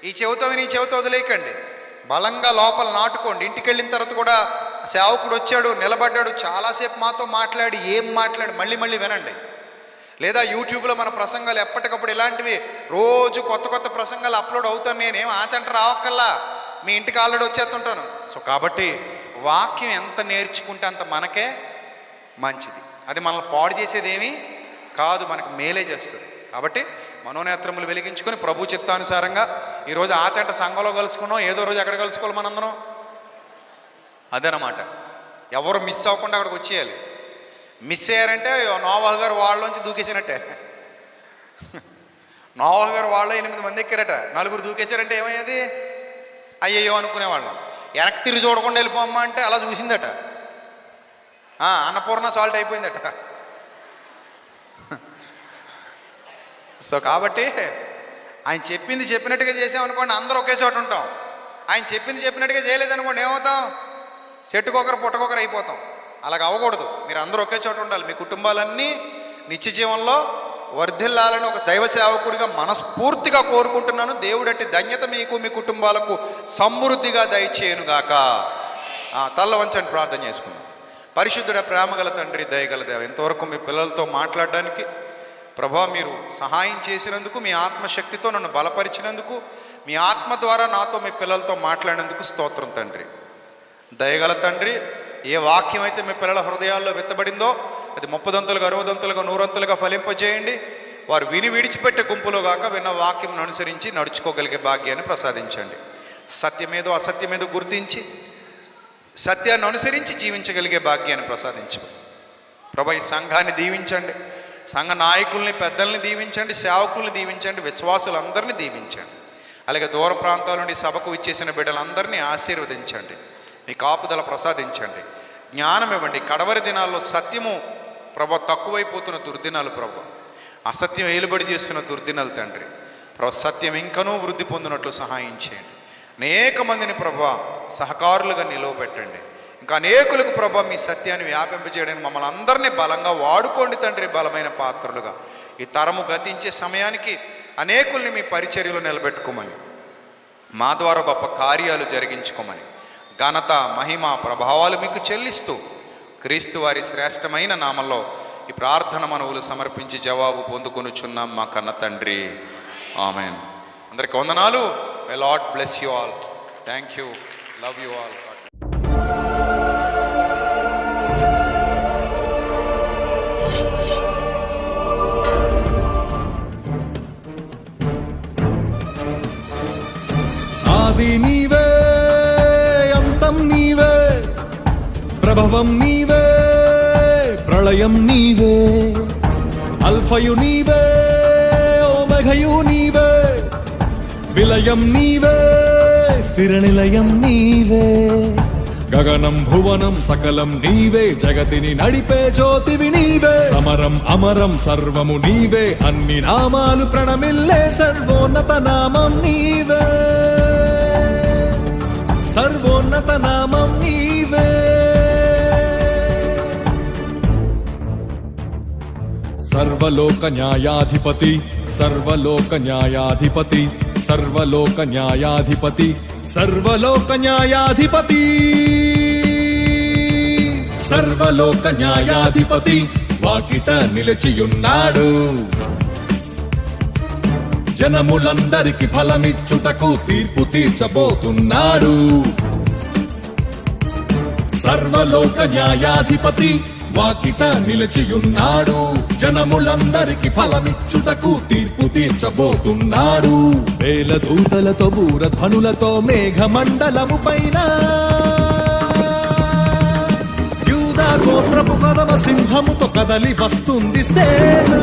ఈ చెవితో విని ఈ చెవితో వదిలేయకండి, బలంగా లోపల నాటుకోండి. ఇంటికి వెళ్ళిన తర్వాత కూడా సేవకుడు వచ్చాడు, నిలబడ్డాడు, చాలాసేపు మాతో మాట్లాడి మళ్ళీ మళ్ళీ వినండి. లేదా యూట్యూబ్లో మన ప్రసంగాలు ఎప్పటికప్పుడు ఇలాంటివి రోజు కొత్త ప్రసంగాలు అప్లోడ్ అవుతాను. నేనేం ఆచంట రావక్కల్లా, మీ ఇంటికి ఆల్రెడీ వచ్చేస్తుంటాను. సో కాబట్టి వాక్యం ఎంత నేర్చుకుంటే అంత మనకే మంచిది. అది మనల్ని పాడు చేసేది ఏమీ కాదు, మనకు మేలే చేస్తుంది. కాబట్టి మనోనేత్రములు వెలిగించుకొని ప్రభు చిత్తానుసారంగా ఈరోజు ఆచంట సంఘంలో కలుసుకున్నాం, ఏదో రోజు ఎక్కడ కలుసుకోవాలి మనందరం, అదనమాట. ఎవరు మిస్ అవ్వకుండా అక్కడికి వచ్చేయాలి. మిస్ అయ్యారంటే నోవాహు గారు వాళ్ళలోంచి దూకేసినట్టే. నోవాహు గారు వాళ్ళు 8 మంది ఎక్కారట, 4 దూకేశారంటే ఏమయ్యేది? అయ్యయ్యో అనుకునేవాళ్ళం. వెనక్కి తిరిగి చూడకుండా వెళ్ళిపోమ్మా అంటే అలా చూసిందట, అన్నపూర్ణ సాల్ట్ అయిపోయిందట. సో కాబట్టి ఆయన చెప్పింది చెప్పినట్టుగా చేసామనుకోండి, అందరూ ఒకే చోట ఉంటాం. ఆయన చెప్పింది చెప్పినట్టుగా చేయలేదనుకోండి, ఏమవుతాం? చెట్టుకొకరు పుట్టకొకరు అయిపోతాం. అలాగ అవ్వకూడదు. మీరు అందరూ ఒకే చోట ఉండాలి. మీ కుటుంబాలన్నీ నిత్య జీవంలో వర్ధిల్లాలని ఒక దైవ సేవకుడిగా మనస్ఫూర్తిగా కోరుకుంటున్నాను. దేవుడట్టి ధన్యత మీకు, మీ కుటుంబాలకు సమృద్ధిగా దయచేయునుగాక. తల్ల వంచండి, ప్రార్థన చేసుకుందాం. పరిశుద్ధుడ, ప్రేమగల తండ్రి, దయగల దేవ, ఇంతవరకు మీ పిల్లలతో మాట్లాడడానికి ప్రభా మీరు సహాయం చేసినందుకు, మీ ఆత్మశక్తితో నన్ను బలపరిచినందుకు, మీ ఆత్మ ద్వారా నాతో మీ పిల్లలతో మాట్లాడినందుకు స్తోత్రం తండ్రి. దయగల తండ్రి, ఏ వాక్యం అయితే మీ పిల్లల హృదయాల్లో విత్తబడిందో అది 30 60 100 ఫలింపజేయండి. వారు విని విడిచిపెట్టే గుంపులో గాక విన్న వాక్యం అనుసరించి నడుచుకోగలిగే భాగ్యాన్ని ప్రసాదించండి. సత్యమేదో అసత్యమేదో గుర్తించి సత్యాన్ని అనుసరించి జీవించగలిగే భాగ్యాన్ని ప్రసాదించండి. ప్రభా ఈ సంఘాన్ని దీవించండి, సంఘ నాయకుల్ని పెద్దల్ని దీవించండి, సేవకుల్ని దీవించండి, విశ్వాసులందరినీ దీవించండి. అలాగే దూర ప్రాంతాల నుండి సభకు ఇచ్చేసిన బిడ్డలందరినీ ఆశీర్వదించండి, మీ కాపుదల ప్రసాదించండి, జ్ఞానం ఇవ్వండి. కడవరి దినాల్లో సత్యము ప్రభా తక్కువైపోతున్న దుర్దినాలు ప్రభా, అసత్యం ఏలుబడి చేస్తున్న దుర్దినాలు తండ్రి. ప్రభా సత్యం ఇంకనూ వృద్ధి పొందినట్లు సహాయం చేయండి. అనేక మందిని ప్రభా సహకారులుగా నిలవబెట్టండి. ఇంకా అనేకులకు ప్రభా మీ సత్యాన్ని వ్యాపింపజేయడానికి మమ్మల్ని అందరినీ బలంగా వాడుకోండి తండ్రి, బలమైన పాత్రలుగా. ఈ తరము గతించే సమయానికి అనేకుల్ని మీ పరిచర్యలో నిలబెట్టుకోమని, మా ద్వారా గొప్ప కార్యాలు జరిగించుకోమని, ఘనత మహిమ ప్రభావాలు మీకు చెల్లిస్తూ క్రీస్తు వారి శ్రేష్టమైన నామంలో ఈ ప్రార్థన మనవులు సమర్పించి జవాబు పొందుకొనుచున్నాం మా కన్న తండ్రి, ఆమెన్. అందరికి వందనాలు. May Lord bless you all. Thank you. Love you all. ఆది నీవే, అంతం నీవే, ప్రభవం నీవే, ప్రళయం నీవే, అల్ఫయు నీవే, ఓమెఘయు నీవే, విలయం నీవే, స్థిర నిలయం నీవే. గగనం భువనం సకలం నీవే, జగతిని నడిపే జ్యోతివి నీవే. సమరం అమరం సర్వము నీవే, అన్ని నామాలు ప్రణమిల్లే సర్వోన్నత నామం నీవే, సర్వోన్నత నామం నీవే. సర్వలోక న్యాయాధిపతి, సర్వలోక న్యాయాధిపతి, సర్వలోక న్యాయాధిపతి, సర్వలోక న్యాయాధిపతి, సర్వలోక న్యాయాధిపతి వాకిట నిలిచియున్నాడు. జనములందరికి ఫలమిచ్చుటకు తీర్పు తీర్చబోతున్నాడు. సర్వలోక న్యాయాధిపతి వాకిట నిలిచియున్నాడు. జనములందరికి ఫలమిచ్చుటకు తీర్పు తీర్చబోతున్నాడు. వేల దూతలతో బూరధ్వనులతో మేఘమండలము పైన యూదా గోత్రపు కదమ సింహముతో కదలి వస్తుంది సేన.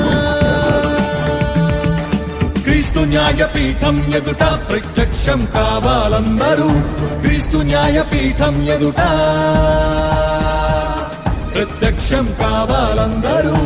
క్రీస్తు న్యాయపీఠం ఎదుట ప్రత్యక్షం కావాలందరూ, క్రీస్తు న్యాయపీఠం ఎదుట ప్రత్యక్షం కావాలందరూ.